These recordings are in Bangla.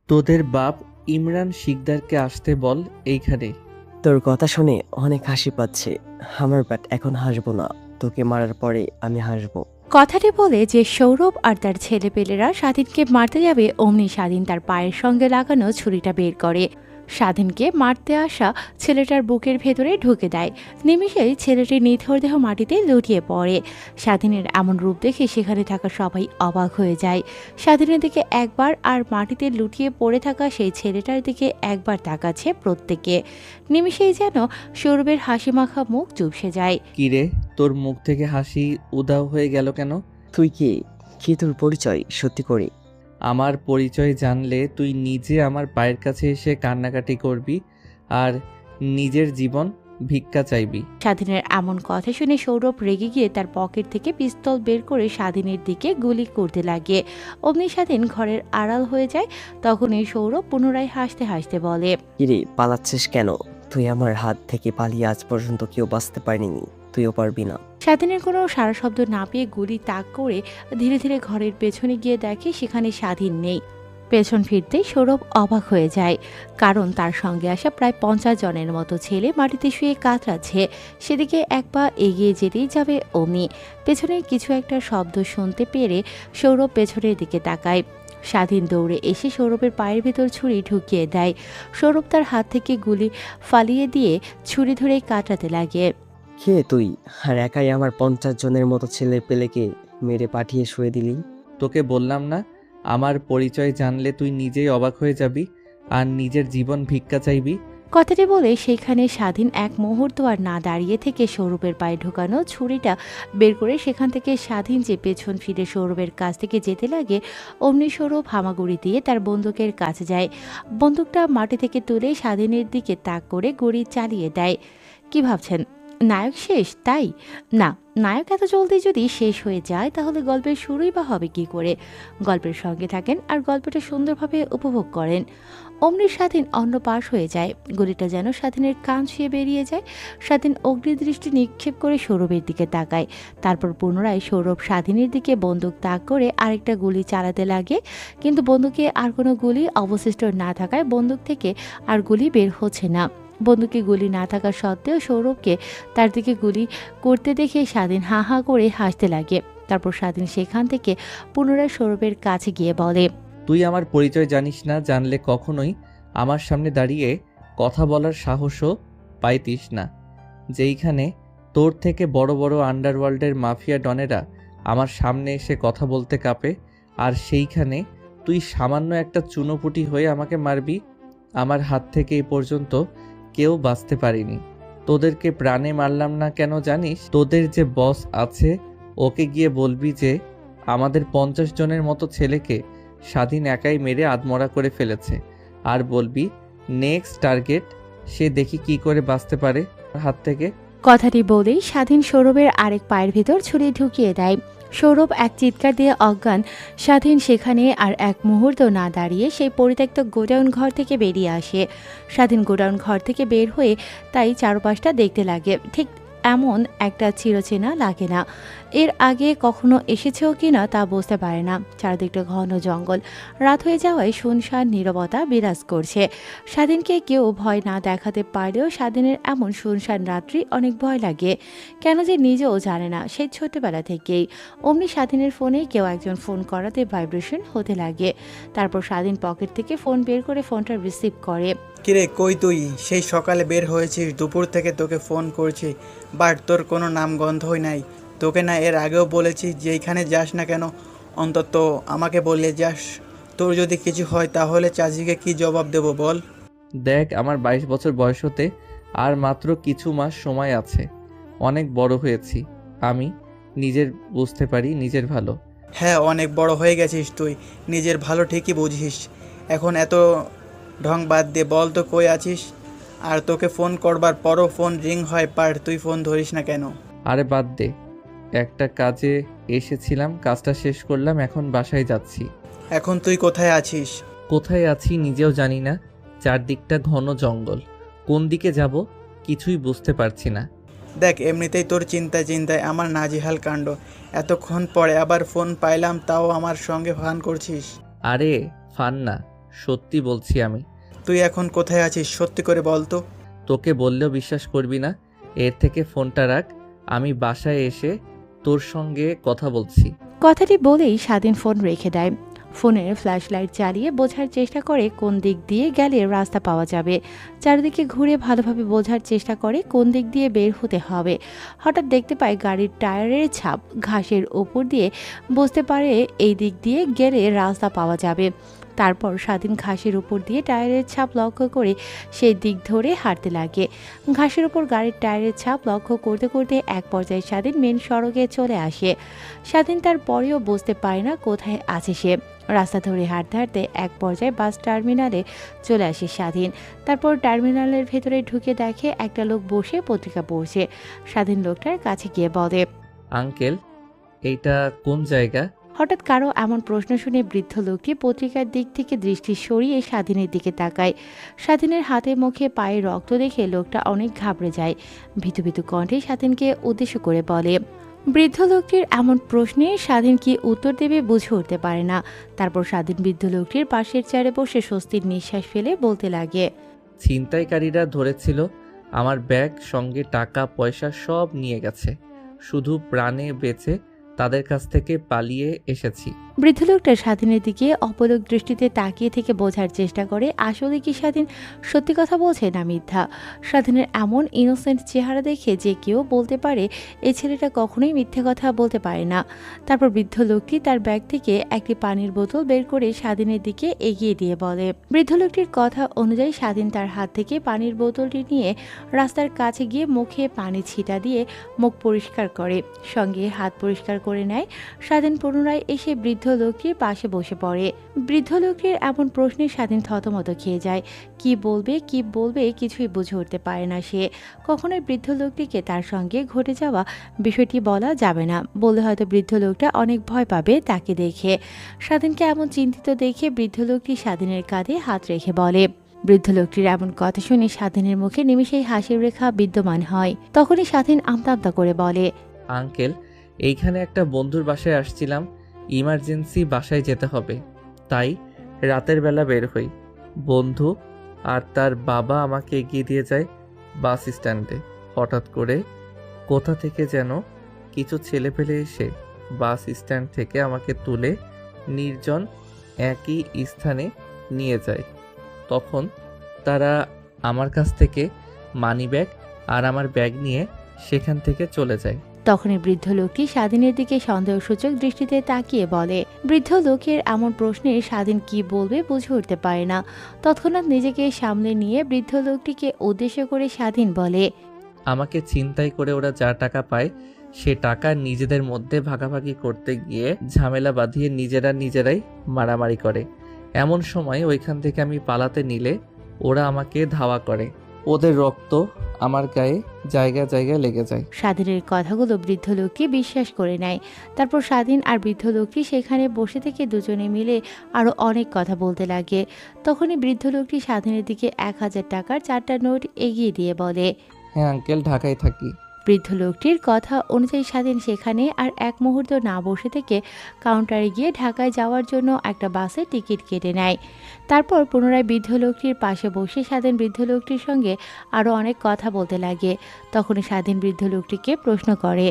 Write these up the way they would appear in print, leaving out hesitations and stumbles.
তোদের বাপ ইমরান শিকদারকে আসতে বল এইখানে। তোর কথা শুনে অনেক হাসি পাচ্ছে। আমার বাট এখন হাসবো না, তোকে মারার পরে আমি হাসবো। কথাটি বলে যে সৌরভ আর তার ছেলেপেলেরা স্বাধীনকে মারতে যাবে অমনি স্বাধীন তার পায়ের সঙ্গে লাগানো ছুরিটা বের করে স্বাধীনকে মারতে আসা ছেলেটার বুকের ভেতরে ঢুকে দেয়। নিমিষেই ছেলেটির নিথর দেহ মাটিতে লুটিয়ে পড়ে। স্বাধীনের এমন রূপ দেখে সেখানে থাকা সবাই অবাক হয়ে যায়। স্বাধীনের দিকে একবার আর মাটিতে লুটিয়ে পড়ে থাকা সেই ছেলেটার দিকে একবার তাকাচ্ছে প্রত্যেকে। নিমিষেই যেন সৌরভের হাসিমাখা মুখ চুপসে যায়। কিরে, তোর মুখ থেকে হাসি উধাও হয়ে গেল কেন? তুই কি কি তোর পরিচয় সত্যি করে? আমার পরিচয় জানলে তুই নিজে আমার পায়ের কাছে এসে কান্নাকাটি করবি আর নিজের জীবন ভিক্ষা চাইবি। স্বাধীনের এমন কথা শুনে সৌরভ রেগে গিয়ে তার পকেট থেকে পিস্তল বের করে স্বাধীনের দিকে গুলি করতে লাগে। অমনি স্বাধীন ঘরের আড়াল হয়ে যায়। তখনই সৌরভ পুনরায় হাসতে হাসতে বলে, কিরে পালাচ্ছিস কেন? তুই আমার হাত থেকে পালিয়ে আজ পর্যন্ত কেউ বাঁচতে পারিনি, তুইও পারবি না। স্বাধীনের কোনো সারা শব্দ না পেয়ে গুলি তাক করে ধীরে ধীরে ঘরের পেছনে গিয়ে দেখে সেখানে স্বাধীন নেই। পেছন ফিরতেই সৌরভ অবাক হয়ে যায়, কারণ তার সঙ্গে আসা প্রায় 50 জনের মতো ছেলে মাটিতে শুয়ে কাতরাচ্ছে। সেদিকে এক পা এগিয়ে যেতেই যাবে অমনি পেছনে কিছু একটা শব্দ শুনতে পেরে সৌরভ পেছনের দিকে তাকায়। স্বাধীন দৌড়ে এসে সৌরভের পায়ের ভেতর ছুরি ঢুকিয়ে দেয়। সৌরভ তার হাত থেকে গুলি ফালিয়ে দিয়ে ছুরি ধরে কাটাতে লাগে। কে তুই? আর একাই আমার 50 জনের মতো ছেলে পেলেকে মেরে পাঠিয়ে শুয়ে দিলি। তোকে বললাম না, আমার পরিচয় জানলে তুই নিজেই অবাক হয়ে যাবি আর নিজের জীবন ভিক্ষা চাইবি। কথাটি বলে সেখানে স্বাধীন এক মুহূর্ত আর না দাঁড়িয়ে থেকে সৌরভের পায়ে ঢোকানো ছুরিটা বের করে সেখান থেকে স্বাধীন যে পেছন ফিরে সৌরভের কাছ থেকে যেতে লাগে অমনি সৌরভ হামাগুড়ি দিয়ে তার বন্দুকের কাছে যায়। বন্দুকটা মাটি থেকে তুলে স্বাধীনের দিকে তাক করে গুলি চালিয়ে দেয়। কি ভাবছেন নায়ক শেষ তাই? না, নায়ক এত জলদি যদি শেষ হয়ে যায় তাহলে গল্পের শুরুই বা হবে কি করে। গল্পের সঙ্গে থাকেন আর গল্পটা সুন্দরভাবে উপভোগ করেন। অমনি স্বাধীন অন্য পাশ হয়ে যায়। গুলিটা যেন স্বাধীনের কান ছুঁয়ে বেরিয়ে যায়। স্বাধীন অগ্নিদৃষ্টি নিক্ষেপ করে সৌরভের দিকে তাকায়। তারপর পুনরায় সৌরভ স্বাধীনের দিকে বন্দুক তাক করে আরেকটা গুলি চালাতে লাগে, কিন্তু বন্দুকে আর কোনো গুলি অবশিষ্ট না থাকায় বন্দুক থেকে আর গুলি বের হচ্ছে না। বন্দুকে গুলি না থাকা সত্ত্বেও সৌরভকে তার দিকে গুলি করতে দেখে স্বাধীন হা হা করে হাসতে লাগে। তারপর স্বাধীন সেখান থেকে পুনরায় সৌরভের কাছে গিয়ে বলে, তুই আমার পরিচয় জানিস না, জানলে কখনোই আমার সামনে দাঁড়িয়ে কথা বলার সাহসও পাইতিস না। যেইখানে তোর থেকে বড় বড় আন্ডারওয়ার্ল্ডের মাফিয়া ডনেরা আমার সামনে এসে কথা বলতে কাঁপে, আর সেইখানে তুই সামান্য একটা চুনোপুটি হয়ে আমাকে মারবি। আমার হাত থেকে এই পর্যন্ত কেউ বাঁচতে পারিনি। তোদেরকে প্রাণে মারলাম না কেন জানিস? তোদের যে বস আছে ওকে গিয়ে বলবি যে আমাদের 50 জনের মতো ছেলেকে স্বাধীন একাই মেরে আধমরা করে ফেলেছে, আর বলবি নেক্সট টার্গেট সে দেখি কি করে বাঁচতে পারে হাত থেকে। কথাটি বলেই স্বাধীন সৌরভের আরেক পায়ের ভেতর ছুরি ঢুকিয়ে দেয়। সৌরভ এক চিৎকার দিয়ে অজ্ঞান। স্বাধীন সেখানে আর এক মুহূর্ত না দাঁড়িয়ে সেই পরিত্যক্ত গোডাউন ঘর থেকে বেরিয়ে আসে। স্বাধীন গোডাউন ঘর থেকে বের হয়ে তাই চারপাশটা দেখতে লাগে। ঠিক এমন একটা চিরচেনা লাগে না। এর আগে কখনো এসেছেও কিনা তা বুঝতে পারে না। চারদিকটা ঘন জঙ্গল। রাত হয়ে যাওয়ায় শুনশান নীরবতা বিরাজ করছে। স্বাধীনকে কেউ ভয় না দেখাতে পারলেও স্বাধীনের এমন শুনশান রাত্রি অনেক ভয় লাগে। কেন যে নিজেও জানে না সেই ছোটবেলা থেকেই। অমনি স্বাধীনের ফোনে কেউ একজন ফোন করাতে ভাইব্রেশন হতে লাগে। তারপর স্বাধীন পকেট থেকে ফোন বের করে ফোনটা রিসিভ করে। কিরে কই তুই? সেই সকালে বের হয়েছিস, দুপুর থেকে তোকে ফোন করছি, বাট তোর কোনো নাম গন্ধই নাই। তোকে না এর আগেও বলেছি যে এইখানে যাস না কেন, অন্তত আমাকে বলে যাস। তোর যদি কিছু হয় তাহলে চাচিকে কি জবাব দেবো বল? দেখ, আমার 22 বছর বয়স হতে আর মাত্র কিছু মাস সময় আছে। অনেক বড় হয়েছি আমি, নিজের বুঝতে পারি নিজের ভালো। হ্যাঁ, অনেক বড় হয়ে গেছিস তুই, নিজের ভালো ঠিকই বুঝিস। এখন এত ঢং বাদ দিয়ে বল তো কই আছিস? আর তোকে ফোন করবার পরও ফোন রিং হয়, পার তুই ফোন ধরিস না কেন? আরে বাদ দে, একটা কাজে এসেছিলাম, কাজটা শেষ করলাম, এখন বাসায় যাচ্ছি। এখন তুই কোথায় আছিস? কোথায় আছি নিজেও জানি না। চারদিকটা ঘন জঙ্গল, কোন দিকে যাব কিছুই বুঝতে পারছি না। দেখ, এমনিতেই তোর চিন্তায় চিন্তায় আমার নাজেহাল কাণ্ড। এতক্ষণ পরে আবার ফোন পাইলাম, তাও আমার সঙ্গে ফান করছিস। আরে ফান না, সত্যি বলছি আমি। তুই এখন কোথায় আছিস সত্যি করে বল তো। তোকে বললেও বিশ্বাস করবি না। এর থেকে ফোনটা রাখ, আমি বাসায় এসে তোর সঙ্গে কথা বলছি। কথাটি বলেই স্বাধীন ফোন রেখে দেয়। ফোনের ফ্ল্যাশ লাইট চালিয়ে বোঝার চেষ্টা করে কোন দিক দিয়ে গেলে রাস্তা পাওয়া যাবে। চারিদিকে ঘুরে ভালোভাবে বোঝার চেষ্টা করে কোন দিক দিয়ে বের হতে হবে। হঠাৎ দেখতে পায় গাড়ির টায়ারের ছাপ ঘাসের ওপর দিয়ে, বুঝতে পারে এই দিক দিয়ে গেলে রাস্তা পাওয়া যাবে। তারপর স্বাধীন ঘাসের উপর দিয়ে টায়ারের ছাপ লক্ষ্য করে সেই দিক ধরে হাঁটতে লাগে। ঘাসের উপর গাড়ির টায়ারের ছাপ লক্ষ্য করতে করতে এক পর্যায়ে স্বাধীন মেন সড়কে চলে আসে। স্বাধীন তার পরেও বুঝতে পারে না কোথায় আছে সে। রাস্তা ধরে হাঁটতে হাঁটতে এক পর্যায়ে বাস টার্মিনালে চলে আসে স্বাধীন। তারপর টার্মিনালের ভেতরে ঢুকে দেখে একটা লোক বসে পত্রিকা পড়ছে। স্বাধীন লোকটার কাছে গিয়ে বলে, আঙ্কেল, এইটা কোন জায়গা? হঠাৎ কারো এমন প্রশ্ন শুনে বৃদ্ধ লোকটি পত্রিকার দিক থেকে দৃষ্টি সরিয়ে স্বাধীনের দিকে তাকায়। স্বাধীনের হাতে মুখে পায়ে রক্ত দেখে লোকটা অনেক ঘাবড়ে যায়। ভীতু ভীতু কণ্ঠে স্বাধীনকে উদ্দেশ্য করে বলে। বৃদ্ধ লোকটির এমন প্রশ্নে স্বাধীন কি উত্তর দেবে বুঝে উঠতে পারে না। তারপর স্বাধীন বৃদ্ধ লোকটির পাশের চেয়ারে বসে স্বস্তির নিঃশ্বাস ফেলে বলতে লাগে, ছিনতাইকারীরা ধরেছিল, আমার ব্যাগ সঙ্গে টাকা পয়সা সব নিয়ে গেছে। শুধু প্রাণে বেঁচে তাদের কাছ থেকে পালিয়ে এসেছি। বৃদ্ধ লোকটা স্বাধীনের দিকে অপলক দৃষ্টিতে তাকিয়ে থেকে বোঝার চেষ্টা করে আসলে কি স্বাধীন সত্যি কথা বলছে না মিথ্যা। স্বাধীনের এমন ইনোসেন্ট চেহারা দেখে যে কেউ বলতে পারে এই ছেলেটা কখনোই মিথ্যে কথা বলতে পারে না। তারপর বৃদ্ধ লোকটি তার ব্যাগ থেকে একটি পানির বোতল বের করে স্বাধীনের দিকে এগিয়ে দিয়ে বলে। বৃদ্ধ লোকটির কথা অনুযায়ী স্বাধীন তার হাত থেকে পানির বোতলটি নিয়ে রাস্তার কাছে গিয়ে মুখে পানি ছিটা দিয়ে মুখ পরিষ্কার করে, সঙ্গে হাত পরিষ্কার করে নেয়। স্বাধীন পুনরায় এসে বৃদ্ধ লোকটির পাশে বসে পড়ে। বৃদ্ধ লোকটির এমন প্রশ্নে স্বাধীন থতমত খেয়ে যায়। কি বলবে কিছুই বুঝে উঠতে পারে না সে। কখনোই বৃদ্ধ লোকটিকে তার সঙ্গে ঘটে যাওয়া বিষয়টি বলা যাবে না, বললে হয়তো বৃদ্ধ লোকটা অনেক ভয় পাবে তাকে দেখে। স্বাধীনকে এমন চিন্তিত দেখে বৃদ্ধ লোকটি স্বাধীনের কাঁধে হাত রেখে বলে। বৃদ্ধ লোকটির এমন কথা শুনে স্বাধীনের মুখে নিমেষেই হাসির রেখা বিদ্যমান হয়। তখনই স্বাধীন আমতা আমতা করে বলে, আঙ্কেল, এইখানে একটা বন্ধুর বাসায় আসছিলাম, ইমার্জেন্সি বাসায় যেতে হবে, তাই রাতের বেলা বের হই। বন্ধু আর তার বাবা আমাকে এগিয়ে দিয়ে যায় বাস স্ট্যান্ডে। হঠাৎ করে কোথা থেকে যেন কিছু ছেলেপেলে এসে বাস স্ট্যান্ড থেকে আমাকে তুলে নির্জন একই স্থানে নিয়ে যায়। তখন তারা আমার কাছ থেকে মানিব্যাগ আর আমার ব্যাগ নিয়ে সেখান থেকে চলে যায়। তখনই বৃদ্ধ লোকটি স্বাধীনের দিকে সন্দেহসূচক দৃষ্টিতে তাকিয়ে বলে। বৃদ্ধ লোকের এমন প্রশ্নে স্বাধীন কি বলবে বুঝে উঠতে পারে না। তৎক্ষণাৎ নিজেকে সামলে নিয়ে বৃদ্ধ লোকটিকে উদ্দেশ্য করে স্বাধীন বলে, আমাকে ছিনতাই করে ওরা যা টাকা পায় সে টাকা নিজেদের মধ্যে ভাগাভাগি করতে গিয়ে ঝামেলা বাঁধিয়ে নিজেরাই মারামারি করে। এমন সময় ওইখান থেকে আমি পালাতে নিলে ওরা আমাকে ধাওয়া করে। ওদের রক্ত আমার গায়ে জায়গায় জায়গায় লেগে যায়। স্বাধীনের কথাগুলো বৃদ্ধ লোকটি বিশ্বাস করে নেয়। তারপর স্বাধীন আর বৃদ্ধ লোকটি সেখানে বসে থেকে দুজনে মিলে আরো অনেক কথা বলতে লাগে। তখনই বৃদ্ধ লোকটি স্বাধীনের দিকে 1000 টাকার 4টা নোট এগিয়ে দিয়ে বলে, হ্যাঁ আঙ্কেল, ঢাকায় থাকি। বৃদ্ধ লোকটির কথা অনুযায়ী স্বাধীন সেখানে আর এক মুহূর্ত না বসে থেকে কাউন্টারে গিয়ে ঢাকায় যাওয়ার জন্য একটা বাসের টিকিট কেটে নেয়। তারপর পুনরায় বৃদ্ধ লোকটির পাশে বসে স্বাধীন বৃদ্ধ লোকটির সঙ্গে আরও অনেক কথা বলতে লাগে। তখনই স্বাধীন বৃদ্ধ লোকটিকে প্রশ্ন করে,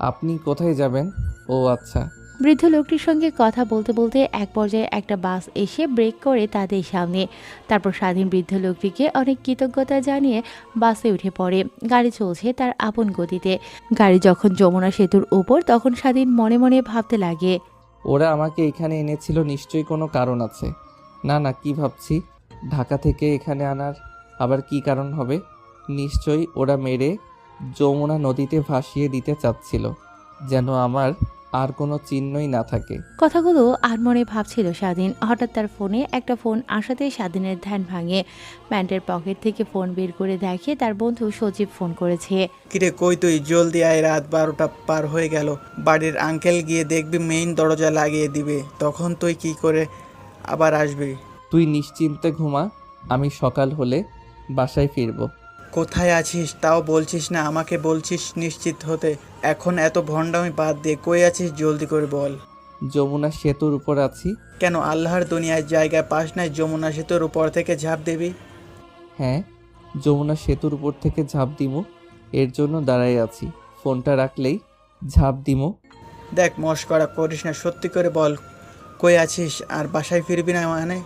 আপনি কোথায় যাবেন? ও আচ্ছা। বৃদ্ধ লোকটির সঙ্গে কথা বলতে বলতে এক পর্যায়ে একটা বাস এসে ব্রেক করে তাদের সামনে। তারপর স্বাধীন বৃদ্ধ লোকটিকে অনেক কৃতজ্ঞতা জানিয়ে বাসে উঠে পড়ে। গাড়ি চলছে তার আপন গতিতে। গাড়ি যখন যমুনা সেতুর উপর, তখন স্বাধীন মনে মনে ভাবতে লাগে, ওরা আমাকে এখানে এনেছিল, নিশ্চয়ই কোনো কারণ আছে। না, কি ভাবছি, ঢাকা থেকে এখানে আনার আবার কি কারণ হবে? নিশ্চয়ই ওরা মেরে যমুনা নদীতে ভাসিয়ে দিতে চাচ্ছিল, যেন আমার আর কোনো চিহ্নই না থাকে। কথাগুলো আর মনে ভাবছিল স্বাধীন। হঠাৎ তার ফোনে একটা ফোন আসাতে স্বাধীনের ধ্যান ভাঙে। প্যান্টের পকেট থেকে ফোন বের করে দেখে তার বন্ধু সজীব ফোন করেছে। কিরে কই তুই, জলদি আয়, রাত 12টা পার হয়ে গেল। বাড়ির আঙ্কেল গিয়ে দেখবি মেইন দরজা লাগিয়ে দিবে, তখন তুই কি করে আবার আসবি? তুই নিশ্চিন্তে ঘুমা, আমি সকাল হলে বাসায় ফিরবো। কোথায় আছিস তাও বলছিস না, আমাকে বলছিস নিশ্চিত হতে। এখন এত ভণ্ডামি বাদ দিয়ে কই আছিস জলদি করে বল। যমুনা সেতুর উপর আছি। কেন আল্লাহর দুনিয়ায় জায়গা পাস নাই যমুনা সেতুর উপর থেকে ঝাঁপ দিবি? হ্যাঁ, যমুনা সেতুর উপর থেকে ঝাঁপ দিমু, এর জন্য দাঁড়াই আছি। ফোনটা রাখলেই ঝাঁপ দিমু। দেখ মস্করা করিস না, সত্যি করে বল কই আছিস আর বাসায় ফিরবি না মানে?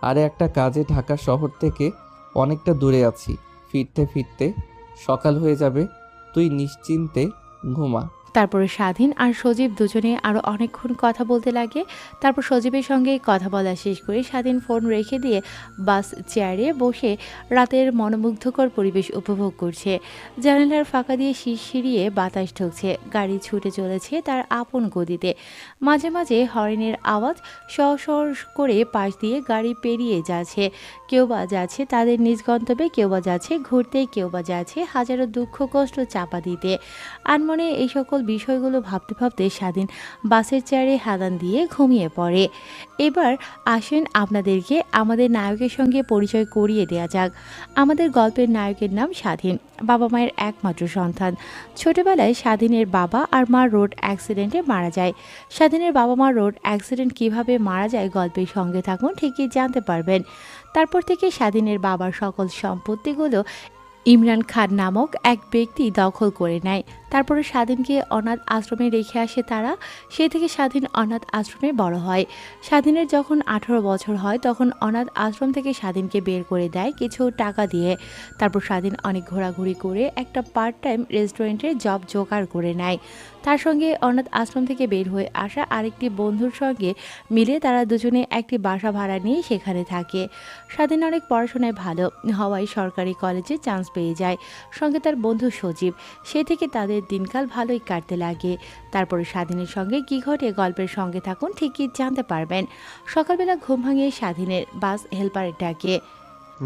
আরে একটা কাজে ঢাকা শহর থেকে অনেকটা দূরে আছি। ফিরতে ফিরতে সকাল হয়ে যাবে, তুই নিশ্চিন্তে ঘুমা। তারপরে স্বাধীন আর সজীব দুজনে আরও অনেকক্ষণ কথা বলতে লাগে। তারপর সজীবের সঙ্গে কথা বলা শেষ করে স্বাধীন ফোন রেখে দিয়ে বাস চেয়ারে বসে রাতের মনোমুগ্ধকর পরিবেশ উপভোগ করছে। জানালার ফাঁকা দিয়ে শিরশিরিয়ে বাতাস ঢুকছে। গাড়ি ছুটে চলেছে তার আপন গতিতে। মাঝে মাঝে হর্নের আওয়াজ সর করে পাশ দিয়ে গাড়ি পেরিয়ে যাচ্ছে। কেউ বা যাচ্ছে তাদের নিজ গন্তব্যে, কেউ বা যাচ্ছে ঘুরতে, কেউ বা যাচ্ছে হাজারো দুঃখ কষ্ট চাপা দিতে। আনমনে এই সকল বিষয়গুলো ভাবতে ভাবতে স্বাধীন বাসের চেয়ারে হেলান দিয়ে ঘুমিয়ে পড়ে। এবার আসেন আপনাদেরকে আমাদের নায়কের সঙ্গে পরিচয় করিয়ে দেয়া যাক। আমাদের গল্পের নায়কের নাম স্বাধীন, বাবা মায়ের একমাত্র সন্তান। ছোটবেলায় স্বাধীনের বাবা আর মা রোড অ্যাক্সিডেন্টে মারা যায়। স্বাধীনের বাবা মা রোড অ্যাক্সিডেন্ট কিভাবে মারা যায় গল্পের সঙ্গে থাকুন, ঠিকই জানতে পারবেন। তারপর থেকে স্বাধীনের বাবার সকল সম্পত্তিগুলো ইমরান খান নামক এক ব্যক্তি দখল করে নেয়। তারপরে স্বাধীনকে অনাথ আশ্রমে রেখে আসে তারা। সে থেকে স্বাধীন অনাথ আশ্রমে বড় হয়। স্বাধীনের যখন 18 বছর হয় তখন অনাথ আশ্রম থেকে স্বাধীনকে বের করে দেয় কিছু টাকা দিয়ে। তারপর স্বাধীন অনেক ঘোরাঘুরি করে একটা পার্ট টাইম রেস্টুরেন্টের জব জোগাড় করে নেয়। তার সঙ্গে অনাথ আশ্রম থেকে বের হয়ে আসা আরেকটি বন্ধুর সঙ্গে মিলে তারা দুজনে একটি বাসা ভাড়া নিয়ে সেখানে থাকে। স্বাধীন অনেক পড়াশোনায় ভালো হওয়ায় সরকারি কলেজে চান্স পেয়ে যায়। সঙ্গে তার বন্ধু সজীব। সে থেকে তাদের দিনকাল ভালোই কাটতে লাগে। তারপরে স্বাধীনের সঙ্গে কি ঘটে গল্পের সঙ্গে থাকুন, ঠিকই জানতে পারবেন। সকালবেলা ঘুম ভাঙিয়ে স্বাধীনের বাস হেল্পারের ডাকে।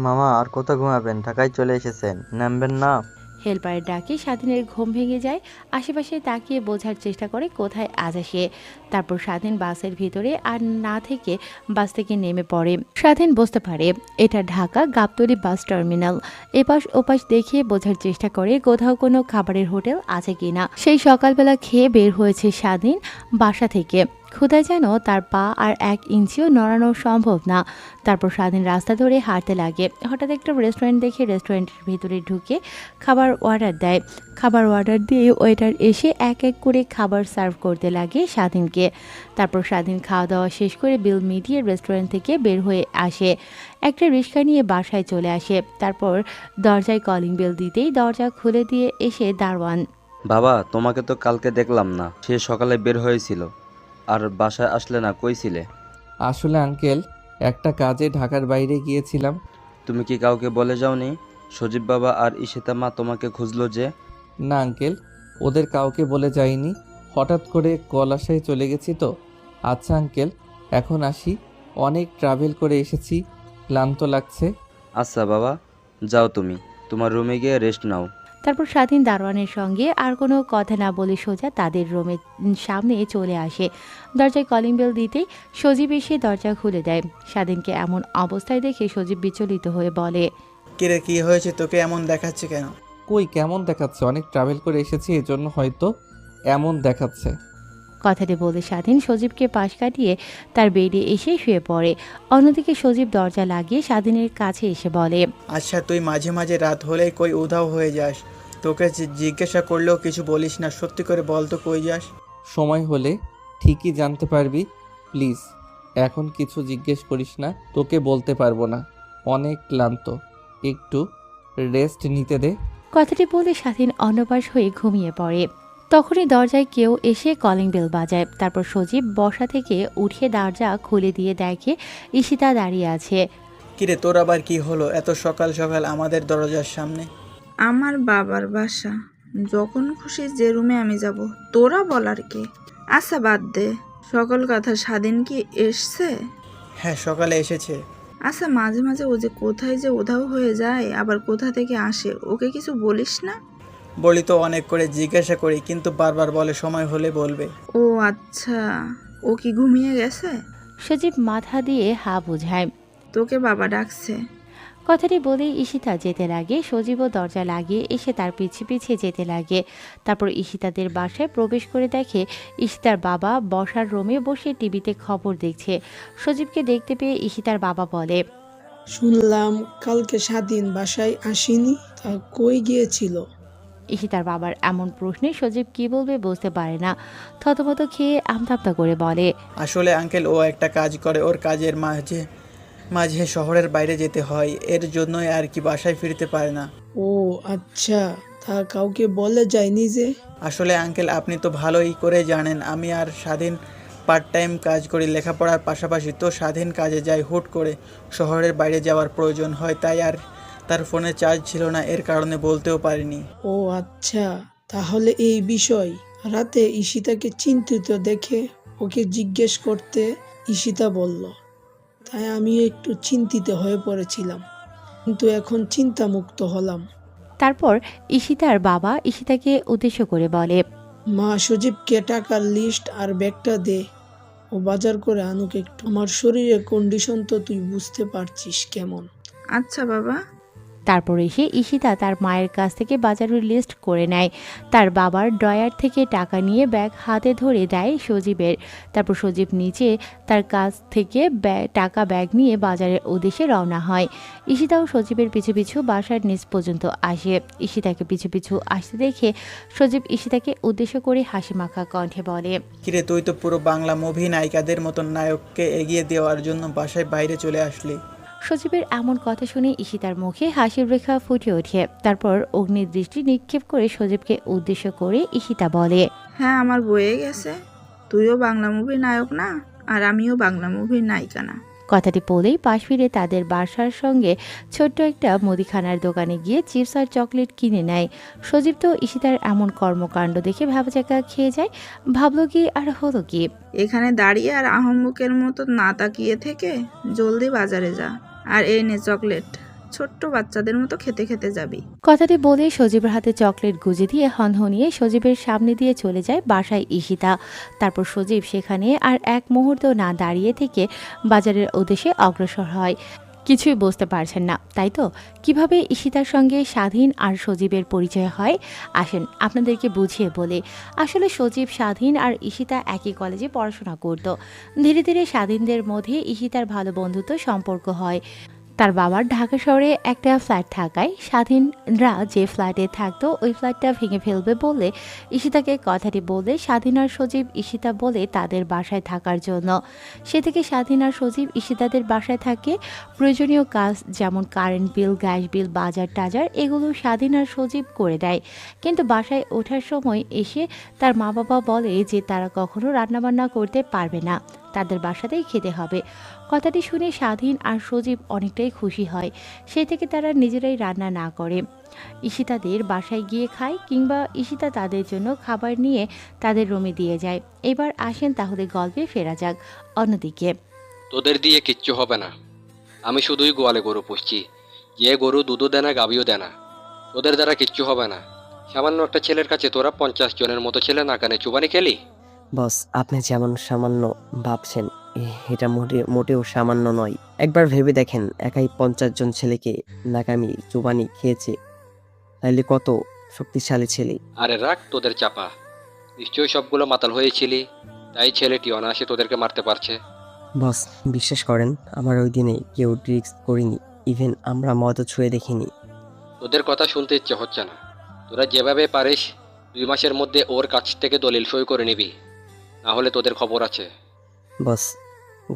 মামা আর কত ঘুমাবেন? ঢাকায় চলে এসেছেন, নামবেন না? হেল্পারের ডাকে স্বাধীনের ঘুম ভেঙে যায়। আশেপাশে তাকিয়ে বোঝার চেষ্টা করে কোথায় আজ আসে। তারপর স্বাধীন বাসের ভিতরে আর না থেকে বাস থেকে নেমে পড়ে। স্বাধীন বুঝতে পারে এটা ঢাকা গাবতলী বাস টার্মিনাল। এপাশ ওপাশ দেখিয়ে বোঝার চেষ্টা করে কোথাও কোনো খাবারের হোটেল আছে কিনা। সেই সকালবেলা খেয়ে বের হয়েছে স্বাধীন বাসা থেকে। ক্ষুধায় যেন তার পা আর 1 ইঞ্চিও নড়ানো সম্ভব না। তারপর স্বাধীন রাস্তা ধরে হাঁটতে লাগে। হঠাৎ একটা রেস্টুরেন্ট দেখে রেস্টুরেন্টের ভিতরে ঢুকে খাবার অর্ডার দেয়। খাবার অর্ডার দিয়ে ওয়েটার এসে এক এক করে খাবার সার্ভ করতে লাগে স্বাধীনকে। তারপর স্বাধীন খাওয়া দাওয়া শেষ করে বিল মিটিয়ে রেস্টুরেন্ট থেকে বের হয়ে আসে। একটা রিক্সা নিয়ে বাসায় চলে আসে। তারপর দরজায় কলিং বেল দিতেই দরজা খুলে দিয়ে এসে দারোয়ান। বাবা, তোমাকে তো কালকে দেখলাম না। সে সকালে বের হয়েছিল, আর বাসায় আসলে না, কই ছিলে? আসলে আঙ্কেল, একটা কাজে ঢাকার বাইরে গিয়েছিলাম। তুমি কি কাউকে বলে যাওনি? সজীব বাবা আর ঈশিতা মা তোমাকে খুঁজলো যে। না আঙ্কেল, ওদের কাউকে বলে যাইনি, হঠাৎ করে কল আসায় চলে গেছি তো। আচ্ছা আঙ্কেল, এখন আসি, অনেক ট্রাভেল করে এসেছি, ক্লান্ত লাগছে। আচ্ছা বাবা, যাও তুমি তোমার রুমে গিয়ে রেস্ট নাও। তারপর স্বাধীন দারোয়ানের সঙ্গে আর কোনো কথা না বলে সোজা তাদের রুমের সামনে চলে আসে। দরজায় কলিং বেল দিতেই সজীব এসে দরজা খুলে দেয়। স্বাধীনকে এমন অবস্থায় দেখে সজীব বিচলিত হয়ে বলে, কিরে কি হয়েছে, তোকে এমন দেখাচ্ছে কেন? কই কেমন দেখাচ্ছে, অনেক ট্রাভেল করে এসেছি এজন্য হয়তো এমন দেখাচ্ছে। কথাটি বলে স্বাধীন সজীবকে পাশ কাটিয়ে তার বেডে এসে শুয়ে পড়ে। অন্যদিকে সজীব দরজা লাগিয়ে স্বাধীনের কাছে এসে বলে, আচ্ছা তুই মাঝে মাঝে রাত হলেই কই উধাও হয়ে যাস? তোকে জিজ্ঞাসা করলেও কিছু বলিস না, সত্যি করে বল তো কই যাস? সময় হলে ঠিকই জানতে পারবি, প্লিজ এখন কিছু জিজ্ঞেস করিস না, তোকে বলতে পারবো না, অনেক ক্লান্ত, একটু রেস্ট নিতে দে। কথাটি বলে স্বাধীন অন্যপাশ হয়ে ঘুমিয়ে পড়ে। তখনই দরজায় কেউ এসে কলিং বেল বাজায়। তারপর সজীব বসা থেকে উঠে দরজা খুলে দিয়ে দেখে ঈশিতা দাঁড়িয়ে আছে। কিরে তোর আবার কি হলো এত সকাল সকাল আমাদের দরজার সামনে? আমার বাবার বাসা, যখন খুশি যে রুমে আমি যাব, তোরা বলার কে? আচ্ছা বাদ দে, সকল কথা। স্বাধীন কি এসছে? হ্যাঁ সকালে এসেছে। আচ্ছা মাঝে মাঝে ও যে কোথায় যে উধাও হয়ে যায়, আবার কোথা থেকে আসে, ওকে কিছু বলিস না? বলি তো, অনেক করে জিজ্ঞাসা করি কিন্তু বারবার বলে সময় হলে বলবে। ও আচ্ছা, ও কি ঘুমিয়ে গেছে? সজীব মাথা দিয়ে হা বোঝায়। তোকে বাবা ডাকছে। কথাটি বলেই ঈশিতা যেতে লাগে। সজীবও দরজা লাগিয়ে এসে তার পিছে পিছে যেতে লাগে। তারপর ঈশিতাদের বাসায় প্রবেশ করে দেখে ঈশিতার বাবা বসার রুমে বসে টিভিতে খবর দেখছে। সজীবকে দেখতে পেয়ে ঈশিতার বাবা বলে, শুনলাম কালকে স্বাধীন বাসায় আসেনি, তা কই গিয়েছিল? ঈশিতার বাবার এমন প্রশ্নে সজীব কি বলবে বুঝতে পারে না। থতমত খেয়ে আমতামতা করে বলে, আসলে আঙ্কেল, ও একটা কাজ করে, ওর কাজের মাঝে মাঝে শহরের বাইরে যেতে হয়, এর জন্যই আর কি বাসায় ফিরতে পারে না। ও আচ্ছা, তা কাউকে বলে যায়নি যে? আসলে আঙ্কেল, আপনি তো ভালোই করে জানেন আমি আর স্বাধীন পার্ট টাইম কাজ করি লেখাপড়ার পাশাপাশি। তো স্বাধীন কাজে যাই, হুট করে শহরের বাইরে যাওয়ার প্রয়োজন হয়, তাই আর তার ফোনে চার্জ ছিল না, এর কারণে বলতেও পারিনি। ও আচ্ছা, তাহলে এই বিষয়। রাতে ঈশিতাকে চিন্তিত দেখে ওকে জিজ্ঞেস করতে ঈশিতা বলল, তাই আমি একটু চিন্তিত হয়ে পড়েছিলাম, কিন্তু এখন চিন্তামুক্ত হলাম। তারপর ঈশিতার বাবা ঈশিতাকে উদ্দেশ্য করে বলে, মা, সজীবকে টাকার লিস্ট আর ব্যাগটা দে, ও বাজার করে আনুক একটু। আমার শরীরের কন্ডিশন তো তুই বুঝতে পারছিস কেমন। আচ্ছা বাবা। তারপর এসে ঈশিতা তার মায়ের কাছ থেকে বাজারের লিস্ট করে নেয়। তার বাবার ড্রয়ার থেকে টাকা নিয়ে ব্যাগ হাতে ধরে দেয় সজীবের। তারপর সজীব নিচে তার কাছ থেকে টাকা ব্যাগ নিয়ে বাজারের উদ্দেশ্যে রওনা হয়। ঈশিতাও সজীবের পিছু পিছু বাসার নিচ পর্যন্ত আসে। ঈশিতাকে পিছু পিছু আসতে দেখে সজীব ঈশিতাকে উদ্দেশ্য করে হাসি মাখা কণ্ঠে বলে, কিরে, তুই তো পুরো বাংলা মুভি নায়িকাদের মতন নায়ককে এগিয়ে দেওয়ার জন্য বাসায় বাইরে চলে আসলি। সজীবের এমন কথা শুনে ঈশিতার মুখে হাসির রেখা ফুটে ওঠে। তারপর অগ্নিদৃষ্টি নিক্ষেপ করে সজীবকে উদ্দেশ্য করে ঈশিতা বলে, হ্যাঁ, আমার বয়ে গেছে। তুইও বাংলা মুভির নায়ক না, আর আমিও বাংলা মুভির নায়িকা না। কথাটি বলেই পাশ ফিরে তাদের বাসার সঙ্গে ছোট্ট একটা মুদিখানার দোকানে গিয়ে চিপস আর চকলেট কিনে নেয়। সজীব তো ঈশিতার এমন কর্মকাণ্ড দেখে ভ্যাবাচ্যাকা খেয়ে যায়। ভাবলো কি আর হলো কি। এখানে দাঁড়িয়ে আর আহম্মকের মতো না তাকিয়ে থেকে জলদি বাজারে যা, আর এই নে চকলেট, ছোট্ট বাচ্চাদের মতো খেতে খেতে যাবি। কথাটি বলে সজীবের হাতে চকলেট গুজে দিয়ে হনহনিয়ে সজীবের সামনে দিয়ে চলে যায় বাসায় ঈশিতা। তারপর সজীব সেখানে আর এক মুহূর্ত না দাঁড়িয়ে থেকে বাজারের উদ্দেশ্যে অগ্রসর হয়। কিছুই বুঝতে পারছেন না, তাই তো? কিভাবে ঈশিতার সঙ্গে স্বাধীন আর সজীবের পরিচয় হয়, আসেন আপনাদেরকে বুঝিয়ে বলি। আসলে সজীব, স্বাধীন আর ঈশিতা একই কলেজে পড়াশোনা করত। ধীরে ধীরে স্বাধীনদের মধ্যে ঈশিতার ভালো বন্ধুত্ব সম্পর্ক হয়। তার বাবার ঢাকা শহরে একটা ফ্ল্যাট থাকায় স্বাধীনরা যে ফ্ল্যাটে থাকতো ওই ফ্ল্যাটটা ভেঙে ফেলবে বলে ঈশিতাকে কথাটি বলে স্বাধীন আর সজীব ঈশিতা বলে তাদের বাসায় থাকার জন্য। সে থেকে স্বাধীন আর সজীব ঈশিতাদের বাসায় থাকে। প্রয়োজনীয় কাজ যেমন কারেন্ট বিল, গ্যাস বিল, বাজার টাজার এগুলো স্বাধীন আর সজীব করে দেয়। কিন্তু বাসায় ওঠার সময় এসে তার মা বাবা বলে যে তারা কখনো রান্নাবান্না করতে পারবে না, তাদের বাসাতেই খেতে হবে। কথাটি শুনে স্বাধীন আর সজীব অনেকটাই খুশি হয়। সেই থেকে তারা নিজেরাই রান্না না করে ঈশিতাদের বাসায় গিয়ে খায়, কিংবা ঈশিতা তাদের জন্য খাবার নিয়ে তাদের রুমে দিয়ে যায়। এবার আসেন তাহলে গল্পে ফেরা যাক। অন্যদিকে তোদের দিয়ে কিচ্ছু হবে না। আমি শুধুই গোয়ালে গরু পুষছি, যে গরু দুধও দেয় না, গাভীও দেয় না। তোদের দ্বারা কিচ্ছু হবে না। সামান্য একটা ছেলের কাছে তোরা 50 জনের মতো ছেলে নাকানে চুবানি খেলি। বস, আপনি যেমন সামান্য ভাবছেন এটা মোটেও সামান্য নয়। একবার ভেবে দেখেন, একাই 50 জন ছেলেকে নাকামি চুবানি খেয়েছে, তাইলে কত শক্তিশালী ছেলে। আরে রাখ তোদের চাপা। নিশ্চয়ই সবগুলো মাতাল হয়েছিলি, তাই ছেলেটি অনায়াসে তোদেরকে মারতে পারছে। বস, বিশ্বাস করেন, আমার ওই দিনে কেউ ড্রিঙ্কস করিনি, ইভেন আমরা মদও ছুঁয়ে দেখিনি। তোদের কথা শুনতে ইচ্ছে হচ্ছে না। তোরা যেভাবে পারিস 2 মাসের মধ্যে ওর কাছ থেকে দলিল সই করে নিবি, না হলে তোদের খবর আছে। বস,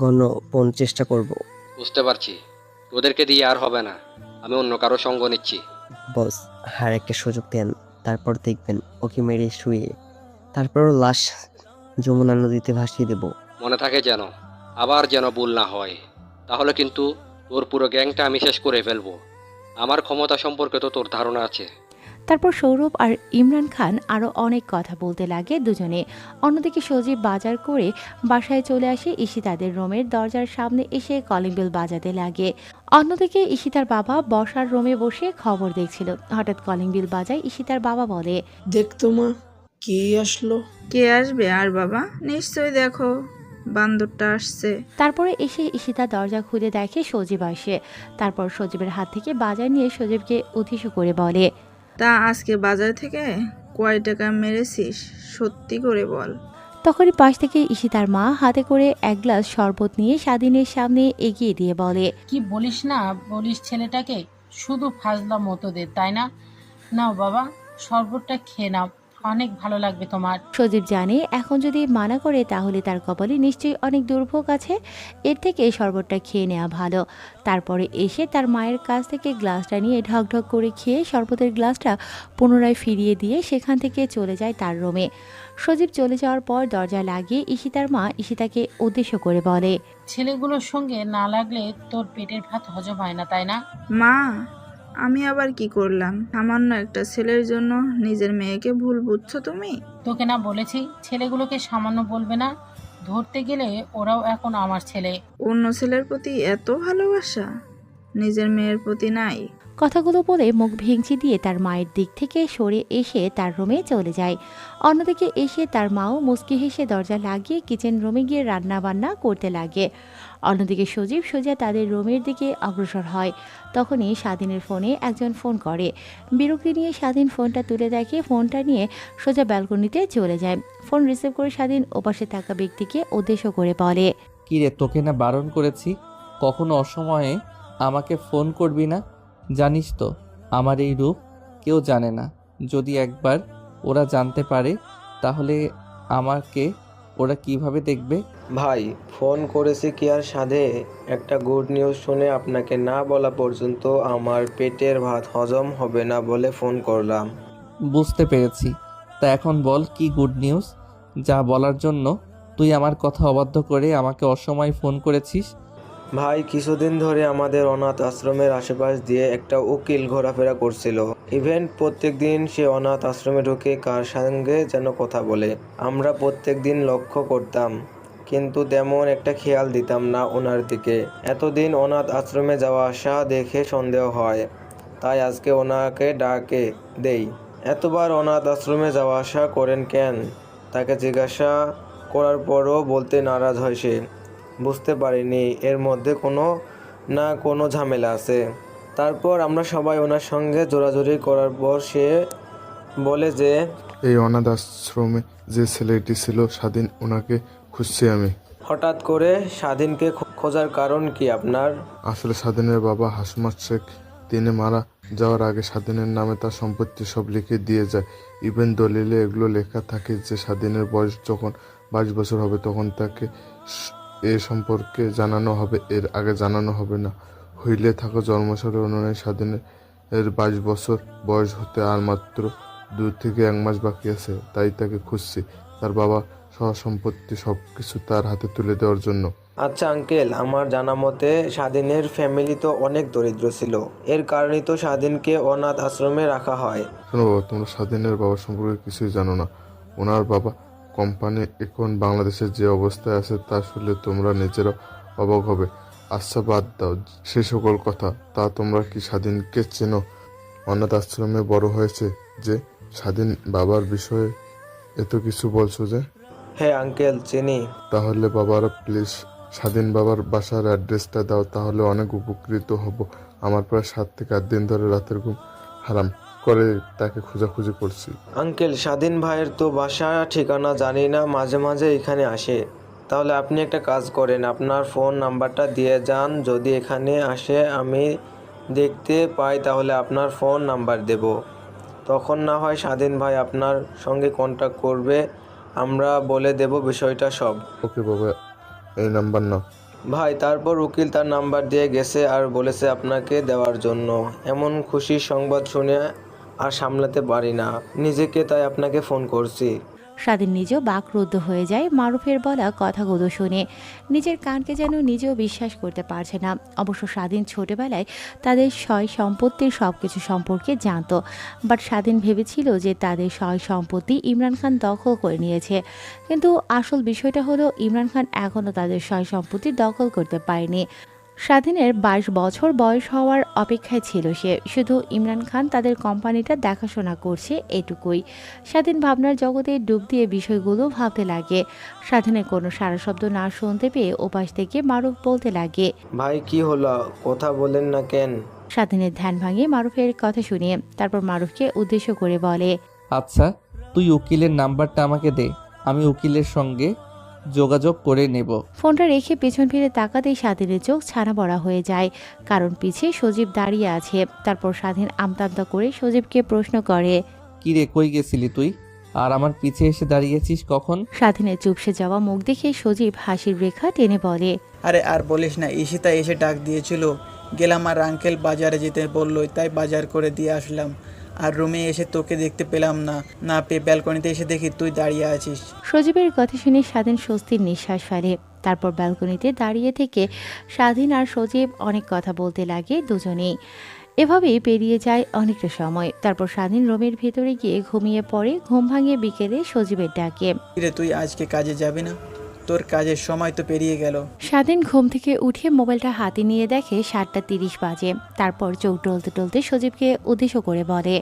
গণপণ চেষ্টা করব। বুঝতে পারছি, তোদেরকে দিয়ে আর হবে না। আমি অন্য কারো সঙ্গ নিচ্ছি। বস, আর একটা সুযোগ দেন, তারপর দেখবেন ওকে মেরে শুয়ে তারপরও লাশ যমুনা নদীতে ভাসিয়ে দেব। মনে থাকে যেন, আবার যেন ভুল না হয়। তাহলে কিন্তু তোর পুরো গ্যাংটা আমি শেষ করে ফেলবো। আমার ক্ষমতা সম্পর্কে তো তোর ধারণা আছে। তারপর সৌরভ আর ইমরান খান আরও অনেক কথা বলতে লাগে দুজনে। অন্যদিকে সজীব বাজার করে বাসায় চলে আসে। ঈশিতাদের রুমের দরজার সামনে এসে কলিং বেল বাজাতে লাগে। অন্যদিকে ঈশিতার বাবা বসার রুমে বসে খবর দেখছিল। হঠাৎ কলিং বেল বাজায়। ঈশিতার বাবা বলে, দেখতো মা, কে আসলো? কে আসবে আর বাবা? নিশ্চয়ই দেখো, বান্দরটা আসছে। তারপরে এসে ঈশিতা দরজা খুলে দেখে সজীব আসে। তারপর সজীবের হাত থেকে বাজার নিয়ে সজীবকে উদ্দেশ্য করে বলে, তা আজকে বাজার থেকে কয় টাকা মেরেছিস সত্যি করে বল। তখনই পাশ থেকে ঈশিতার মা হাতে করে এক গ্লাস শরবত নিয়ে স্বাধীনের সামনে এগিয়ে দিয়ে বলে, কি বলিস না বলিস ছেলেটাকে, শুধু ফাজলা মতো দে তাই না? নাও বাবা, শরবতটা খেয়ে নাও, অনেক ভালো লাগবে তোমার। সজীব জানে এখন যদি মানা করে তাহলে তার কপালে নিশ্চয়ই অনেক দুর্ভোগ আছে, এর থেকে এই শরবতটা খেয়ে নেওয়া ভালো। তারপরে এসে তার মায়ের কাছ থেকে গ্লাসটা নিয়ে ঢক ঢক করে খেয়ে শরবতের গ্লাসটা পুনরায় ফিরিয়ে দিয়ে সেখান থেকে চলে যায় তার রুমে। সজীব চলে যাওয়ার পর দরজা লাগিয়ে ঈশিতার মা ঈশিতাকে উদ্দেশ্য করে বলে, ছেলেগুলোর সঙ্গে না লাগলে তোর পেটের ভাত হজম হয় না তাই না? মা, আমি আবার কি করলাম? সামান্য একটা ছেলের জন্য নিজের মেয়েকে ভুল বুঝছো তুমি? তোকে না বলেছি ছেলেগুলোকে সামান্য বলবে না, ধরতে গেলে ওরাও এখন আমার ছেলে। অন্য ছেলের প্রতি এত ভালোবাসা নিজের মেয়ের প্রতি নাই? কথাগুলো বলে মুখ ভেঙচি দিয়ে তার মায়ের দিক থেকে সরে এসে তার রুমে চলে যায়। অন্যদিকে এসে তার মাও মুচকি হেসে দরজা লাগিয়ে কিচেন রুমে গিয়ে রান্না বান্না করতে লাগে। অন্যদিকে সজীব সোজা তাদের রুমের দিকে অগ্রসর হয়। তখনই স্বাধীনের ফোনে একজন ফোন করে। বিরক্তি নিয়ে স্বাধীন ফোনটা তুলে দেখে ফোনটা নিয়ে সোজা ব্যালকনিতে চলে যায়। ফোন রিসিভ করে স্বাধীন ওপাশে থাকা ব্যক্তিকে উদ্দেশ্য করে বলে, কি রে, তোকে না বারণ করেছি কখনো অসময়ে আমাকে ফোন করবি না? জানিস তো আমার এই রূপ কেউ জানে না। যদি একবার ওরা জানতে পারে তাহলে আমাকে ওরা কিভাবে দেখবে? ভাই, ফোন করেছি কি আর সাধে? একটা গুড নিউজ শুনে আপনাকে না বলা পর্যন্ত আমার পেটের ভাত হজম হবে না বলে ফোন করলাম। বুঝতে পেরেছি। তা এখন বল কি গুড নিউজ? যা বলার জন্য তুই আমার কথা অবাধ্য করে আমাকে অসময়ে ফোন করেছিস। ভাই, কিছুদিন ধরে আমাদের অনাথ আশ্রমের আশেপাশ দিয়ে একটা উকিল ঘোরাফেরা করছিল। ইভেন্ট প্রত্যেক দিন সে অনাথ আশ্রমে ঢুকে কার সঙ্গে যেন কথা বলে। আমরা প্রত্যেক দিন লক্ষ্য করতাম, কিন্তু তেমন একটা খেয়াল দিতাম না ওনার দিকে। এতদিন অনাথ আশ্রমে যাওয়া আসা দেখে সন্দেহ হয়, তাই আজকে ওনাকে ডাকে দেই। এতবার অনাথ আশ্রমে যাওয়া আসা করেন কেন? তাকে জিজ্ঞাসা করার পরও বলতে নারাজ হয় সে। বুঝতে পারিনি এর মধ্যে কোনো ঝামেলা আছে। তারপর আমরা সবাই ওনার সঙ্গে জোরাজুরি করার পর সে বলে যে এই অনাথ আশ্রমে যে ছেলেটি ছিল স্বাধীন, ওনাকে খুঁজছি আমি। হঠাৎ করে স্বাধীনকে খোঁজার কারণ কি আপনার? আসলে স্বাধীনের বাবা হাসমাত শেখ, তিনি মারা যাওয়ার আগে স্বাধীনের নামে তার সম্পত্তি সব লিখে দিয়ে যায়। ইভেন দলিলে এগুলো লেখা থাকে যে স্বাধীনের বয়স যখন 22 বছর হবে তখন তাকে এ সম্পর্কে জানানো হবে, এর আগে জানানো হবে না। হইলে থাকা জন্মসালের অনুযায়ী স্বাধীনের 22 বছর বয়স হতে আর মাত্র 2 থেকে 1 মাস বাকি আছে। তাই তাকে খুঁজছি, তার বাবা সহ সম্পত্তি সবকিছু তার হাতে তুলে দেওয়ার জন্য। আচ্ছা আঙ্কেল, আমার জানা মতে স্বাধীনের ফ্যামিলি তো অনেক দরিদ্র ছিল, এর কারণেই তো স্বাধীনকে অনাথ আশ্রমে রাখা হয়। শোনো বাবা, তোমরা স্বাধীনের বাবা সম্পর্কে কিছুই জানো না। ওনার বাবা কোম্পানি এখন বাংলাদেশের যে অবস্থায় আছে তা শুনলে তোমরা নিজেরা অবাক হবে। আচ্ছা বাদ দাও সে সকল কথা। তা তোমরা কি স্বাধীনকে চেনো? অনাথ আশ্রমে বড় হয়েছে যে স্বাধীন বাবার বিষয়ে এত কিছু বলছো যে? হ্যাঁ আঙ্কেল, চিনি। তাহলে বাবারা প্লিজ স্বাধীন বাবার বাসার অ্যাড্রেসটা দাও, তাহলে অনেক উপকৃত হব। আমার প্রায় 7 থেকে 8 দিন ধরে রাতের ঘুম হারাম করে তাকে খোঁজাখুঁজি করছি। আঙ্কেল, স্বাধীন ভাইয়ের তো বাসা ঠিকানা জানি না, মাঝে মাঝে এখানে আসে। তাহলে আপনি একটা কাজ করেন, আপনার ফোন নাম্বারটা দিয়ে যান। যদি এখানে আসে আমি দেখতে পাই তাহলে আপনার ফোন নাম্বার দেব। তখন না হয় স্বাধীন ভাই আপনার সঙ্গে কন্ট্যাক্ট করবে, আমরা বলে দেব বিষয়টা সব। ওকে বাবা, এই নাম্বার নাও। ভাই, তারপর উকিল তার নাম্বার দিয়ে গেছে আর বলেছে আপনাকে দেওয়ার জন্য। এমন খুশির সংবাদ শুনে আর সামলাতে পারি না নিজেকে, তাই আপনাকে ফোন করছি। স্বাধীন নিজেও বাকরুদ্ধ হয়ে যায় মারুফের বলা কথাগুলো শুনে। নিজের কানকে যেন নিজেও বিশ্বাস করতে পারছে না। অবশ্য স্বাধীন ছোটবেলায় তাদের সয় সম্পত্তির সবকিছু সম্পর্কে জানতো, বাট স্বাধীন ভেবেছিল যে তাদের সয় সম্পত্তি ইমরান খান দখল করে নিয়েছে। কিন্তু আসল বিষয়টা হলো ইমরান খান এখনও তাদের সয় সম্পত্তি দখল করতে পারেনি। স্বাধীনের 22 বছর বয়স হওয়ার অপেক্ষায় ছিল সে, শুধু ইমরান খান তাদের কোম্পানিটা দেখাশোনা করছে এটুকুই। স্বাধীন ভাবনার জগতে ডুব দিয়ে বিষয়গুলো ভাবতে লাগে। স্বাধীনের কোনো সারা শব্দ না শুনতে পেয়ে ওপাশ থেকে মারুফ বলতে লাগে। ভাই কি হলো, কথা বলেন না কেন? স্বাধীনের ধ্যান ভাঙে মারুফের কথা শুনিয়ে, তারপর মারুফকে উদ্দেশ্য করে বলে, আচ্ছা, তুই উকিলের নাম্বারটা আমাকে দে, আমি উকিলের সঙ্গে যোগাযোগ করে নেব। ফোনটা রেখে পেছন ফিরে তাকাতেই স্বাধীনের চোখ ছানা বড়া হয়ে যায়, কারণ পিছে সজীব দাঁড়িয়ে আছে। তারপর স্বাধীন আমতামতা করে সজীবকে প্রশ্ন করে, কি রে, কই গেছিলি তুই, আর আমার পিছে এসে দাঁড়িয়েছিস কখন? স্বাধীনের চুপসে যাওয়া মুখ দেখে সজীব হাসির রেখা টেনে বলে, আরে আর বলিস না, ঈশিতা এসে ডাক দিয়েছিল, গেলাম আর আঙ্কেল বাজারে যেতে বললো, তাই বাজার করে দিয়ে আসলাম। আর রুমে এসে তোকে দেখতে পেলাম না, না পেয়ে ব্যালকনিতে এসে দেখি তুই দাঁড়িয়ে আছিস। সজীবের কথা শুনে স্বাধীন স্বস্তির নিঃশ্বাস ফেলে। তারপর ব্যালকনিতে দাঁড়িয়ে থেকে স্বাধীন আর সজীব অনেক কথা বলতে লাগে দুজনেই। এভাবেই পেরিয়ে যায় অনেকটা সময়। তারপর স্বাধীন রুমের ভেতরে গিয়ে ঘুমিয়ে পড়ে। ঘুম ভাঙিয়ে বিকেলে সজীবের ডাকে, কিরে তুই আজকে কাজে যাবি না? তোর কাজের সময় তো পেরিয়ে গেল। স্বাধীন ঘুম থেকে উঠে মোবাইলটা হাতে নিয়ে দেখে 7:30 বাজে। তারপর চোখ টলতে টলতে সজীবকে উদ্দেশ্য করে বলে,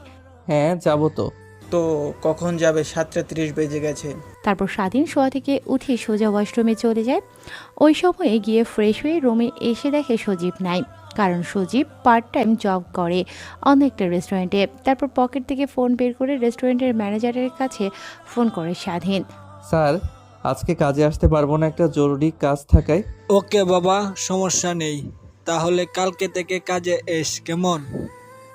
হ্যাঁ যাবো তো। তো কখন যাবে? 7:30 বেজে গেছে। তারপর স্বাধীন শোয়া থেকে উঠে সোজা ওয়াশরুমে চলে যায়। ওই সময়ে গিয়ে ফ্রেশ হয়ে রুমে এসে দেখে সজীব নাই, কারণ সজীব পার্ট টাইম জব করে অন্য একটা রেস্টুরেন্টে। তারপর পকেট থেকে ফোন বের করে রেস্টুরেন্টের ম্যানেজারের কাছে ফোন করে স্বাধীন। স্যার, আজকে কাজে আসতে পারবো না, একটা জরুরি কাজ থাকায়। ওকে বাবা, সমস্যা নেই, তাহলে কালকে থেকে কাজে এস, কেমন?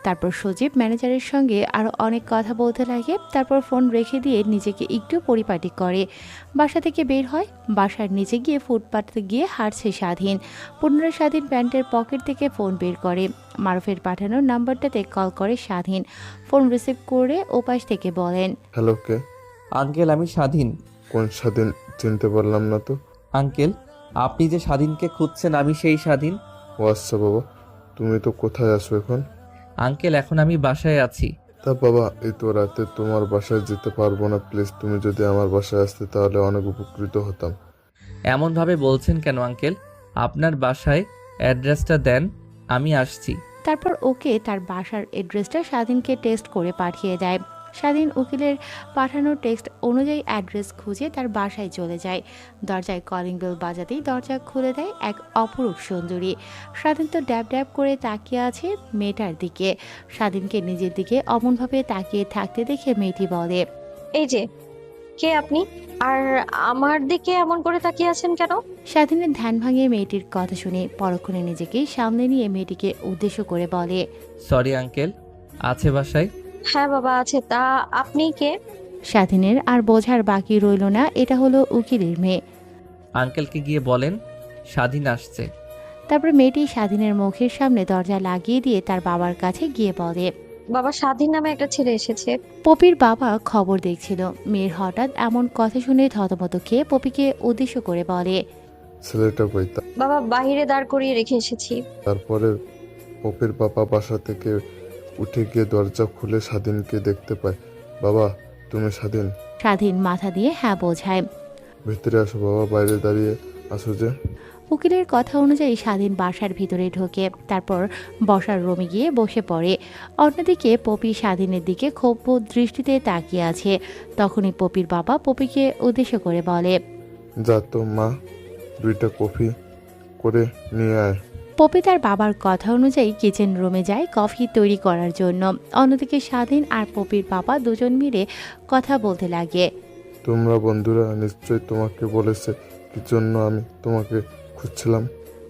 তারপর সজীব ম্যানেজারের সঙ্গে আরও অনেক কথা বলতে লাগে। তারপর ফোন রেখে দিয়ে নিজেকে একটু পরিপাটি করে বাসা থেকে বের হয়। বাসার নিচে গিয়ে ফুটপাতে গিয়ে হাঁটছে স্বাধীন। পুনরায় স্বাধীন প্যান্টের পকেট থেকে ফোন বের করে মারুফের পাঠানোর নাম্বারটাতে কল করে স্বাধীন। ফোন রিসিভ করে ওপাশ থেকে বলেন, হ্যালো, কে? আঙ্কেল, আমি স্বাধীন। কোন স্বাধীন? চিনতে পারলাম না তো। আঙ্কেল, আপনি যে স্বাধীনকে খুঁজছেন, আমি সেই স্বাধীন। ও আচ্ছা বাবা, তুমি তো কোথায় আছো এখন? আঙ্কেল, এখন আমি বাসায় আছি। তা বাবা, এই তো রাতে তোমার বাসায় যেতে পারবো না, প্লিজ তুমি যদি আমার বাসায় আসতে তাহলে অনেক উপকৃত হতাম। এমনভাবে বলছেন কেন আঙ্কেল? আপনার বাসায় অ্যাড্রেসটা দেন, আমি আসছি। তারপর ওকে তার বাসার অ্যাড্রেসটা স্বাধীনকে টেক্সট করে পাঠিয়ে দেয়। স্বাধীন উকিলের পাঠানো টেক্সট অনুযায়ী অ্যাড্রেস খুঁজে তার বাসায় চলে যায়। দরজায় কলিং বেল বাজাতেই দরজা খুলে দেয় এক অপরূপ সুন্দরী। স্বাধীন তো ড্যাব ড্যাব করে তাকিয়ে আছে মেয়েটার দিকে। স্বাধীনকে নিজের দিকে অমনভাবে তাকিয়ে থাকতে দেখে মেয়েটি বলে, এই যে, কে আপনি? আর আমার দিকে এমন করে তাকিয়ে আছেন কেন? স্বাধীনের ধ্যান ভাঙিয়ে মেয়েটির কথা শুনে পরক্ষণে নিজেকে সামনে নিয়ে মেয়েটিকে উদ্দেশ্য করে বলে, সরি আঙ্কেল, আছে বাসায়? হ্যাঁ বাবা আছে। তা আপনি কে? স্বাধীনের আর বোঝার বাকি রইল না এটা হলো উকিলের মেয়ে। আঙ্কেলকে গিয়ে বলেন স্বাধীন আসছে। তারপর মেয়েটি স্বাধীনের মুখের সামনে দরজা লাগিয়ে দিয়ে তার বাবার কাছে গিয়ে বলে, বাবা, স্বাধীন নামে একটা ছেলে এসেছে। পপির বাবা খবর দেখছিল। মেয়ের হঠাৎ এমন কথা শুনে থতমত খেয়ে পপিকে উদ্দেশ্য করে বলে, ছেলেটা কই? বাবা, বাহিরে দাঁড় করিয়ে রেখে এসেছি। তারপরে পপির বাবা বাসা থেকে উঠে গিয়ে দরজা খুলে স্বাধীনকে দেখতে পায়। বাবা, তুমি স্বাধীন? স্বাধীন মাথা দিয়ে হ্যাঁ বোঝায়। ভিতরে আসো বাবা, বাইরে দাঁড়িয়ে আসো যে। উকিলের কথা অনুযায়ী স্বাধীন বাসার ভিতরে ঢোকে। তারপর বসার রুমে গিয়ে বসে পড়ে। অন্যদিকে পপি স্বাধীনের দিকে ক্ষোভ দৃষ্টিতে তাকিয়ে আছে। তখনই পপির বাবা পপিকে উদ্দেশ্য করে বলে, যা তো মা, 2টা কফি করে নিয়ে আয়। পপি তার বাবার কথা অনুযায়ী কিচেন রুমে যায় কফি তৈরি করার জন্য। অন্যদিকে স্বাধীন আর পপির বাবা দুজন মিলে কথা বলতে লাগে। তোমরা বন্ধুরা নিশ্চয়ই তোমাকে বলেছে কি জন্য আমি তোমাকে খুঁজছিলাম।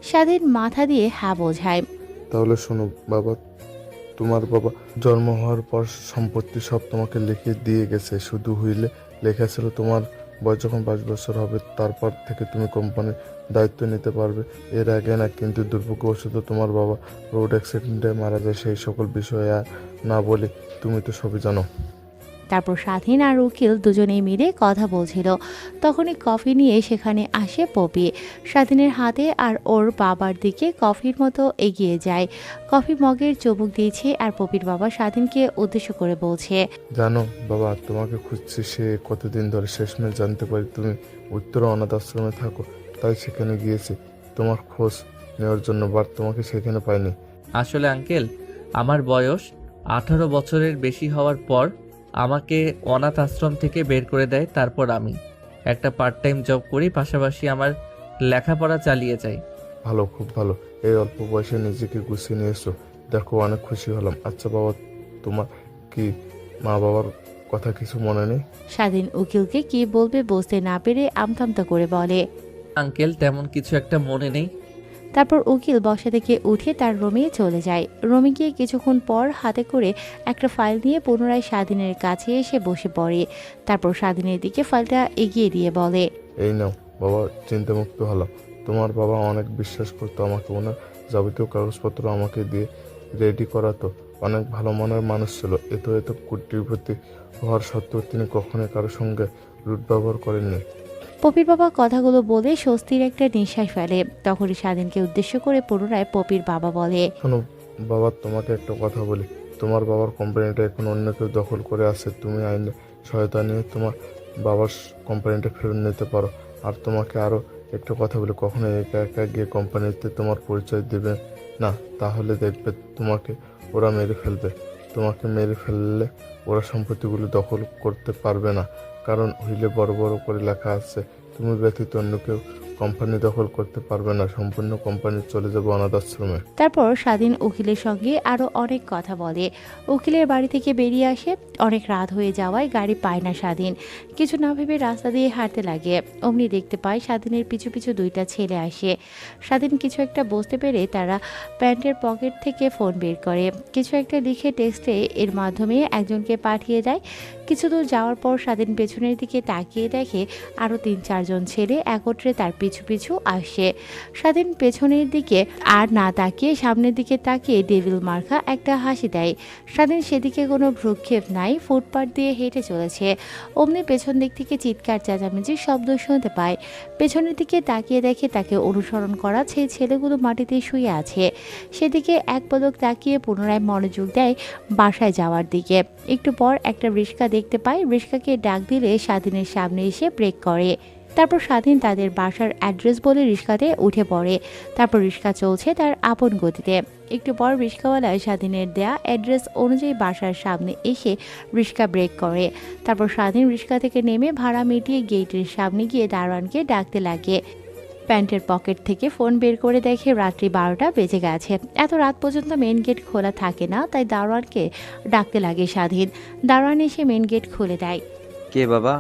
স্বাধীন মাথা দিয়ে হ্যাঁ বোঝায়। তাহলে শোনো বাবা, তোমার বাবা জন্ম হওয়ার পর সম্পত্তি সব তোমাকে লিখে দিয়ে গেছে। শুধু হুইলে লেখা ছিল তোমার বয়স যখন 5 বছর হবে তারপর থেকে তুমি কোম্পানির দায়িত্ব নিতে পারবে। এর আগে না, কিন্তু দুর্ভাগ্যবশত তোমার বাবা রোড অ্যাক্সিডেন্টে মারা যায়। সেই সকল বিষয়ে আর না বলি, তুমি তো সবই জানো। তারপর স্বাধীন আর উকিল দুজনেই মিলে কথা বলছিল। তখনই কফি নিয়ে সেখানে আসে পপি। স্বাধীনের হাতে আর ওর বাবার দিকে কফির মতো এগিয়ে যায়। কফি মগের চুমুক দিয়েছে আর পপির বাবা স্বাধীনকে উদ্দেশ্য করে বলছে, জানো বাবা, তোমাকে খুঁজছি সে কতদিন ধরে। শেষমেশ জানতে পারি তুমি উত্তর অনাথ আশ্রমে থাকো, তাই সেখানে গিয়েছি তোমার খোঁজ নেওয়ার জন্য, বাট তোমাকে সেখানে পাইনি। আসলে আঙ্কেল, আমার বয়স 18 বছরের বেশি হওয়ার পর আমাকে অনাথ আশ্রম থেকে বের করে দেয়। তারপর আমি একটা পার্ট টাইম জব করি, পাশাপাশি আমার লেখাপড়া চালিয়ে যাই। ভালো, খুব ভালো। এই অল্প বয়সে নিজেকে গুছিয়ে নিয়েছো, দেখো অনেক খুশি হলাম। আচ্ছা বাবা, তোমার কি মা বাবার কথা কিছু মনে নেই? স্বাধীন উকিলকে কি বলবে বুঝতে না পেরে আমতামতা করে বলে। আঙ্কেল, তেমন কিছু একটা মনে নেই। তারপর উকিল বসা থেকে উঠে তার রুমে চলে যায়। রুমে গিয়ে কিছুক্ষণ পর হাতে করে একটা ফাইল নিয়ে পুনরায় স্বাধীনের কাছে এসে বসে পড়ে। তারপর স্বাধীনের দিকে ফাইলটা এগিয়ে দিয়ে বলে, এই নাও বাবা, চিন্তামুক্ত হলাম। তোমার বাবা অনেক বিশ্বাস করতো আমাকে, ওনার যাবতীয় কাগজপত্র আমাকে দিয়ে রেডি করাতো। অনেক ভালো মনের মানুষ ছিল। এত কোটিপতি হওয়ার সত্ত্বেও তিনি কখনোই কারোর সঙ্গে রুট ব্যবহার করেননি। পপির বাবা কথাগুলো বলে স্বস্তির একটা নিঃশ্বাস ফেলে। তখনই স্বাধীনকে উদ্দেশ্য করে পুনরায় পপির বাবা বলে, শোনো বাবা, তোমাকে একটা কথা বলি। তোমার বাবার কোম্পানিটা এখন অন্য কেউ দখল করে আছে। তুমি আইনে সহায়তা নিয়ে তোমার বাবার কোম্পানিটা ফেরত নিতে পারো। আর তোমাকে আরও একটা কথা বলি, কখনো একা একা গিয়ে কোম্পানিতে তোমার পরিচয় দেবে না, তাহলে দেখবে তোমাকে ওরা মেরে ফেলবে। তোমাকে মেরে ফেললে ওরা সম্পত্তিগুলো দখল করতে পারবে না, কারণ হুইলে বড় বড় করে লেখা আছে তুমি ব্যতীত অন্য কেউ কোম্পানি দখল করতে পারবে না। সম্পূর্ণ কোম্পানি চলে যাবে অনাথ আশ্রমে। তারপর স্বাধীন উকিলের সঙ্গে আরো অনেক কথা বলে। উকিলের বাড়ি থেকে বেরিয়ে আসে। অনেক রাত হয়ে যাওয়ায় গাড়ি পায় না স্বাধীন। কিছু না ভেবে রাস্তা দিয়ে হাঁটতে লাগে। অমনি দেখতে পায় স্বাধীনের পিছু পিছু দুইটা ছেলে আসে। স্বাধীন কিছু একটা বুঝতে পেরে তারা প্যান্টের পকেট থেকে ফোন বের করে কিছু একটা লিখে টেক্সটে এর মাধ্যমে একজনকে পাঠিয়ে দেয়। কিছু দূর যাওয়ার পর স্বাধীন পেছনের দিকে তাকিয়ে দেখে আরো 3-4 জন ছেলে একত্রে তার পিছু পিছু আসে। স্বাধীন পেছনের দিকে আর না তাকিয়ে সামনের দিকে তাকিয়ে ডেভিল মার্কা একটা হাসি দেয়। স্বাধীন সেদিকে কোনো ভ্রুক্ষেপ নাই, ফুটপাত দিয়ে হেঁটে চলেছে। অমনি পেছন দিক থেকে চিৎকার চেঁচামেচির শব্দ শুনতে পায়। পেছনের দিকে তাকিয়ে দেখে তাকে অনুসরণ করা সেই ছেলেগুলো মাটিতে শুয়ে আছে। সেদিকে এক পলক তাকিয়ে পুনরায় মনোযোগ দেয় বাসায় যাওয়ার দিকে। একটু পর একটা রিক্সা দেখতে পায়। রিক্সাকে ডাক দিলে স্বাধীনের সামনে এসে ব্রেক করে। তারপর স্বাধীন তাদের বাসার অ্যাড্রেস বলে রিক্সাতে উঠে পড়ে। তারপর রিক্সা চলছে তার আপন গতিতে। একটু পর রিক্সাওয়ালা স্বাধীনের দেয়া অ্যাড্রেস অনুযায়ী বাসার সামনে এসে রিক্সা ব্রেক করে। তারপর স্বাধীন রিক্সা থেকে নেমে ভাড়া মিটিয়ে গেটের সামনে গিয়ে দারোয়ানকে ডাকতে লাগে। প্যান্টের পকেট থেকে ফোন বের করে দেখে রাত্রি 12টা বেজে গেছে। এত রাত পর্যন্ত মেন গেট খোলা থাকে না, তাই দারোয়ানকে ডাকতে লাগে স্বাধীন। দারোয়ান এসে মেন গেট খুলে দেয়। কে বাবা,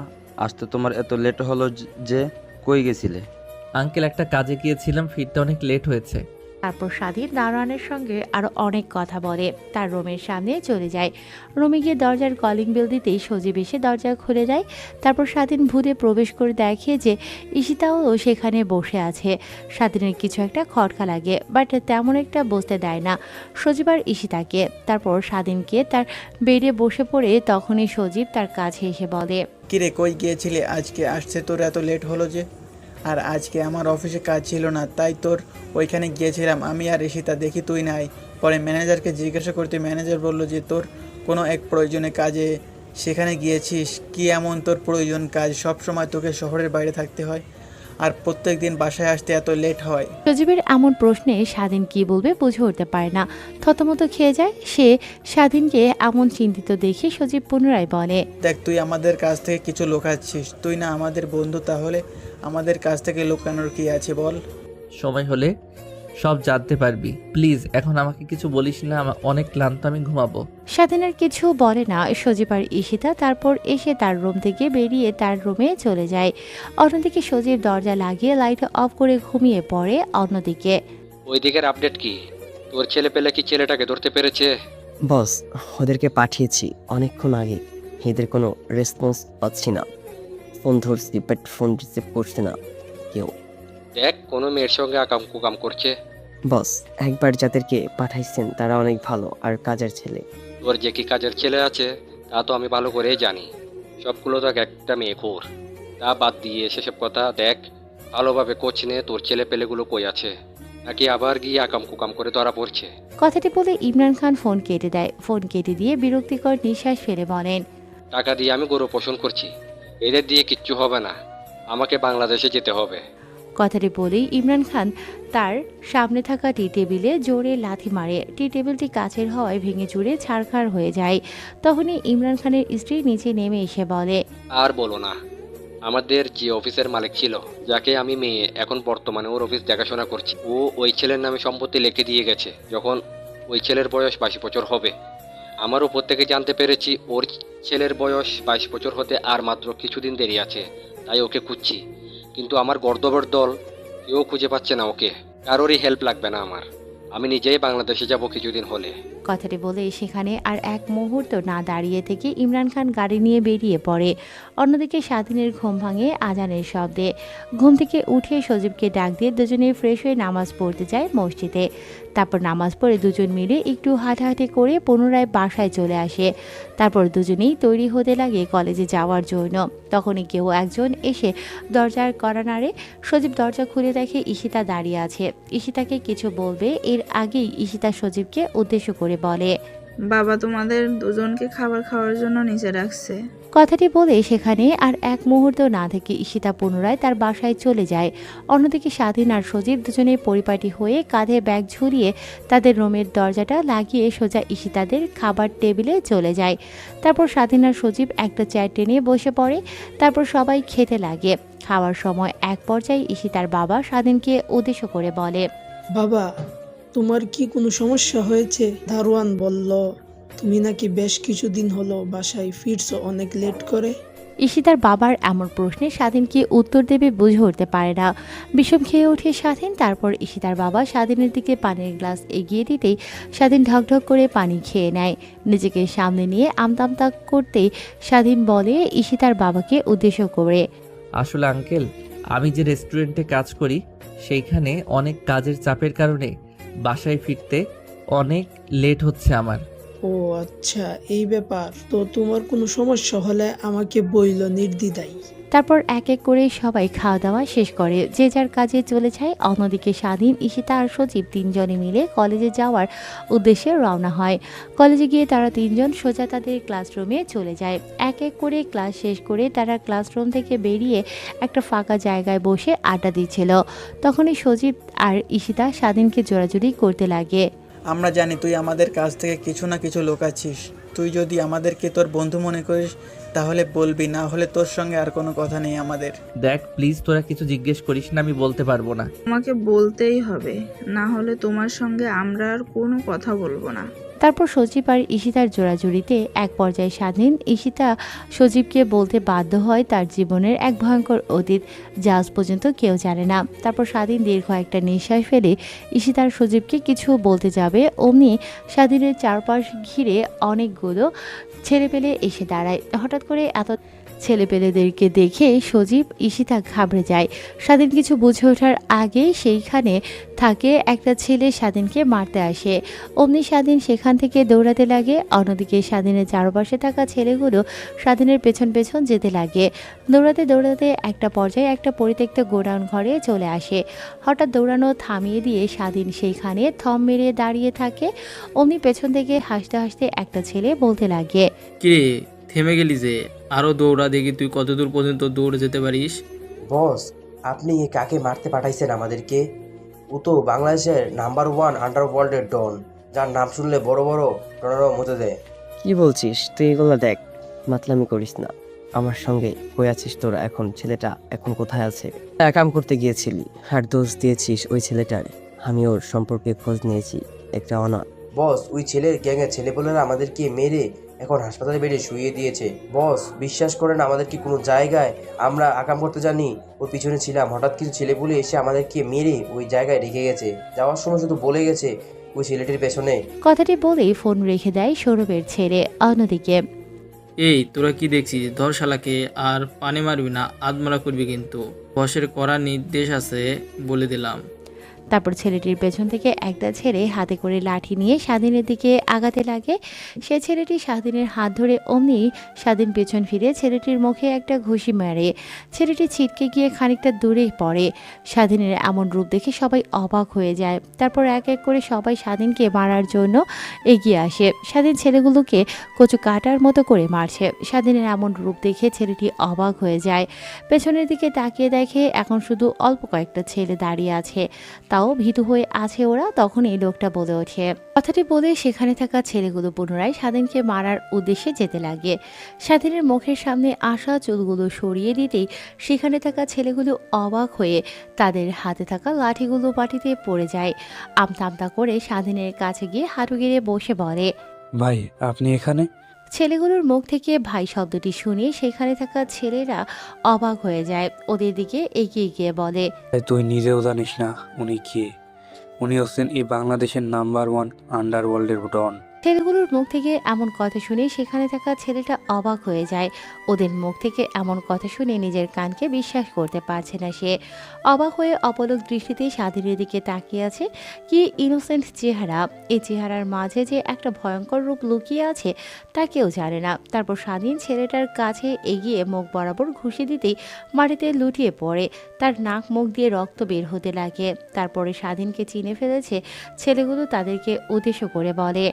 আসতে তোমার এত লেট হলো যে? কই গেছিলে? আঙ্কেল, একটা কাজে গিয়েছিলাম, ফিরতে অনেক লেট হয়েছে। তারপর স্বাধীন দারোয়ানের সঙ্গে আরো অনেক কথা বলে। তার রুমের সামনে চলে যায়। রুমে গিয়ে দরজার কলিং বেল দিতেই সজীব এসে দরজা খুলে দেয়। তারপর স্বাধীন ভূতে প্রবেশ করে দেখে যে ঈশিতাও সেখানে বসে আছে। স্বাধীনের কিছু একটা খটকা লাগে, বাট তেমন একটা বসতে দেয় না সজীব আর ঈশিতাকে। তারপর স্বাধীনকে তার বেডে বসে পড়ে তখনই সজীব তার কাছে এসে বলে, কিরে কই গিয়েছিলে? আজকে আসছে তোর এত লেট হলো যে? আর আজকে আমার অফিসে কাজ ছিল না, তাই তোর ওইখানে গিয়েছিলাম আমি আর ঈশিতা, দেখি তুই নাই। পরে ম্যানেজারকে জিজ্ঞাসা করতে ম্যানেজার বলল যে তোর কোনো এক প্রয়োজনে কাজে সেখানে গিয়েছিস। কি এমন তোর প্রয়োজন কাজ? সব সময় তোকে শহরের বাইরে থাকতে হয় আর প্রত্যেক দিন বাসায় আসতে এত লেট হয়? সজীবের এমন প্রশ্নে স্বাধীন কি বলবে বুঝে উঠতে পারে না, থতমত খেয়ে যায় সে। স্বাধীনকে এমন চিন্তিত দেখে সজীব পুনরায় বলে, দেখ, তুই আমাদের কাছ থেকে কিছু লুকাচ্ছিস। তুই না আমাদের বন্ধু, তাহলে আমাদের কাছ থেকে লুকানোর কি আছে বল? সময় হলে সব জানতে পারবি। প্লিজ এখন আমাকে কিছু বলিস না, আমার অনেক ক্লান্ত, আমি ঘুমাবো। স্বাধীনের কিছু বলে না সজীব আর ঈশিতা। তারপর এসে তার রুম থেকে বেরিয়ে তার রুমে চলে যায়। অন্যদিকে সজীব দরজা লাগিয়ে লাইট অফ করে ঘুমিয়ে পড়ে। অন্যদিকে ওই দিকের আপডেট কি? তোর ছেলে পেলে কি ছেলেটাকে ধরতে পেরেছে? বস, ওদেরকে পাঠিয়েছি অনেকক্ষণ আগে, এদের কোনো রেসপন্স পাচ্ছি না। ফোন ধরছি বাট ফোন রিসিভ করছে না কেউ। দেখ, কোনো মেয়ের সঙ্গে আকাম কুকাম করছে। বস, একবার যাদেরকে পাঠাইছেন তারা অনেক ভালো আর কাজের ছেলে। তোর যে কি কাজের ছেলে আছে তা তো আমি ভালো করেই জানি। সবগুলো তো একটা মেয়ে খোর। তা বাদ দিয়ে সেসব কথা দেখ, ভালোভাবে কোচ নে তোর ছেলে পেলেগুলো কই আছে, নাকি আবার গিয়ে আকাম কুকাম করে ধরা পড়ছে। কথাটি বলে ইমরান খান ফোন কেটে দেয়। ফোন কেটে দিয়ে বিরক্তিকর নিঃশ্বাস ফেলে বলেন, টাকা দিয়ে আমি গরু পোষণ করছি, এদের দিয়ে কিচ্ছু হবে না, আমাকে বাংলাদেশে যেতে হবে। কথাটি বলেই ইমরান খান তার সামনে থাকা টি টেবিলে জোরে লাথি মারে। টি টেবিলটি কাচের হওয়ায় ভেঙে চুরে ছারখার হয়ে যায়। তখনই ইমরান খানের স্ত্রী নিচে নেমে এসে বলে, আর বলো না, আমাদের যে অফিসের মালিক ছিল, যাকে আমি মেয়ে, এখন বর্তমানে ওর অফিস দেখাশোনা করছি, ও ওই ছেলের নামে সম্পত্তি লিখে দিয়ে গেছে যখন ওই ছেলের বয়স 22 বছর হবে। আমার উপর থেকে জানতে পেরেছি ওর ছেলের বয়স 22 বছর হতে আর মাত্র কিছুদিন দেরি আছে, তাই ওকে খুঁজছি। কিন্তু আমার গর্দবর দল কেউ খুঁজে পাচ্ছে না ওকে। কারোরই হেল্প লাগবে না আমার, আমি নিজেই বাংলাদেশে যাব কিছুদিন হলে। কথাটি বলে সেখানে আর এক মুহূর্ত না দাঁড়িয়ে থেকে ইমরান খান গাড়ি নিয়ে বেরিয়ে পড়ে। অন্যদিকে স্বাধীনের ঘুম ভাঙে আজানের শব্দে। ঘুম থেকে উঠে সজীবকে ডাক দিয়ে দুজনে ফ্রেশ হয়ে নামাজ পড়তে যায় মসজিদে। তারপর নামাজ পড়ে দুজন মিলে একটু হাঁটাহাঁটি করে পুনরায় বাসায় চলে আসে। তারপর দুজনেই তৈরি হতে লাগে কলেজে যাওয়ার জন্য। তখনই কেউ একজন এসে দরজার কড়া নাড়ে। সজীব দরজা খুলে দেখে ঈশিতা দাঁড়িয়ে আছে। ঈশিতাকে কিছু বলবে এর আগেই ঈশিতা সজীবকে উদ্দেশ্য করে বলে, বাবা তোমাদের দুজনকে খাবার খাওয়ার জন্য নিচে রাখছে। কথাটি বলে সেখানে আর এক মুহূর্ত না থেকে ঈশিতা পুনরায় তার বাসায় চলে যায়। অন্যদিকে স্বাধীন আর সজীব দুজনে পরিপাটি হয়ে কাঁধে ব্যাগ ঝুলিয়ে তাদের রুমের দরজাটা লাগিয়ে সোজা ঈশিতাদের খাবার টেবিলে চলে যায়। তারপর স্বাধীন আর সজীব একটা চেয়ার টেনে বসে পড়ে। তারপর সবাই খেতে লাগে। খাওয়ার সময় এক পর্যায়ে ঈশিতার বাবা স্বাধীনকে উদ্দেশ্য করে বলে, বাবা, তোমার কি কোনো সমস্যা হয়েছে? দারোয়ান বলল তুমি নাকি বেশ কিছুদিন হলো বাসায় ফিরছো অনেক লেট করে। ঈশিতার বাবার এমন প্রশ্নে স্বাধীনকে উত্তর দেবে বুঝে উঠতে পারে না। বিষম খেয়ে ওঠে স্বাধীন। তারপর ঈশিতার বাবা স্বাধীনের দিকে পানির গ্লাস এগিয়ে দিতেই স্বাধীন ঢকঢক করে পানি খেয়ে নেয়। নিজেকে সামনে নিয়ে আমতামতা করতেই স্বাধীন বলে ঈশিতার বাবাকে উদ্দেশ্য করে, আসলে আঙ্কেল, আমি যে রেস্টুরেন্টে কাজ করি সেইখানে অনেক কাজের চাপের কারণে বাসায় ফিরতে অনেক লেট হচ্ছে আমার। ও আচ্ছা, এই ব্যাপার। তো তোমার কোনো সমস্যা হলে আমাকে বইলো নির্দ্বিধায়। তারপর এক এক করে সবাই খাওয়া দাওয়া শেষ করে যে যার কাজে চলে যায়। অন্যদিকে স্বাধীন, ঈশিতা আর সজীব তিনজনে মিলে কলেজে যাওয়ার উদ্দেশ্যে রওনা হয়। কলেজে গিয়ে তারা তিনজন সোজা তাদের ক্লাসরুমে চলে যায়। এক এক করে ক্লাস শেষ করে তারা ক্লাসরুম থেকে বেরিয়ে একটা ফাঁকা জায়গায় বসে আড্ডা দিচ্ছিল। তখনই সজীব আর ঈশিতা স্বাধীনকে জোরাজুরি করতে লাগে। আমরা জানি তুই আমাদের কাছ থেকে কিছু না কিছু লুকাচ্ছিস। তুই যদি আমাদেরকে তোর বন্ধু মনে করিস তাহলে বলবি, না হলে তোর সঙ্গে আর কোনো কথা নেই আমাদের। দেখ প্লিজ, তোরা কিছু জিজ্ঞেস করিস না, আমি বলতে পারবো না। তোমাকে বলতেই হবে, না হলে তোমার সঙ্গে আমরা আর কোনো কথা বলবো না। তারপর সজীব আর ঈশিতার জোড়াজুড়িতে এক পর্যায়ে স্বাধীন ঈশিতা সজীবকে বলতে বাধ্য হয় তার জীবনের এক ভয়ঙ্কর অতীত, যা আজ পর্যন্ত কেউ জানে না। তারপর স্বাধীন দীর্ঘ একটা নিঃশ্বাস ফেলে ঈশিতার সজীবকে কিছু বলতে যাবে, অমনি স্বাধীনের চারপাশ ঘিরে অনেকগুলো ছেলেপেলে এসে দাঁড়ায়। হঠাৎ করে এত ছেলেপেলেদেরকে দেখে সজীব ঈশিতা ঘাবড়ে যায়। স্বাধীন কিছু বুঝে ওঠার আগে সেইখানে থাকে একটা ছেলে স্বাধীনকে মারতে আসে। অমনি স্বাধীন সেখান থেকে দৌড়াতে লাগে। অন্যদিকে স্বাধীনের চারপাশে থাকা ছেলেগুলো স্বাধীনের পেছন পেছন যেতে লাগে। দৌড়াতে দৌড়াতে একটা পর্যায়ে একটা পরিত্যক্ত গোডাউন ঘরে চলে আসে। হঠাৎ দৌড়ানো থামিয়ে দিয়ে স্বাধীন সেইখানে থম মেরে দাঁড়িয়ে থাকে। অমনি পেছন থেকে হাসতে হাসতে একটা ছেলে বলতে লাগে, কিরে থেমে গেলি যে? আরো দৌড়া, দেখি তুই কতদূর পর্যন্ত দৌড়ে যেতে পারিস। বস, আপনি কাকে মারতে পাঠাইছেন আমাদেরকে? ও তো বাংলাদেশের নাম্বার 1 আন্ডারওয়ার্ল্ডের ডন, যার নাম শুনলে বড় বড় ডনেরও মতে দেয়। কি বলছিস তুই? এগুলো দেখ, মাতলামি করিস না আমার সঙ্গে। কই আছিস তোরা এখন? ছেলেটা এখন কোথায় আছে? কাম করতে গিয়েছিলি আর দোষ দিয়েছিস ওই ছেলেটার। আমি ওর সম্পর্কে খোঁজ নিয়েছি, একটা অনাথ। বস, ওই ছেলের গ্যাংয়ের ছেলেপেলেরা আমাদেরকে মেরে এখন হাসপাতালে বেডে শুইয়ে দিয়েছে। বস, বিশ্বাস করেন আমাদের কি কোনো জায়গায় আমরা আকাম করতে জানি ওর পিছনে ছিলাম, হঠাৎ কিছু ছেলেপুলে এসে আমাদেরকে মেরে ওই জায়গায় রেখে গেছে। যাওয়ার সময় শুধু বলে গেছে ওই ছেলেটির পেছনে। কথাটি বলেই ফোন রেখে দেয় সৌরভের ছেলে। অন্যদিকে, এই তোরা কি দেখছিস? ধর শালাকে, আর পানি মারবি না, আদমরা করবি কিন্তু। বসের কড়া নির্দেশ আছে বলে দিলাম। তারপর ছেলেটির পেছন থেকে একটা ছেলে হাতে করে লাঠি নিয়ে স্বাধীনের দিকে আগাতে লাগে। সে ছেলেটি স্বাধীনের হাত ধরে অমনি স্বাধীন পেছন ফিরে ছেলেটির মুখে একটা ঘুষি মারে। ছেলেটি ছিটকে গিয়ে খানিকটা দূরে পড়ে। স্বাধীনের এমন রূপ দেখে সবাই অবাক হয়ে যায়। তারপর এক এক করে সবাই স্বাধীনকে মারার জন্য এগিয়ে আসে। স্বাধীন ছেলেগুলোকে কচু কাটার মতো করে মারছে। স্বাধীনের এমন রূপ দেখে ছেলেটি অবাক হয়ে যায়। পেছনের দিকে তাকিয়ে দেখে এখন শুধু অল্প কয়েকটা ছেলে দাঁড়িয়ে আছে, তাও ভীতু হয়ে আছে ওরা। তখনই লোকটা বলে ওঠে। কথাটি বলে সেখানে থাকা ছেলেগুলো পুনরায় স্বাধীনকে মারার উদ্দেশ্যে যেতে লাগে। স্বাধীনের মুখের সামনে আসা চুলগুলো সরিয়ে দিতেই সেখানে থাকা ছেলেগুলো অবাক হয়ে তাদের হাতে থাকা লাঠিগুলো মাটিতে পড়ে যায়। আমতা আমতা করে স্বাধীনের কাছে গিয়ে হাঁটু গেড়ে বসে বলে, ভাই আপনি এখানে? ছেলেগুলোর মুখ থেকে ভাই শব্দটি শুনে সেখানে থাকা ছেলেরা অবাক হয়ে যায়। ওদের দিকে এগিয়ে গিয়ে বলে, তুই নিজেও জানিস না উনি কে? উনি হচ্ছেন এই বাংলাদেশের নাম্বার 1 আন্ডারওয়ার্ল্ডের ডন। ছেলেগুলোর মুখ থেকে এমন কথা শুনে সেখানে থাকা ছেলেটা অবাক হয়ে যায়। ওদের মুখ থেকে এমন কথা শুনে নিজের কানকে বিশ্বাস করতে পারছে না সে। অবাক হয়ে অপলক দৃষ্টিতে স্বাধীনের দিকে তাকিয়ে আছে। কি ইনোসেন্ট চেহারা! এই চেহারার মাঝে যে একটা ভয়ঙ্কর রূপ লুকিয়ে আছে তা কেউ জানে না। তারপর স্বাধীন ছেলেটার কাছে এগিয়ে মুখ বরাবর ঘুষি দিতেই মাটিতে লুটিয়ে পড়ে। তার নাক মুখ দিয়ে রক্ত বের হতে লাগে। তারপরে স্বাধীনকে চিনে ফেলেছে ছেলেগুলো তাদেরকে উদ্দেশ্য করে বলে,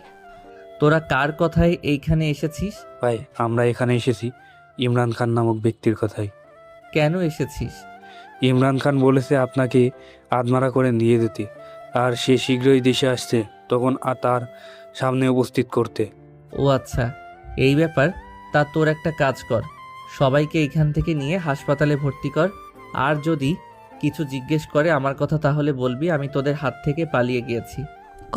তোরা কার কথায় এইখানে এসেছিস? ভাই আমরা এখানে এসেছি ইমরান খান নামক ব্যক্তির কথাই। কেন এসেছিস? ইমরান খান বলেছে আপনাকে আদমারা করে নিয়ে যেতে, আর সে শীঘ্রই দেশে আসছে, তখন তার সামনে উপস্থিত করতে। ও আচ্ছা, এই ব্যাপার। তা তোর একটা কাজ কর, সবাইকে এইখান থেকে নিয়ে হাসপাতালে ভর্তি কর। আর যদি কিছু জিজ্ঞেস করে আমার কথা তাহলে বলবি আমি তোদের হাত থেকে পালিয়ে গিয়েছি।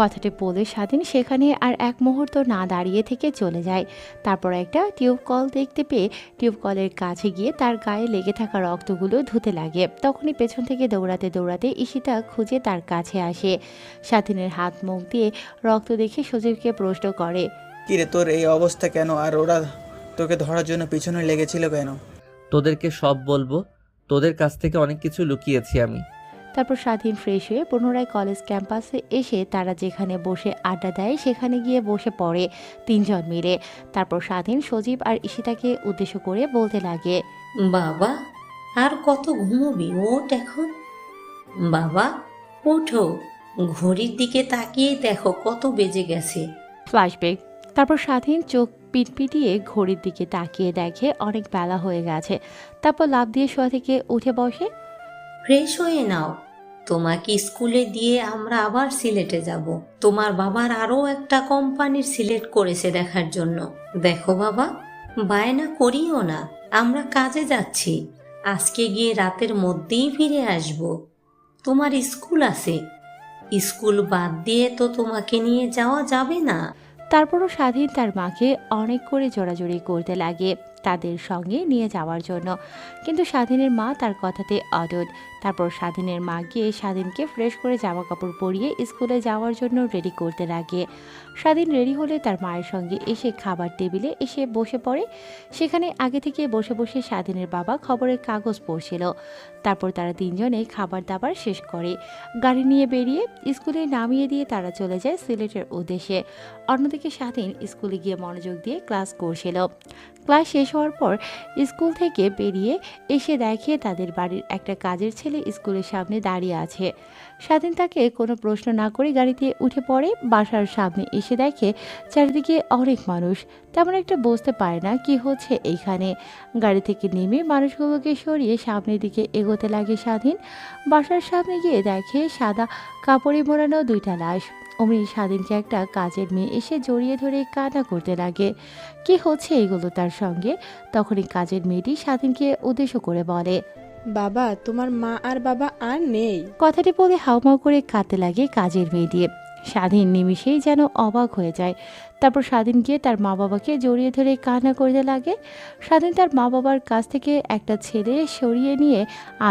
কথাটি বলে স্বাধীন সেখানে আর এক মুহূর্ত না দাঁড়িয়ে থেকে চলে যায়। তারপর একটা টিউব কল দেখতে পেয়ে টিউব কলের কাছে গিয়ে তার গায়ে লেগে থাকা রক্তগুলো ধুতে লাগে। তখনই পেছন থেকে দৌড়াতে দৌড়াতে ঈশিতা খুঁজে তার কাছে আসে। স্বাধীনের হাত মুখ দিয়ে রক্ত দেখে সজীবকে প্রশ্ন করে, কিরে তোর এই অবস্থা কেন? আর ওরা তোকে ধরার জন্য পিছনে লেগেছিল কেন? তোদেরকে সব বলবো, তোদের কাছ থেকে অনেক কিছু লুকিয়েছি আমি। তারপর স্বাধীন ফ্রেশ হয়ে পুনরায় কলেজ ক্যাম্পাসে এসে তারা যেখানে বসে আড্ডা দেয় সেখানে গিয়ে বসে পড়ে তিনজন মিলে। তারপর স্বাধীন সজীব আর ঈশিতাকে উদ্দেশ্য করে বলতে লাগে, বাবা আর কত ঘুমোবি? ওঠ এখন বাবা, ওঠো, ঘড়ির দিকে তাকিয়ে দেখো কত বেজে গেছে। ফ্ল্যাশব্যাক। তারপর স্বাধীন চোখ পিটপিটিয়ে ঘড়ির দিকে তাকিয়ে দেখে অনেক বেলা হয়ে গেছে। তারপর লাফ দিয়ে শোয়া থেকে উঠে বসে, ফ্রেশ হয়ে নাও, তোমাকে স্কুলে দিয়ে আমরা আবার সিলেটে যাব। তোমার বাবার আরও একটা কোম্পানির সিলেক্ট করেছে দেখার জন্য। দেখো বাবা, বায়না করিও না, আমরা কাজে যাচ্ছি, আজকে গিয়ে রাতের মধ্যেই ফিরে আসব। তোমার স্কুল আছে, স্কুল বাদ দিয়ে তো তোমাকে নিয়ে যাওয়া যাবে না। তারপরও স্বাধীন তার মাকে অনেক করে জোরাজোরি করতে লাগে তাদের সঙ্গে নিয়ে যাওয়ার জন্য, কিন্তু স্বাধীনের মা তার কথাতে অটুট। তারপর স্বাধীনের মা গিয়ে স্বাধীনকে ফ্রেশ করে জামা কাপড় পরিয়ে স্কুলে যাওয়ার জন্য রেডি করতে লাগে। স্বাধীন রেডি হলে তার মায়ের সঙ্গে এসে খাবার টেবিলে এসে বসে পড়ে। সেখানে আগে থেকে বসে বসে স্বাধীনের বাবা খবরের কাগজ পড়ছিল। তারপর তারা তিনজনে খাবার দাবার শেষ করে গাড়ি নিয়ে বেরিয়ে স্কুলে নামিয়ে দিয়ে তারা চলে যায় সিলেটের উদ্দেশ্যে। অন্যদিকে স্বাধীন স্কুলে গিয়ে মনোযোগ দিয়ে ক্লাস করছিল। ক্লাস শেষ হওয়ার পর স্কুল থেকে বেরিয়ে এসে দেখে তাদের বাড়ির একটা কাজের ছেলে স্কুলের সামনে দাঁড়িয়ে আছে। স্বাধীন তাকে কোনো প্রশ্ন না করে গাড়িতে উঠে পড়ে। বাসার সামনে এসে দেখে চারিদিকে অনেক মানুষ, তেমন একটা বুঝতে পারে না কি হচ্ছে এইখানে। গাড়ি থেকে নেমে মানুষগুলোকে সরিয়ে সামনের দিকে এগোতে লাগে স্বাধীন। বাসার সামনে গিয়ে দেখে সাদা কাপড়ে মোড়ানো দুইটা লাশ। অমনি স্বাধীনকে একটা কাজের মেয়ে এসে জড়িয়ে ধরে কান্না করতে লাগে। কি হচ্ছে এগুলো তার সঙ্গে? তখনই কাজের মেয়েটি স্বাধীনকে উদ্দেশ্য করে বলে, বাবা, তোমার মা আর বাবা আর নেই। কথাটি বলে হাউমাউ করে কাঁদতে লাগে কাজের মেয়েটি। স্বাধীন নিমিষেই যেন অবাক হয়ে যায়। তারপর স্বাধীন গিয়ে তার মা বাবাকে জড়িয়ে ধরে কান্না করতে লাগে। স্বাধীন তার মা বাবার কাছ থেকে একটা ছেলে সরিয়ে নিয়ে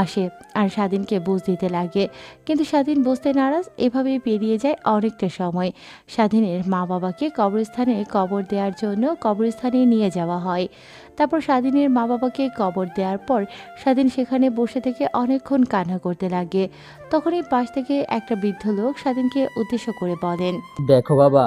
আসে আর স্বাধীনকে বুঝ দিতে লাগে, কিন্তু স্বাধীন বুঝতে নারাজ। এভাবেই পেরিয়ে যায় অনেকটা সময়। স্বাধীনের মা বাবাকে কবরস্থানে কবর দেওয়ার জন্য কবরস্থানে নিয়ে যাওয়া হয়। তারপর স্বাধীনের মা বাবাকে কবর দেওয়ার পর স্বাধীন সেখানে বসে থেকে অনেকক্ষণ কান্না করতে লাগে। তখনই পাশ থেকে একটা বৃদ্ধ লোক স্বাধীনকে উদ্দেশ্য করে বলেন, দেখো বাবা,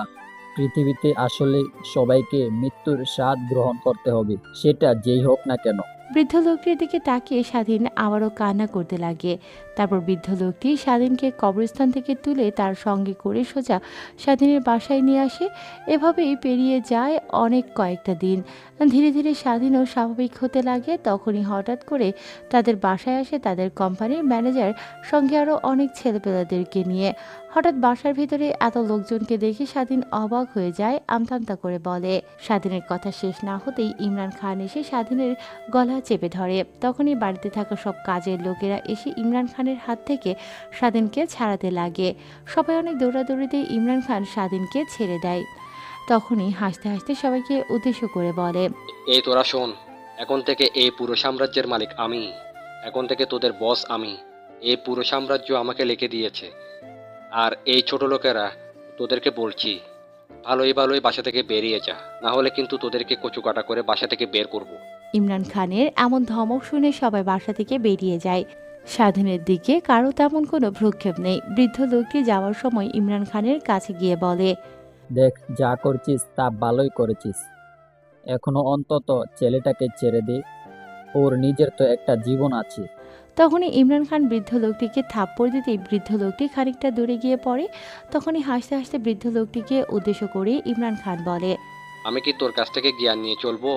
পৃথিবীতে আসলে সবাইকে মৃত্যুর স্বাদ গ্রহণ করতে হবে, সেটা যেই হোক না কেন। বৃদ্ধ লোকটির দিকে তাকিয়ে স্বাধীন আবারও কান্না করতে লাগে। তারপর বৃদ্ধ লোকটি স্বাধীনকে কবরস্থান থেকে তুলে তার সঙ্গে করে সোজা স্বাধীনের বাসায় নিয়ে আসে। এভাবেই পেরিয়ে যায় অনেক কয়েকটা দিন। ধীরে ধীরে স্বাধীনও স্বাভাবিক হতে লাগে। তখনই হঠাৎ করে তাদের বাসায় আসে তাদের কোম্পানির ম্যানেজার, সঙ্গে আরও অনেক ছেলেপেলেদেরকে নিয়ে। হঠাৎ বাসার ভিতরে এত লোকজনকে দেখে স্বাধীন অবাক হয়ে যায়, আমতা আমতা করে বলে। স্বাধীনের কথা শেষ না হতেই ইমরান খান এসে স্বাধীনের গলা চেপে ধরে। তখনই বাড়িতে থাকা সব কাজের লোকেরা এসে ইমরান খানের হাত থেকে স্বাধীনকে ছাড়াতে লাগে। সবাই অনেক দৌড়াদৌড়িতে ইমরান খান স্বাধীনকে ছেড়ে দেয়। তখনই হাসতে হাসতে সবাইকে উদ্দেশ্য করে বলে, এই তোরা শোন, এখন থেকে এই পুরো সাম্রাজ্যের মালিক আমি। এখন থেকে তোদের বস আমি। এই পুরো সাম্রাজ্য আমাকে লিখে দিয়েছে। আর এই ছোট লোকেরা, তোদেরকে বলছি, ভালোই ভালোই বাসা থেকে বেরিয়ে যা, না হলে কিন্তু তোদেরকে কচুকাটা করে বাসা থেকে বের করব। ইমরান খানের এমন ধমক শুনে সবাই বাসা থেকে বেরিয়ে যায়। স্বাধীনের দিকে কারো তেমন কোনো ভ্রুক্ষেপ নেই। বৃদ্ধ লোকটি যাওয়ার সময় ইমরান খানের কাছে গিয়ে বলে, দেখ, যা করছিস তা ভালোই করেছিস, এখনো অন্তত ছেলেটাকে ছেড়ে দে, ওর নিজের তো একটা জীবন আছে। তখনই ইমরান খান বৃদ্ধ লোকটিকে থাপ্পড় দিতেই বৃদ্ধ লোকটি খানিকটা দূরে গিয়ে পড়ে। তখনই হাসতে হাসতে বৃদ্ধ লোকটিকে উদ্দেশ্য করে ইমরান খান বলে, আমি কি তোর কাছ থেকে জ্ঞান নিয়ে চলবো?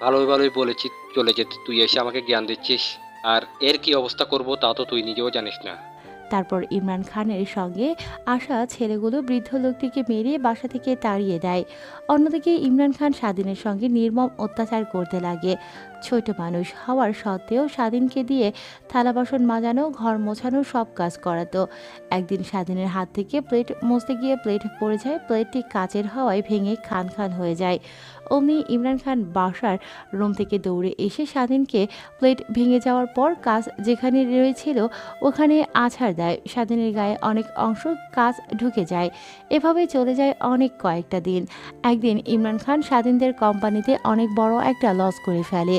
ভালোই ভালোই বলেছি চলে যেতে, তুই এসে আমাকে জ্ঞান দিচ্ছিস। আর এর কি অবস্থা করব তা তো তুই নিজেও জানিস না। তারপর ইমরান খানের সঙ্গে আসা ছেলেগুলো বৃদ্ধ লোকটিকে মেরে বাসা থেকে তাড়িয়ে দেয়। অন্যদিকে ইমরান খান স্বাধীনের সঙ্গে নির্মম অত্যাচার করতে লাগে। ছোট মানুষ হওয়ার সত্ত্বেও স্বাধীনকে দিয়ে থালা বাসন মাজানো, ঘর মোছানো সব কাজ করাতো। একদিন স্বাধীনের হাত থেকে প্লেট মুছতে গিয়ে প্লেট পড়ে যায়। প্লেটটি কাচের হওয়ায় ভেঙে খান খান হয়ে যায়। অমনি ইমরান খান বাসার রুম থেকে দৌড়ে এসে স্বাধীনকে প্লেট ভেঙে যাওয়ার পর কাজ যেখানে রয়েছিল ওখানে আছাড় দেয়। স্বাধীনের গায়ে অনেক অংশ কাজ ঢুকে যায়। এভাবেই চলে যায় অনেক কয়েকটা দিন। একদিন ইমরান খান স্বাধীনদের কোম্পানিতে অনেক বড় একটা লস করে ফেলে।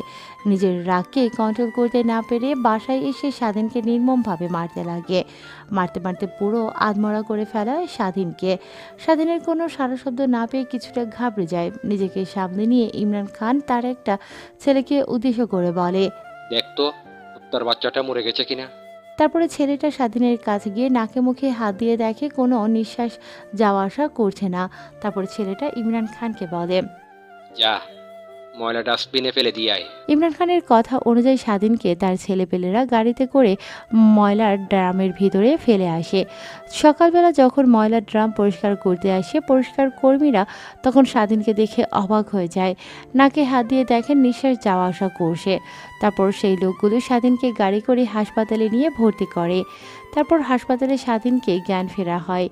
নিজের রাগকে কন্ট্রোল করতে না পেরে বাসায় এসে স্বাধীনকে নির্মমভাবে মারতে লাগে। মারতে মারতে পুরো আধমরা করে ফেলায় স্বাধীনকে। স্বাধীনের কোনো সারা শব্দ না পেয়ে কিছুটা ঘাবড়ে যায়। নিজেকে সামনে নিয়ে ইমরান খান তার একটা ছেলেকে উদ্দেশ্য করে বলে, দেখ তো তার বাচ্চাটা মরে গেছে কিনা। তারপরে ছেলেটা স্বাধীনের কাছে গিয়ে নাকে মুখে হাত দিয়ে দেখে কোনো নিঃশ্বাস যাওয়া আসা করছে না। তারপর ছেলেটা ইমরান খানকে বলে, যা ময়লা ডাস্টবিনে ফেলে দিয়ে আয়। ইমরান খানের কথা অনুযায়ী স্বাধীনকে তার ছেলেপেলেরা গাড়িতে করে ময়লার ড্রামের ভিতরে ফেলে আসে। সকালবেলা যখন ময়লার ড্রাম পরিষ্কার করতে আসে পরিষ্কার কর্মীরা, তখন স্বাধীনকে দেখে অবাক হয়ে যায়। নাকে হাত দিয়ে দেখেন নিঃশ্বাস যাওয়া আসা করছে। তারপর সেই লোকগুলো স্বাধীনকে গাড়ি করে হাসপাতালে নিয়ে ভর্তি করে। তারপর হাসপাতালে স্বাধীনকে জ্ঞান ফেরা হয়।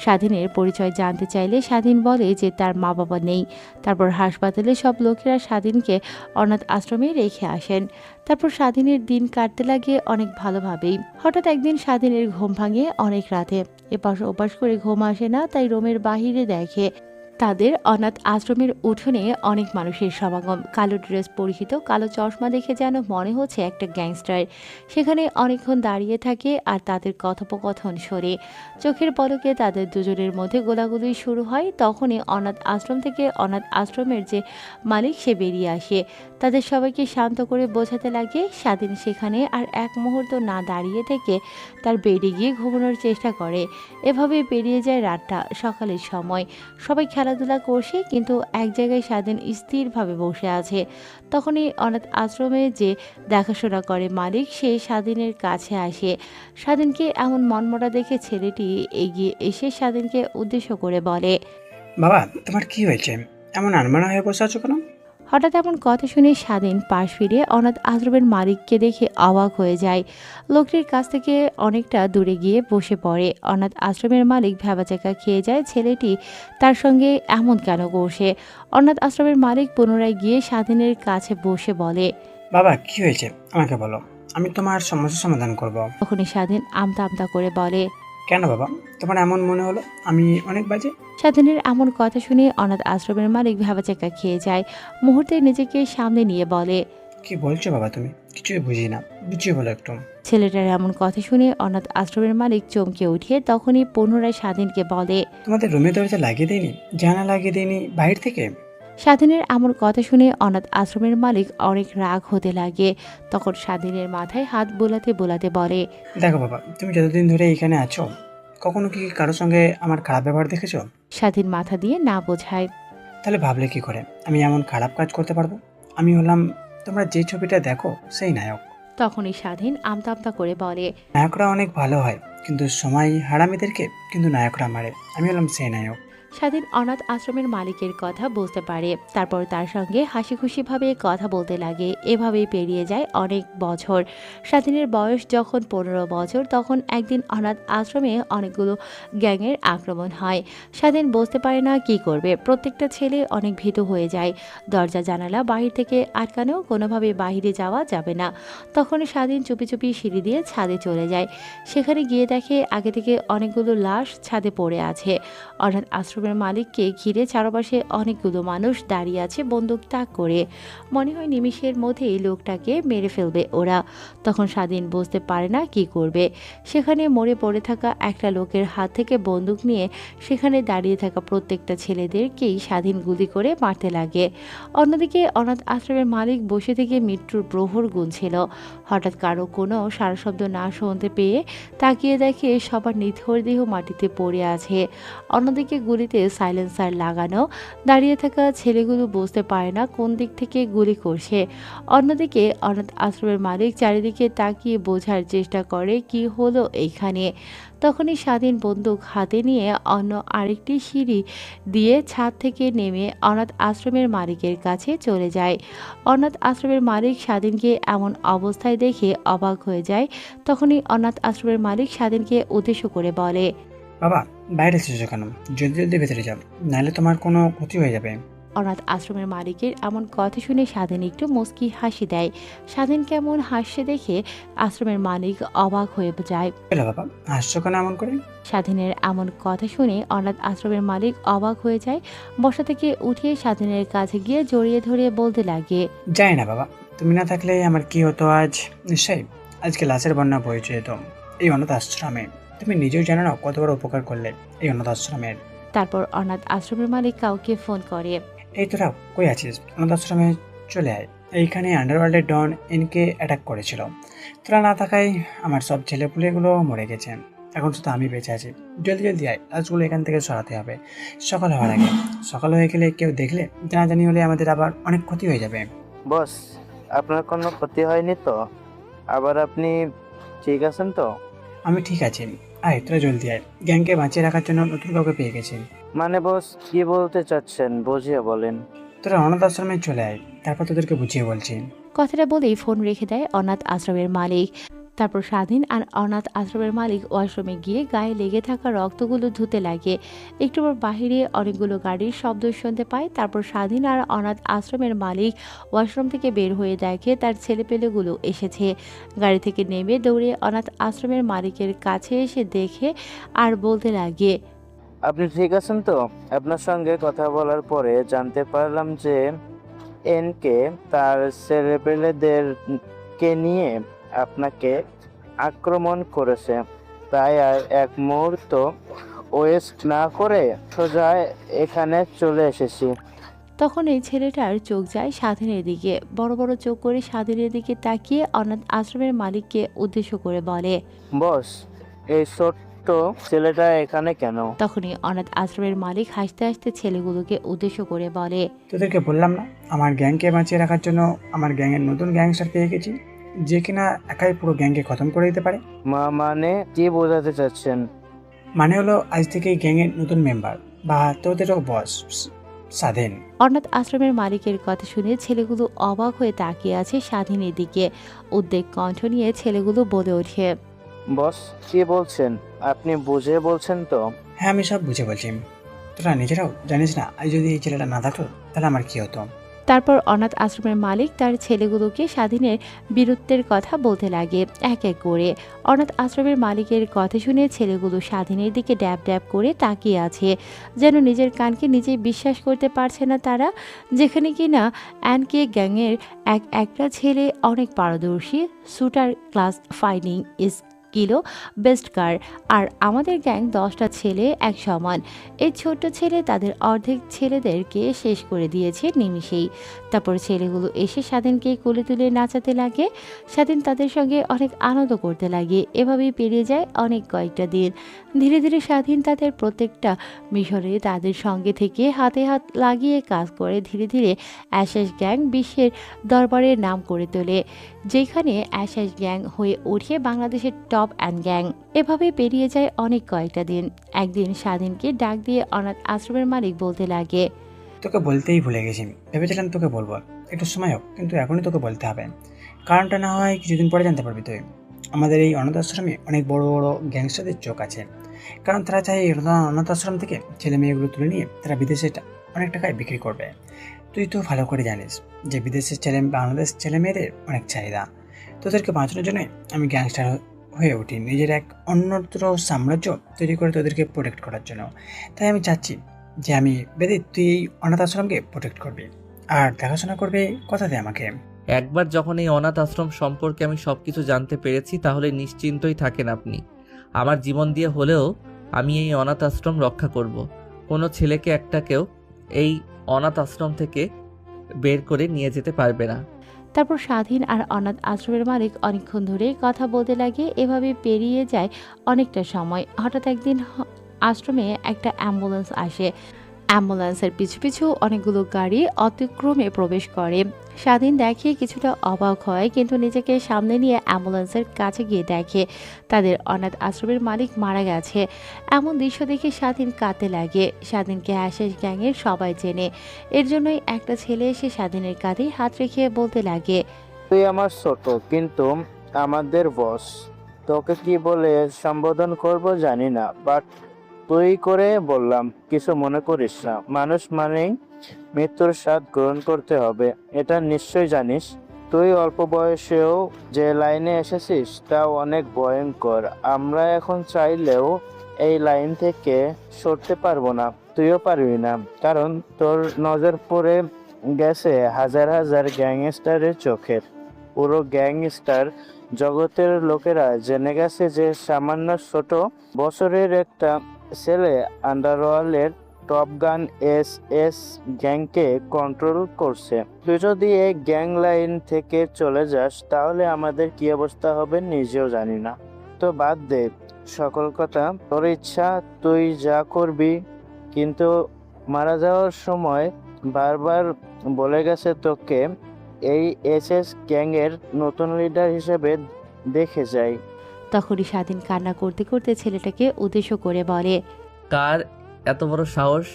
স্বাধীনের পরিচয় জানতে চাইলে স্বাধীন বলে যে তার মা বাবা নেই। তারপর হাসপাতালে সব লোকেরা স্বাধীনকে অনাথ আশ্রমে রেখে আসেন। তারপর স্বাধীনের দিন কাটতে লাগে অনেক ভালোভাবেই। হঠাৎ একদিন স্বাধীনের ঘুম ভাঙে অনেক রাতে। এপাশ ওপাশ করে ঘুম আসে না, তাই রুমের বাহিরে দেখে তাদের অনাথ আশ্রমের উঠোনে অনেক মানুষের সমাগম। কালো ড্রেস পরিহিত, কালো চশমা দেখে যেন মনে হচ্ছে একটা গ্যাংস্টার সেখানে অনেকক্ষণ দাঁড়িয়ে থাকে আর তাদের কথোপকথন শোনে। চোখের পলকে তাদের দুজনের মধ্যে গোলাগুলি শুরু হয়। তখনই অনাথ আশ্রম থেকে অনাথ আশ্রমের যে মালিক সে বেরিয়ে আসে। তাদের সবাইকে শান্ত করে বোঝাতে লাগে। স্বাধীন সেখানে আর এক মুহূর্ত না দাঁড়িয়ে থেকে তার বেডে গিয়ে ঘুমানোর চেষ্টা করে। এভাবে পেরিয়ে যায় রাতটা। সকালের সময় সবাই খেলাধুলা করছে, কিন্তু এক জায়গায় স্বাধীন স্থিরভাবে বসে আছে। তখনই অনাথ আশ্রমে যে দেখাশোনা করে মালিক, সে স্বাধীনের কাছে আসে। স্বাধীনকে এমন মনমরা দেখে ছেলেটি এগিয়ে এসে স্বাধীনকে উদ্দেশ্য করে বলে, বাবা তোমার কি হয়েছে, এমন আনমনা হয়ে বসে আছো কেন? হঠাৎ এমন কথা শুনে স্বাধীন পাশ ফিরে অনাথ আশ্রমের মালিককে দেখে অবাক হয়ে যায়। লোকটির কাছ থেকে অনেকটা দূরে গিয়ে বসে পড়ে। অনাথ আশ্রমের মালিক ভ্যাবাচাকা খেয়ে যায়, ছেলেটি তার সঙ্গে এমন কেন করছে। অনাথ আশ্রমের মালিক পুনরায় গিয়ে স্বাধীনের কাছে বসে বলে, বাবা কি হয়েছে আমাকে বলো, আমি তোমার সমস্যার সমাধান করব। তখনই স্বাধীন আমতা আমতা করে বলে, কেন বাবা, তোমার এমন মনে হলো আমি অনেক বাজে? স্বাধীনের এমন কথা শুনে অনাথ আশ্রমের মালিক ভ্যাবাচাকা খেয়ে যায়। মুহূর্তে নিজেকে সামনে নিয়ে বলে, কি বলছো বাবা তুমি? কিছুই বুঝি না, বুঝিয়ে বলো একটু। ছেলেটার এমন কথা শুনে অনাথ আশ্রমের মালিক চমকে উঠে তখনই পুনরায় স্বাধীনকে বলে, তোমাদের রুমে দরজা লাগিয়ে দেয়নি, জানা লাগিয়ে দেয়নি বাইরে থেকে? স্বাধীনের এমন কথা শুনে অনাথ আশ্রমের মালিক অনেক রাগ হতে লাগে। তখন স্বাধীনের মাথায় হাত বোলাতে বোলাতে বলে, দেখো বাবা, তুমি যতদিন ধরে এখানে আছো কখনো কি কারোর সঙ্গে আমার খারাপ ব্যবহার দেখেছো? স্বাধীন মাথা দিয়ে না বোঝায়। তাহলে ভাবলে কি করে আমি এমন খারাপ কাজ করতে পারবো? আমি হলাম, তোমরা যে ছবিটা দেখো সেই নায়ক। তখনই স্বাধীন আমতা আমতা করে বলে, নায়করা অনেক ভালো হয়, কিন্তু সময় হারামিদেরকে কিন্তু নায়করা মারে। আমি হলাম সেই নায়ক। স্বাধীন অনাথ আশ্রমের মালিকের কথা বুঝতে পারে। তারপর তার সঙ্গে হাসি খুশিভাবে কথা বলতে লাগে। এভাবেই পেরিয়ে যায় অনেক বছর। স্বাধীনের বয়স যখন 15 বছর, তখন একদিন অনাথ আশ্রমে অনেকগুলো গ্যাংয়ের আক্রমণ হয়। স্বাধীন বুঝতে পারে না কি করবে। প্রত্যেকটা ছেলে অনেক ভীতু হয়ে যায়। দরজা জানালা বাহির থেকে আটকানো, কোনোভাবে বাহিরে যাওয়া যাবে না। তখন স্বাধীন চুপি চুপি সিঁড়ি দিয়ে ছাদে চলে যায়। সেখানে গিয়ে দেখে আগে থেকে অনেকগুলো লাশ ছাদে পড়ে আছে। অনাথ আশ্রমের মালিককে ঘিরে চারপাশে অনেকগুলো মানুষ দাঁড়িয়ে আছে বন্দুক তাক করে। মনে হয় নিমিষের মধ্যেই লোকটাকে মেরে ফেলবে ওরা। তখন স্বাধীন বুঝতে পারে না কি করবে। সেখানে মরে পড়ে থাকা একটা লোকের হাত থেকে বন্দুক নিয়ে সেখানে দাঁড়িয়ে থাকা প্রত্যেকটা ছেলেদেরকেই স্বাধীন গুলি করে মারতে লাগে। অন্যদিকে অনাথ আশ্রমের মালিক বসে থেকে মৃত্যুর প্রহর গুনছিল। হঠাৎ কারো কোনো সারা শব্দ না শুনতে পেয়ে তাকিয়ে দেখে সবার নিথর দেহ মাটিতে পড়ে আছে। অন্যদিকে গুলিতে সাইলেন্সার লাগানো। দাঁড়িয়ে থাকা ছেলেগুলো বুঝতে পারে না কোন দিক থেকে গুলি করছে। অন্যদিকে অনাথ আশ্রমের মালিক চারিদিকে তাকিয়ে বোঝার চেষ্টা করে কি হলো এইখানে। তখনই স্বাধীন বন্দুক হাতে নিয়ে অন্য আরেকটি সিঁড়ি দিয়ে ছাদ থেকে নেমে অনাথ আশ্রমের মালিকের কাছে চলে যায়। অনাথ আশ্রমের মালিক স্বাধীনকে এমন অবস্থায় দেখে অবাক হয়ে যায়। তখনই অনাথ আশ্রমের মালিক স্বাধীনকে উদ্দেশ্য করে বলে, বাবা, বাইরে এসেছো কেন? জলদি জলদি ভেতরে যাও, নাহলে তোমার কোনো ক্ষতি হয়ে যাবে। অনাথ আশ্রমের মালিকের এমন কথা শুনে স্বাধীন একটু মুচকি হাসি দেয়। স্বাধীন কেমন হাসছে দেখে আশ্রমের মালিক অবাক হয়ে যায়। বাবা, হাসছো কেন এমন করে? স্বাধীনের এমন কথা শুনে অনাথ আশ্রমের মালিক অবাক হয়ে যায়। বসা থেকে উঠে স্বাধীনের কাছে গিয়ে জড়িয়ে ধরে বলতে লাগে, যাই না বাবা, তুমি না থাকলে আমার কি হতো আজ? নিশ্চয়ই আজকে লাশের বন্যা বয়ে যেত এই অনাথ আশ্রমে। তুমি নিজেও জানো না কত বড় উপকার করলে এই অনাথ আশ্রমের। তারপর অনাথ আশ্রমের মালিক কাউকে ফোন করে, এই তোরা কই আছিস? অনাথ আশ্রমে চলে আয়। এইখানে আন্ডারওয়ার্ল্ডের ডন এনকে অ্যাটাক করেছিল। তোরা না থাকায় আমার সব ছেলেপুলেগুলো মরে গেছে। এখন শুধু আমি বেঁচে আছি। জলদি জলদি আয়, লাশগুলো এখান থেকে সরাতে হবে সকাল হওয়ার আগে। সকাল হয়ে গেলে কেউ দেখলে, জানাজানি হলে আমাদের আবার অনেক ক্ষতি হয়ে যাবে। বস, আপনার কোনো ক্ষতি হয়নি তো? আবার আপনি ঠিক আছেন তো? আমি ঠিক আছি। আয় তোরা জলদি আয়, গ্যাংকে বাঁচিয়ে রাখার জন্য নতুন কাউকে পেয়ে গেছি। মানে বস, কি বলতে চাচ্ছেন বুঝিয়ে বলেন। তোরা অনাথ আশ্রমে চলে আয়, তারপর তোদেরকে বুঝিয়ে বলছি। কথাটা বলেই ফোন রেখে দেয় অনাথ আশ্রমের মালিক। তারপর স্বাধীন আর অনাথ আশ্রমের মালিক ওয়াশরুমে গিয়ে গায়ে লেগে থাকা রক্তগুলো ধুতে লাগে। একটু পর বাহিরে অনেকগুলো গাড়ির শব্দ শুনতে পায়। তারপর স্বাধীন আর অনাথ আশ্রমের মালিক ওয়াশরুম থেকে বের হয়ে দেখে তার ছেলেপেলেগুলো এসেছে। গাড়ি থেকে নেমে দৌড়ে অনাথ আশ্রমের মালিকের কাছে এসে দেখে আর বলতে লাগে, আপনি ঠিক আছেন তো? আপনার সঙ্গে কথা বলার পরে জানতে পারলাম যে এনকে তার ছেলেপেলেদেরকে নিয়ে আপনাকে আক্রমণ করেছে। তাই আর এক মুহূর্ত ওয়েস্ট না করে সোজা এখানে চলে এসেছি। তখন এই ছেলেটার চোখ যায় স্বাধীনের দিকে। বড় বড় চোখ করে স্বাধীনের দিকে তাকিয়ে অনাথ আশ্রমের মালিককে উদ্দেশ্য করে বলে, বস, এই ছোট্ট ছেলেটা এখানে কেন? তখনই অনাথ আশ্রমের মালিক হাসতে হাসতে ছেলেগুলোকে উদ্দেশ্য করে বলে, তোদেরকে বললাম না আমার গ্যাংকে বাঁচিয়ে রাখার জন্য আমার গ্যাংয়ের নতুন গ্যাংস্টার পেয়ে গেছি, যে কিনা একাই পুরো গ্যাংকে খতম করে দিতে পারে। মানে কি বোঝাতে চাচ্ছেন? মানে হলো আজ থেকে এই গ্যাংয়ের নতুন মেম্বার বা তোদেরও বস স্বাধীন। অনাথ আশ্রমের মালিকের কথা শুনে ছেলেগুলো অবাক হয়ে তাকিয়ে আছে স্বাধীনের দিকে। উদ্বেগ কণ্ঠ নিয়ে ছেলেগুলো বলে ওঠে, বস কি বলছেন? আপনি বুঝে বলছেন তো? হ্যাঁ, আমি সব বুঝে বলছি। তোরা নিজেরাও জানিস না আজ যদি এই ছেলেটা না থাকতো তাহলে আমার কি হতো। তারপর অনাথ আশ্রমের মালিক তার ছেলেগুলোকে স্বাধীনের বীরত্বের কথা বলতে লাগে এক এক করে। অনাথ আশ্রমের মালিকের কথা শুনে ছেলেগুলো স্বাধীনের দিকে ড্যাব ড্যাব করে তাকিয়ে আছে, যেন নিজের কানকে নিজেই বিশ্বাস করতে পারছে না তারা। যেখানে কিনা অ্যানকে গ্যাংয়ের একটা ছেলে অনেক পারদর্শী shooter, class fighting স্কিলও best car, আর আমাদের গ্যাং 10টা ছেলে এক সমান। এই ছোট্ট ছেলে তাদের অর্ধেক ছেলেদেরকে শেষ করে দিয়েছে নিমিষেই। তারপর ছেলেগুলো এসে স্বাধীনকে কোলে তুলে নাচাতে লাগে। স্বাধীন তাদের সঙ্গে অনেক আনন্দ করতে লাগে। এভাবেই পেরিয়ে যায় অনেক কয়েকটা দিন। ধীরে ধীরে স্বাধীন তাদের প্রত্যেকটা মিশরে তাদের সঙ্গে থেকে হাতে হাত লাগিয়ে কাজ করে ধীরে ধীরে অ্যাশেজ গ্যাং বিশ্বের দরবারে নাম করে তোলে, যেখানে অ্যাশেজ গ্যাং হয়ে ওঠে বাংলাদেশের টপ অ্যান্ড গ্যাং। এভাবে পেরিয়ে যায় অনেক কয়েকটা দিন। একদিন স্বাধীনকে ডাক দিয়ে অনাথ আশ্রমের মালিক বলতে লাগে, তোকে বলতেই ভুলে গেছি, ভেবেছিলাম তোকে বলবো, একটু সময় হোক, কিন্তু এখনই তোকে বলতে হবে। কারণটা না হয় কিছুদিন পরে জানতে পারবি তুই। আমাদের এই অনাথ আশ্রমে অনেক বড় বড় গ্যাংস্টারদের চোখ আছে, কারণ তারা চায় এই অনাথ আশ্রম থেকে ছেলে মেয়েগুলো তুলে নিয়ে তারা বিদেশে অনেক টাকায় বিক্রি করবে। তুই তো ভালো করে জানিস যে বিদেশের বাংলাদেশ ছেলে মেয়েদের অনেক চাহিদা। তোদেরকে বাঁচানোর জন্য আমি গ্যাংস্টার হয়ে উঠি, নিজের এক অন্যত্র সাম্রাজ্য তৈরি করে তোদেরকে প্রোটেক্ট করার জন্য। তাই আমি চাচ্ছি যে আমি বেদিত তুই এই অনাথ আশ্রমকে প্রোটেক্ট করবি আর দেখাশোনা করবে, কথা দে আমাকে। একবার যখন এই অনাথ আশ্রম সম্পর্কে আমি সবকিছু জানতে পেরেছি, তাহলে নিশ্চিন্তই থাকেন আপনি। আমার জীবন দিয়ে হলেও আমি এই অনাথ আশ্রম রক্ষা করব। কোনো ছেলেকে একটাকেও এই অনাথ আশ্রম থেকে বের করে নিয়ে যেতে পারবে না। তারপর স্বাধীন আর অনাথ আশ্রমের মালিক অনেকক্ষণ ধরে কথা বলতে লাগে। এভাবে পেরিয়ে যায় অনেকটা সময়। হঠাৎ একদিন আশ্রমে একটা অ্যাম্বুলেন্স আসে। অ্যাম্বুলেন্সের পিছু পিছু অনেকগুলো গাড়ি অতিক্রমে প্রবেশ করে। স্বাধীন দেখে কিছুটা অবাক হয়, কিন্তু নিজেকে সামনে নিয়ে অ্যাম্বুলেন্সের কাছে গিয়ে দেখে তাদের অনাথ আশ্রমের মালিক মারা গেছে। এমন দৃশ্য দেখে স্বাধীন কাঁদতে লাগে। স্বাধীনকে অ্যাশেজ গ্যাংয়ের সবাই চেনে, এর জন্যই একটা ছেলে এসে স্বাধীনের কাঁধে হাত রেখে বলতে লাগে, তুই আমার ছোট কিন্তু আমাদের বস। তোকে কি বলে সম্বোধন করব জানি না, বাট তুই করে বললাম, কিছু মনে করিস না। মানুষ মানেই মৃত্যুর স্বাদ গ্রহণ করতে হবে, এটা নিশ্চয় জানিস। তুই অল্প বয়সেও যে লাইনে এসেছিস তা অনেক ভয়ঙ্কর। আমরা এখন চাইলেও এই লাইন থেকে সরতে পারবো না, তুইও পারবি না, কারণ তোর নজর পড়ে গেছে হাজার হাজার গ্যাংস্টারের চোখের। পুরো গ্যাংস্টার জগতের লোকেরা জেনে গেছে যে সামান্য ছোট বছরের একটা ছেলে আন্ডারওয়ার্ল্ডের টপ গান এস গ্যাংকে কন্ট্রোল করছে। তুই যদি এই গ্যাং লাইন থেকে চলে যাস তাহলে আমাদের কি অবস্থা হবে নিজেও জানি না। তো বাদ দে সকল কথা, তোর ইচ্ছা তুই যা করবি। কিন্তু মারা যাওয়ার সময় বারবার বলে গেছে তোকে এই এস গ্যাংয়ের নতুন লিডার হিসেবে দেখে যাই। তখনই স্বাধীন কান্না করতে করতে ছেলেটাকে উদ্দেশ্য করে বলে, কার এত বড় সাহস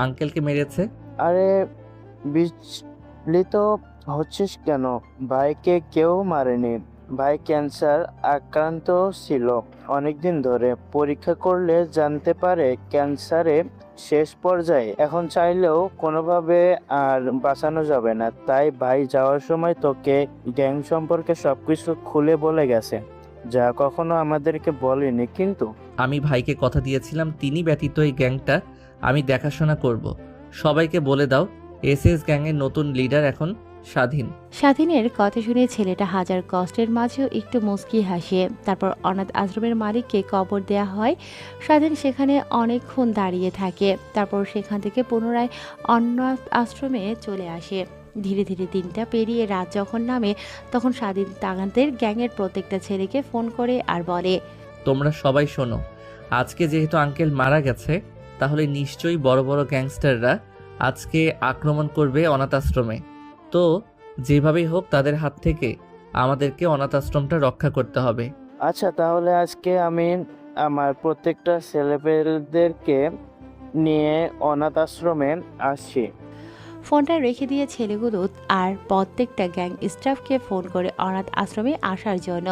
আঙ্কেলকে মেরেছে? আরে বিচলিত হচ্ছিস কেন? ভাইকে কেউ মারেনি। ভাই ক্যান্সার আক্রান্ত ছিল অনেকদিন ধরে। পরীক্ষা করলে জানতে পারে ক্যান্সারে শেষ পর্যায়ে। এখন চাইলেও কোনোভাবে আর বাঁচানো যাবে না। তাই ভাই যাওয়ার সময় তোকে গ্যাং সম্পর্কে সবকিছু খুলে বলে গেছে, যা কখনো আমাদেরকে বলেনি। কিন্তু আমি ভাইকে কথা দিয়েছিলাম তিনি ব্যতীত এই গ্যাংটা আমি দেখাশোনা করব। সবাইকে বলে দাও এস গ্যাংয়ের নতুন লিডার এখন স্বাধীন। স্বাধীনের কথা শুনে ছেলেটা হাজার কষ্টের মাঝেও একটু মুচকি হাসে। তারপর অনাথ আশ্রমের মালিককে কবর দেয়া হয়। স্বাধীন সেখানে অনেকক্ষণ দাঁড়িয়ে থাকে। তারপর সেখান থেকে পুনরায় অনাথ আশ্রমে চলে আসে। ধীরে ধীরে দিনটা পেরিয়ে রাত যখন নামে তখন স্বাধীন তাগানদের গ্যাংয়ের প্রত্যেকটা ছেলেকে ফোন করে আর বলে, তোমরা সবাই শোনো, আজকে যেহেতু আঙ্কেল মারা গেছে তাহলে নিশ্চয়ই বড় বড় গ্যাংস্টাররা আজকে আক্রমণ করবে অনাথ আশ্রমে। তো যেভাবেই হোক তাদের হাত থেকে আমাদেরকে অনাথ আশ্রমটা রক্ষা করতে হবে। আচ্ছা, তাহলে আজকে আমি আমার প্রত্যেকটা ছেলেপেলেদেরকে নিয়ে অনাথ আশ্রমে আসছি। ফোনটা রেখে দিয়ে ছেলেগুলো আর প্রত্যেকটা গ্যাং স্টাফকে ফোন করে অনাথ আশ্রমে আসার জন্য।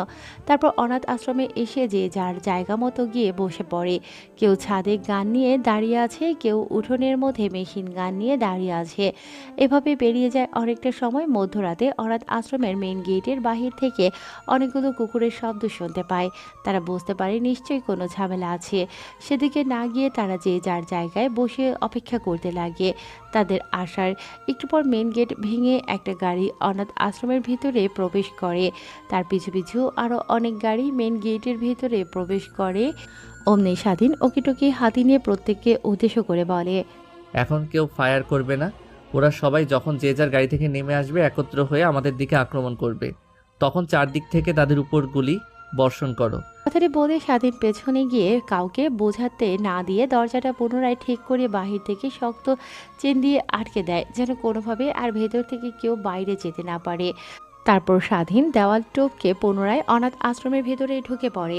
তারপর অনাথ আশ্রমে এসে যে যার জায়গা মতো গিয়ে বসে পড়ে। কেউ ছাদে গান নিয়ে দাঁড়িয়ে আছে, কেউ উঠোনের মধ্যে মেশিন গান নিয়ে দাঁড়িয়ে আছে। এভাবে বেরিয়ে যায় অনেকটা সময়। মধ্যরাতে অনাথ আশ্রমের মেইন গেটের বাহির থেকে অনেকগুলো কুকুরের শব্দ শুনতে পায়। তারা বুঝতে পারে নিশ্চয়ই কোনো ঝামেলা আছে। সেদিকে না গিয়ে তারা যে যার জায়গায় বসে অপেক্ষা করতে লাগে তাদের আসার। একটু পর মেইন গেট ভেঙে একটা গাড়ি অনাথ আশ্রমের ভিতরে প্রবেশ করে। তার পিছু পিছু আরও অনেক গাড়ি মেইন গেটের ভিতরে প্রবেশ করে। অমনি স্বাধীন ওকিটকি হাতি নিয়ে প্রত্যেককে উদ্দেশ্য করে বলে, এখন কেউ ফায়ার করবে না। ওরা সবাই যখন যে যার গাড়ি থেকে নেমে আসবে একত্র হয়ে আমাদের দিকে আক্রমণ করবে, তখন চারদিক থেকে তাদের উপর গুলি বর্ষণ করো। কথাটি বলে স্বাধীন পেছনে গিয়ে কাউকে বোঝাতে না দিয়ে দরজাটা পুনরায় ঠিক করে বাহির থেকে শক্ত চেন দিয়ে আটকে দেয়, যেন কোনোভাবে আর ভেতর থেকে কেউ বাইরে যেতে না পারে। তারপর স্বাধীন দেওয়াল টপকে পুনরায় অনাথ আশ্রমের ভেতরে ঢুকে পড়ে।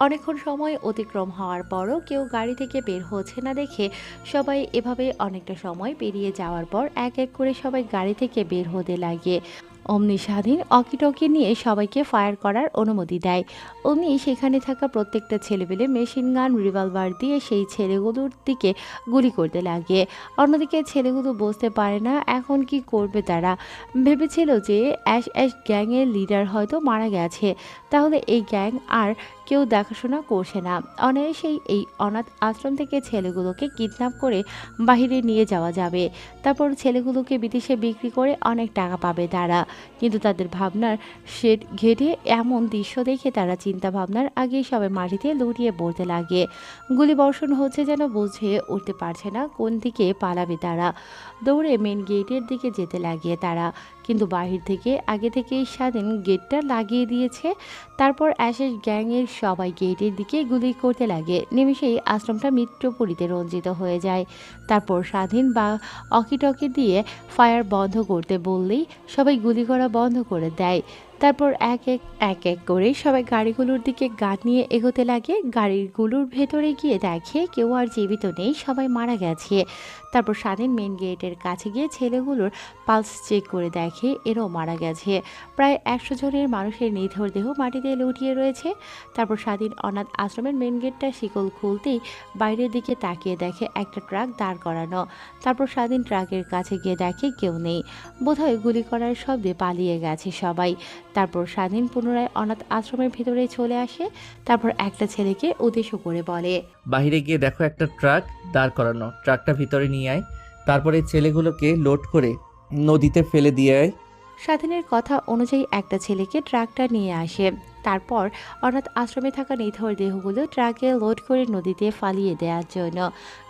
অনেকক্ষণ সময় অতিক্রম হওয়ার পরও কেউ গাড়ি থেকে বের হচ্ছে না দেখে সবাই এভাবে অনেকটা সময় পেরিয়ে যাওয়ার পর এক এক করে সবাই গাড়ি থেকে বের হতে লাগে। অমনি স্বাধীন অকিটকি নিয়ে সবাইকে ফায়ার করার অনুমতি দেয়। অমনি সেখানে থাকা প্রত্যেকটা ছেলেপেলে মেশিন গান রিভলভার দিয়ে সেই ছেলেগুলোর দিকে গুলি করতে লাগে। অন্যদিকে ছেলেগুলো বুঝতে পারে না এখন কি করবে তারা। ভেবেছিল যে অ্যাশ গ্যাংয়ের লিডার হয়তো মারা গেছে, তাহলে এই গ্যাং আর কেউ দেখাশোনা করছে না। অনায়াসেই এই অনাথ আশ্রম থেকে ছেলেগুলোকে কিডন্যাপ করে বাহিরে নিয়ে যাওয়া যাবে। তারপর ছেলেগুলোকে বিদেশে বিক্রি করে অনেক টাকা পাবে তারা। কিন্তু তাদের ভাবনার শেড ঘেটে এমন দৃশ্য দেখে তারা চিন্তা ভাবনার আগেই সবাই মাটিতে লুটিয়ে পড়তে লাগে। গুলি বর্ষণ হচ্ছে যেন বুঝে উঠতে পারছে না কোন দিকে পালাবে তারা। দৌড়ে মেন গেটের দিকে যেতে লাগে তারা, কিন্তু বাহির থেকে আগে থেকেই স্বাধীন গেটটা লাগিয়ে দিয়েছে। তারপর অ্যাশেজ গ্যাংয়ের সবাই গেটের দিকে গুলি করতে লাগে। নিমেষেই আশ্রমটা মৃত্যুপুরীতে রঞ্জিত হয়ে যায়। তারপর স্বাধীন বা অকিটকি দিয়ে ফায়ার বন্ধ করতে বললেই সবাই গুলি করা বন্ধ করে দেয়। তারপর এক এক করে সবাই গাড়িগুলোর দিকে গান নিয়ে এগোতে লাগে। গাড়িগুলোর ভেতরে গিয়ে দেখে কেউ আর জীবিত নেই, সবাই মারা গেছে। তারপর স্বাধীন মেন গেটের কাছে গিয়ে ছেলেগুলোর পালস চেক করে দেখে এরাও মারা গেছে। প্রায় 100 জনের মানুষের নিথর দেহ মাটিতে লুটিয়ে রয়েছে। তারপর স্বাধীন অনাথ আশ্রমের মেন গেটটা শিকল খুলতেই বাইরের দিকে তাকিয়ে দেখে একটা ট্রাক দাঁড় করানো। তারপর স্বাধীন ট্রাকের কাছে গিয়ে দেখে কেউ নেই, বোধহয় গুলি করার শব্দে পালিয়ে গেছে সবাই। তারপর স্বাধীন পুনরায় অনাথ আশ্রমের ভিতরে চলে আসে। তারপর একটা ছেলেকে উদ্দেশ্য করে বলে, বাইরে গিয়ে দেখো একটা ট্রাক দাঁড় করানো, ট্রাকটা ভিতরে নিয়ে আয়। তারপরে ছেলেগুলোকে লোড করে নদীতে ফেলে দিয়ে আয়। স্বাধীনের কথা অনুযায়ী একটা ছেলেকে ট্রাকটা নিয়ে আসে। তারপর অনাথ আশ্রমে থাকা নিথর দেহগুলো ট্রাকে লোড করে নদীতে ফালিয়ে দেওয়ার জন্য।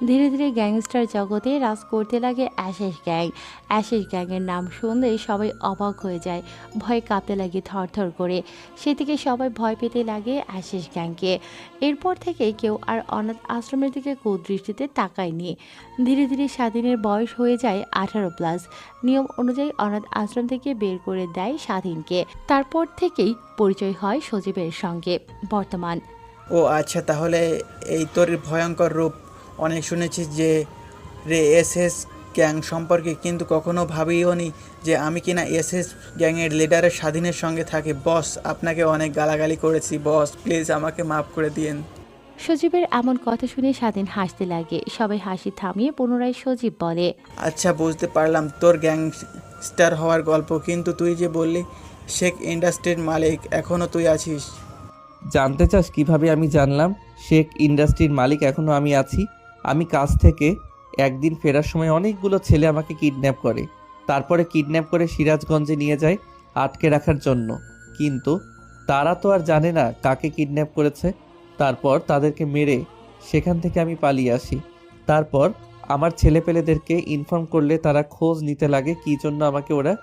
ধীরে ধীরে গ্যাংস্টার জগতে রাজ করতে লাগে অ্যাশেজ গ্যাং। অ্যাশেজ গ্যাংয়ের নাম শুনলেই সবাই অবাক হয়ে যায়, ভয়ে কাঁপতে লাগে থরথর করে। সে থেকে সবাই ভয় পেতে লাগে অ্যাশেজ গ্যাংকে। এরপর থেকে কেউ আর অনাথ আশ্রমের দিকে কুদৃষ্টিতে তাকায়নি। ধীরে ধীরে স্বাধীনের বয়স হয়ে যায় 18+। নিয়ম অনুযায়ী অনাথ আশ্রম থেকে বের করে দেয় স্বাধীনকে। তারপর থেকেই পরিচয় হয় সজীবের সঙ্গে। বর্তমান ও আচ্ছা, তাহলে এই তোর ভয়ঙ্কর রূপ। অনেক শুনেছি যে এসএস গ্যাং সম্পর্কে, কিন্তু কখনো ভাবিওনি যে আমি কিনা এসএস গ্যাংয়ের লিডারের স্বাধীনের সঙ্গে থাকি। বস, আপনাকে অনেক গালাগালি করেছি বস, প্লিজ আমাকে মাফ করে দিন। সজীবের এমন কথা শুনে স্বাধীন হাসতে লাগে। সবাই হাসি থামিয়ে পুনরায় সজীব বলে, আচ্ছা, বুঝতে পারলাম তোর গ্যাংস্টার হওয়ার গল্প, কিন্তু তুই যে বললি শেখ ইন্ডাস্ট্রির মালিক, এখনও তুই আছিস? জানতে চাস কিভাবে আমি জানলাম শেখ ইন্ডাস্ট্রির মালিক এখনও আমি আছি? আমি কাজ থেকে একদিন ফেরার সময় অনেকগুলো ছেলে আমাকে কিডন্যাপ করে। তারপরে কিডন্যাপ করে সিরাজগঞ্জে নিয়ে যায় আটকে রাখার জন্য। কিন্তু তারা তো আর জানে না কাকে কিডন্যাপ করেছে। তারপর তাদেরকে মেরে সেখান থেকে আমি পালিয়ে আসি। তারপর আমার ছেলেপেলেদেরকে ইনফর্ম করলে তারা খোঁজ নিতে লাগে কী জন্য আমাকে ওরা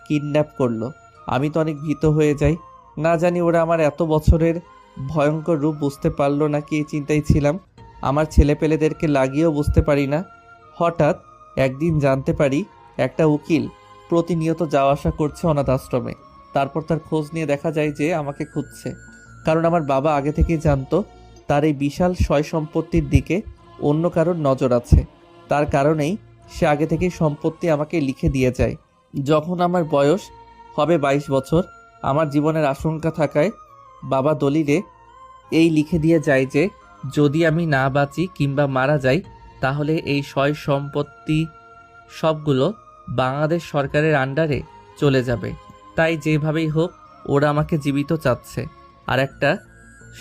কিডন্যাপ করলো। আমি তো অনেক ভীত হয়ে যাই। না জানি ওরা আমার এত বছরের ভয়ঙ্কর রূপ বুঝতে পারলো নাকি, এই চিন্তায় ছিলাম। আমার ছেলেপেলেদেরকে লাগিয়েও বুঝতে পারি না। হঠাৎ একদিন জানতে পারি একটা উকিল প্রতিনিয়ত যাওয়া আসা করছে অনাথ আশ্রমে। তারপর তার খোঁজ নিয়ে দেখা যায় যে আমাকে খুঁজছে, কারণ আমার বাবা আগে থেকেই জানতো তার এই বিশাল সয় সম্পত্তির দিকে অন্য কারোর নজর আছে। তার কারণেই সে আগে থেকেই সম্পত্তি আমাকে লিখে দিয়ে যায়। যখন আমার বয়স হবে 22 বছর, আমার জীবনের আশঙ্কা থাকায় বাবা দলিলে এই লিখে দিয়ে যায় যে যদি আমি না বাঁচি কিংবা মারা যাই তাহলে এই সয় সম্পত্তি সবগুলো বাংলাদেশ সরকারের আন্ডারে চলে যাবে। তাই যেভাবেই হোক ওরা আমাকে জীবিত চাচ্ছে, আর একটা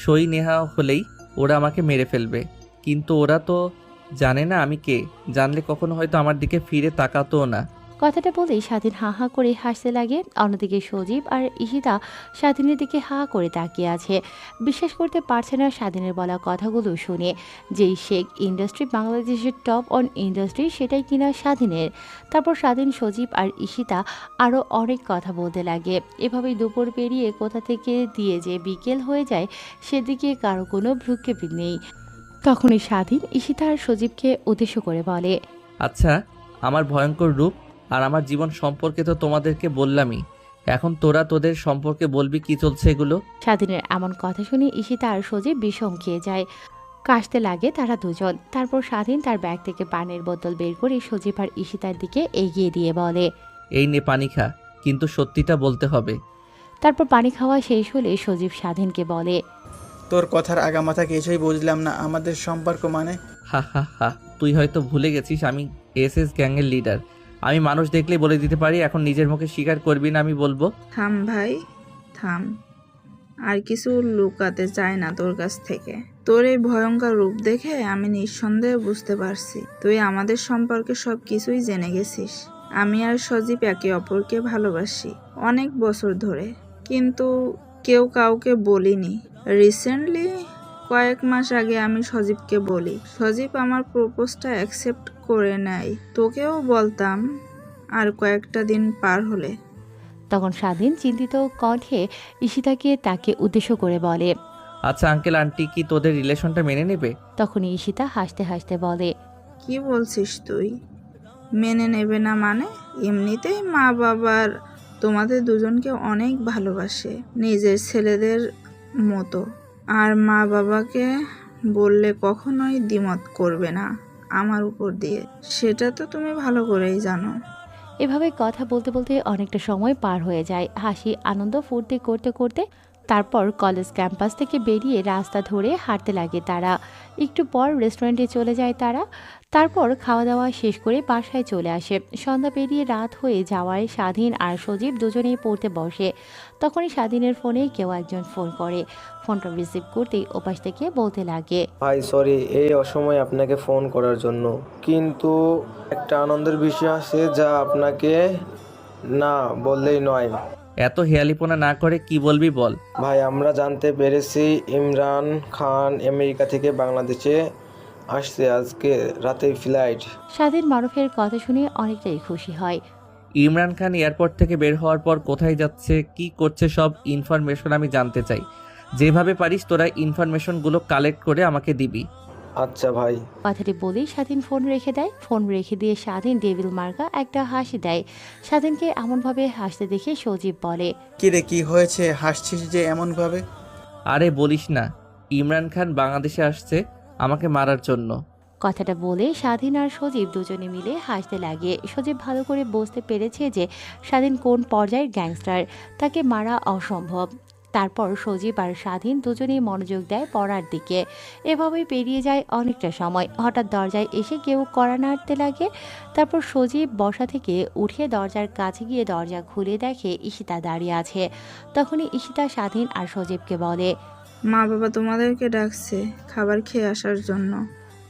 সই নেওয়া হলেই ওরা আমাকে মেরে ফেলবে। কিন্তু ওরা তো জানে না আমি কে, জানলে কখনো হয়তো আমার দিকে ফিরে তাকাতও না। কথাটা বলেই স্বাধীন হা হা করে হাসতে লাগে। অন্যদিকে সজীব আর ঈশিতা স্বাধীনের দিকে হা করে তাকিয়ে আছে। বিশ্বাস করতে পারছে না স্বাধীনের বলা কথাগুলো শুনে, যেই শেখ ইন্ডাস্ট্রি বাংলাদেশের টপ অন ইন্ডাস্ট্রি সেটাই কিনা স্বাধীনের। তারপর স্বাধীন, সজীব আর ঈশিতা আরও অনেক কথা বলতে লাগে। এভাবেই দুপুর পেরিয়ে কোথা থেকে দিয়ে যে বিকেল হয়ে যায় সেদিকে কারো কোনো ভ্রুক্ষেপ নেই। তখনই স্বাধীন ঈশিতা আর সজীবকে উদ্দেশ্য করে বলে, আচ্ছা, আমার ভয়ঙ্কর রূপ আর আমার জীবন সম্পর্কে তো তোমাদেরকে বললামই, এখন তোরা তোদের সম্পর্কে বলবি কি চলছে এগুলো। স্বাধীনের এমন কথা শুনে ঈশিতা আর সজীব বিষম খেয়ে যায়। কাশতে লাগে তারা দুজন। তারপর স্বাধীন তার ব্যাগ থেকে পানির বোতল বের করে সজীব আর ঈশিতার দিকে এগিয়ে দিয়ে বলে, এই নে পানি খা, কিন্তু সত্যিটা বলতে হবে। তারপর পানি খাওয়া শেষ হলে সজীব স্বাধীনকে বলে, তোর কথার আগামাথা কিছুই বুঝলাম না। আমাদের সম্পর্ক মানে? হা হা হা, তুই হয়তো ভুলে গেছিস আমি এসএস গ্যাংয়ের লিডার। আমি মানুষ দেখলেই বলে দিতে পারি, এখন নিজের মুখে স্বীকার করবি না আমি বলবো? থাম ভাই, থাম। আর কিছু লুকাতে চাই না তোর কাছ থেকে। তোর এই ভয়ঙ্কর রূপ দেখে আমি নিঃসন্দেহে বুঝতে পারছি তুই আমাদের সম্পর্কে সব কিছুই জেনে গেছিস। আমি আর সজীব একে অপরকে ভালোবাসি অনেক বছর ধরে, কিন্তু কেউ কাউকে বলিনি। রিসেন্টলি কয়েক মাস আগে আমি সজীবকে বলি। সজীব আমার প্রপোজটা অ্যাকসেপ্ট করে নেয়। তোকেও বলতাম আর কয়েকটা দিন পার হলে। তখন স্বাধীন চিন্তিত কণ্ঠে ঈশিতাকে তাকে উদ্দেশ্য করে বলে, আচ্ছা আঙ্কেল আন্টি কি তোদের রিলেশনটা মেনে নেবে? তখনই ঈশিতা হাসতে হাসতে বলে, কি বলছিস তুই? মেনে নেবে না মানে? এমনিতেই মা বাবার তোমাদের দুজনকে অনেক ভালোবাসে, নিজের ছেলেদের মতো। আর মা বাবাকে বললে কখনোই দ্বিমত করবে না আমার উপর দিয়ে, সেটা তো তুমি ভালো করেই জানো। এভাবে কথা বলতে বলতে অনেকটা সময় পার হয়ে যায়। হাসি আনন্দ ফুর্তি করতে করতে তারপর কলেজ ক্যাম্পাস থেকে বেরিয়ে রাস্তা ধরে হাঁটতে লাগে তারা। একটু পর রেস্টুরেন্টে চলে যায় তারা। তারপর খাওয়া দাওয়া শেষ করে বাসায় চলে আসে। সন্ধ্যা পেরিয়ে রাত হয়ে যাওয়ায় স্বাধীন আর সজীব দুজনেই পড়তে বসে। তখনই স্বাধীনের ফোনে কেউ একজন ফোন করে। ফোনটা রিসিভ করতেই ওপাশ থেকে বলতে লাগে, ভাই সরি এই অসময়ে আপনাকে ফোন করার জন্য, কিন্তু একটা আনন্দের বিষয় আছে যা আপনাকে না বললেই নয়। এত হেয়ালিপনা না করে কি বলবি বল। ভাই আমরা জানতে পেরেছি ইমরান খান আমেরিকা থেকে বাংলাদেশে আসছে, আজকে রাতেই ফ্লাইট। স্বাধীন মারুফের কথা শুনে অনেকটাই খুশি হয়। ইমরান খান এয়ারপোর্ট থেকে বের হওয়ার পর কোথায় যাচ্ছে, কি করছে, সব ইনফরমেশন আমি জানতে চাই। যেভাবে পারিস তোরা ইনফরমেশনগুলো কালেক্ট করে আমাকে দিবি। আচ্ছা ভাই। কথাটি বলেই স্বাধীন ফোন রেখে দেয়। ফোন রেখে দিয়ে স্বাধীন ডেভিল মার্কা একটা হাসি দেয়। স্বাধীনকে এমনভাবে হাসতে দেখে সজীব বলে, কি রে, কি হয়েছে? হাসছিস যে এমনভাবে? আরে বলিস না, ইমরান খান বাংলাদেশে আসছে আমাকে মারার জন্য। কথাটা বলে স্বাধীন আর সজীব দুজনে মিলে হাসতে লাগে। সজীব ভালো করে বুঝতে পেরেছে যে স্বাধীন কোন পর্যায়ের গ্যাংস্টার, তাকে মারা অসম্ভব। তারপর সজীব আর স্বাধীন দুজনেই মনোযোগ দেয় পড়ার দিকে। এভাবেই পেরিয়ে যায় অনেকটা সময়। হঠাৎ দরজায় এসে কেউ কড়া নাড়তে লাগে। তারপর সজীব বসা থেকে উঠে দরজার কাছে গিয়ে দরজা খুলে দেখে ঈশিতা দাঁড়িয়ে আছে। তখনই ঈশিতা স্বাধীন আর সজীবকে বলে, মা বাবা তোমাদেরকে ডাকছে খাবার খেয়ে আসার জন্য।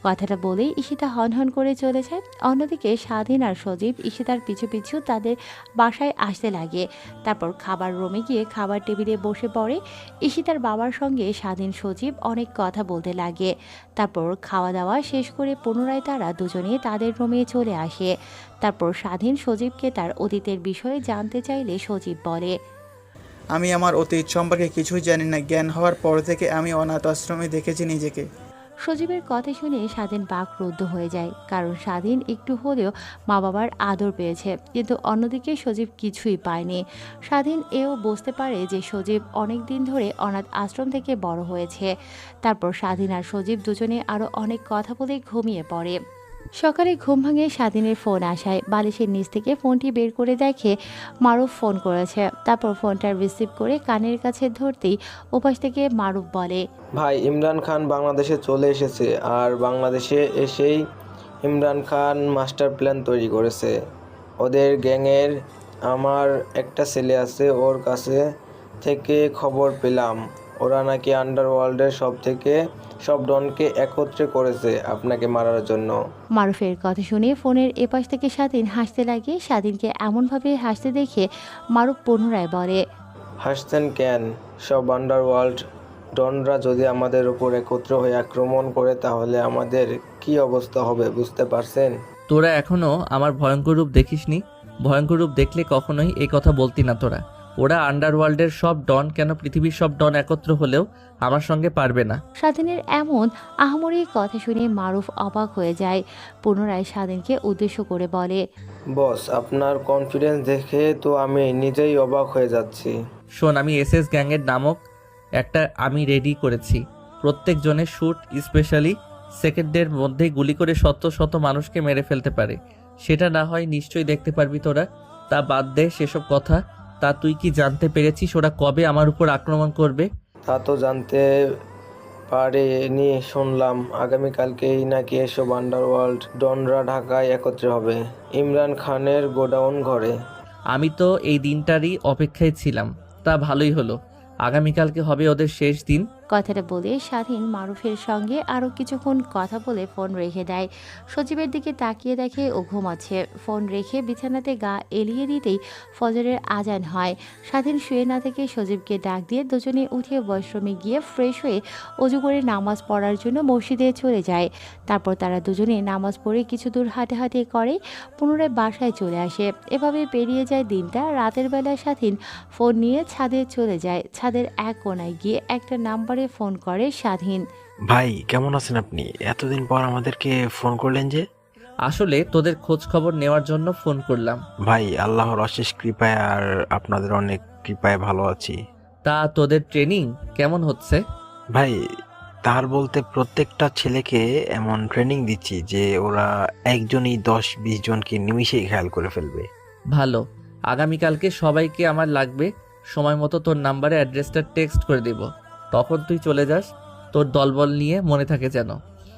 কথাটা বলেই ঈশিতা হনহন করে চলে যায়। অন্যদিকে স্বাধীন আর সজীব ঈশিতার পিছু পিছু তাদের বাসায় আসতে লাগে। তারপর খাবার রুমে গিয়ে খাবার টেবিলে বসে পড়ে। ঈশিতার বাবার সঙ্গে স্বাধীন সজীব অনেক কথা বলতে লাগে। তারপর খাওয়া দাওয়া শেষ করে পুনরায় তারা দুজনে তাদের রুমে চলে আসে। তারপর স্বাধীন সজীবকে তার অতীতের বিষয়ে জানতে চাইলে সজীব বলে, আমি আমার অতীত সম্পর্কে কিছুই জানি না। জ্ঞান হওয়ার পর থেকে আমি অনাথ আশ্রমে দেখেছি নিজেকে। সজীবের কথা শুনে স্বাধীন বাকরুদ্ধ হয়ে যায়, কারণ স্বাধীন একটু হলেও মা বাবার আদর পেয়েছে, কিন্তু অন্যদিকে সজীব কিছুই পায়নি। স্বাধীন এও বুঝতে পারে যে সজীব অনেক দিন ধরে অনাথ আশ্রম থেকে বড় হয়েছে। তারপর স্বাধীন আর সজীব দুজনে আরও অনেক কথা বলে ঘুমিয়ে পড়ে। সকালে ঘুম ভাঙে স্বাধীনের ফোন আসায় বালিশের নিচ থেকে ফোনটি বের করে দেখে মারুফ ফোন করেছে। তারপর ফোনটা রিসিভ করে কানের কাছে ধরতেই ওপাশ থেকে মারুফ বলে, ভাই, ইমরান খান বাংলাদেশে চলে এসেছে, আর বাংলাদেশে এসেই ইমরান খান মাস্টার প্ল্যান তৈরি করেছে ওদের গ্যাংয়ের। আমার একটা ছেলে আছে, ওর কাছে থেকে খবর পেলাম ওরা নাকি আন্ডারওয়ার্ল্ডের সব ডনকে একত্রে করেছে আপনাকে মারার জন্য। মারুফের কথা শুনে ফোনের এপাশ থেকে স্বাধীন হাসতে লাগে। স্বাধীনকে এমনভাবে হাসতে দেখে মারুফ পুনরায় বলে, হাসছেন কেন? সব আন্ডারওয়ার্ল্ড ডনরা যদি আমাদের উপর একত্র হয়ে আক্রমণ করে তাহলে আমাদের কি অবস্থা হবে বুঝতে পারছেন? তোরা এখনো আমার ভয়ঙ্কর রূপ দেখিসনি। ভয়ঙ্কর রূপ দেখলে কখনোই এই কথা বলতি না তোরা। ওরা আন্ডারওয়ার্ল্ডের সব ডন কেন, পৃথিবীর সব ডন একত্র হলেও আমার সঙ্গে পারবে না। স্বাধীনের এমন আহামরি কথা শুনে মারুফ অবাক হয়ে যায়। পুনরায় স্বাধীনকে উদ্দেশ্য করে বলে, বস, আপনার কনফিডেন্স দেখে তো আমি নিজেই অবাক হয়ে যাচ্ছি। শোন, আমি এসএস গ্যাংয়ের নামক একটা আমি রেডি করেছি। প্রত্যেক জনের শ্যুট স্পেশালি সেকেন্ডের মধ্যেই গুলি করে শত শত মানুষকে মেরে ফেলতে পারে। সেটা না হয় নিশ্চয়ই দেখতে পারবি তোরা। তা বাদ দে সেসব কথা। তা তুই কি জানতে পেরেছিস ওরা কবে আমার উপর আক্রমণ করবে? তা তো জানতে পারিনি, শুনলাম আগামীকালকেই নাকি এসব আন্ডারওয়ার্ল্ড ডনরা ঢাকায় একত্রে হবে ইমরান খানের গোডাউন ঘরে। আমি তো এই দিনটারই অপেক্ষায় ছিলাম। তা ভালোই হলো, আগামীকালকে হবে ওদের শেষ দিন। কথাটা বলে স্বাধীন মারুফের সঙ্গে আরও কিছুক্ষণ কথা বলে ফোন রেখে দেয়। সজীবের দিকে তাকিয়ে দেখে ও ঘুমাচ্ছে। ফোন রেখে বিছানাতে গা এলিয়ে দিতেই ফজরের আজান হয়। স্বাধীন শুয়ে না থেকে সজীবকে ডাক দিয়ে দুজনে উঠে ওয়াশরুমে গিয়ে ফ্রেশ হয়ে অজু করে নামাজ পড়ার জন্য মসজিদে চলে যায়। তারপর তারা দুজনে নামাজ পড়ে কিছু দূর হাঁটাহাঁটি করে পুনরায় বাসায় চলে আসে। এভাবে পেরিয়ে যায় দিনটা। রাতের বেলা স্বাধীন ফোন নিয়ে ছাদে চলে যায়। ছাদের এক কোণায় গিয়ে একটা নাম্বারে ফোন করে স্বাধীন। ভাই, কেমন আছেন আপনি? এতদিন পর আমাদেরকে ফোন করলেন যে? আসলে তোদের খোঁজ খবর নেওয়ার জন্য ফোন করলাম। ভাই, আল্লাহর অশেষ কৃপায় আর আপনাদের অনেক কৃপায় ভালো আছি। তা তোদের ট্রেনিং কেমন হচ্ছে? ভাই, তার বলতে প্রত্যেকটা ছেলেকে এমন ট্রেনিং দিচ্ছি যে ওরা একজনই 10-20 জনকে নিমিষেই খেয়াল করে ফেলবে। ভালো, আগামীকালকে সবাইকে আমার লাগবে। সময় মতো তোর নাম্বারে অ্যাড্রেসটা টেক্সট করে দেব, তখন তুই চলে যাস। তোর দলবল নিয়ে মনে থাকে যেন।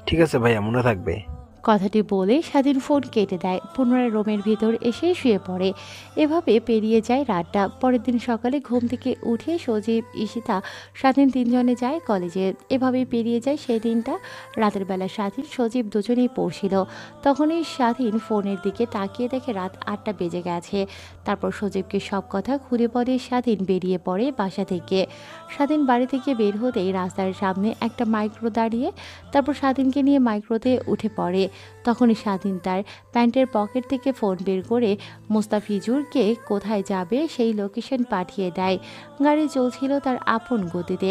ঠিক আছে ভাইয়া, মনে থাকবে। কথাটি বলে স্বাধীন ফোন কেটে দেয়। পুনরায় রুমের ভিতর এসে শুয়ে পড়ে। এভাবে পেরিয়ে যায় রাতটা। পরের দিন সকালে ঘুম থেকে উঠে সজীব, ঈশিতা, স্বাধীন তিনজনে যায় কলেজে। এভাবে পেরিয়ে যায় সেই দিনটা। রাতের বেলা স্বাধীন সজীব দুজনেই পড়ছিল। তখনই স্বাধীন ফোনের দিকে তাকিয়ে দেখে রাত 8টা বেজে গেছে। তারপর সজীবকে সব কথা খুলে বলে স্বাধীন বেরিয়ে পড়ে বাসা থেকে। স্বাধীন বাড়ি থেকে বের হতেই রাস্তার সামনে একটা মাইক্রো দাঁড়িয়ে। তারপর স্বাধীনকে নিয়ে মাইক্রোতে উঠে পড়ে। তখনই স্বাধীন তার প্যান্টের পকেট থেকে ফোন বের করে মোস্তাফিজুরকে কোথায় যাবে সেই লোকেশন পাঠিয়ে দেয়। গাড়ি চলছিল তার আপন গতিতে।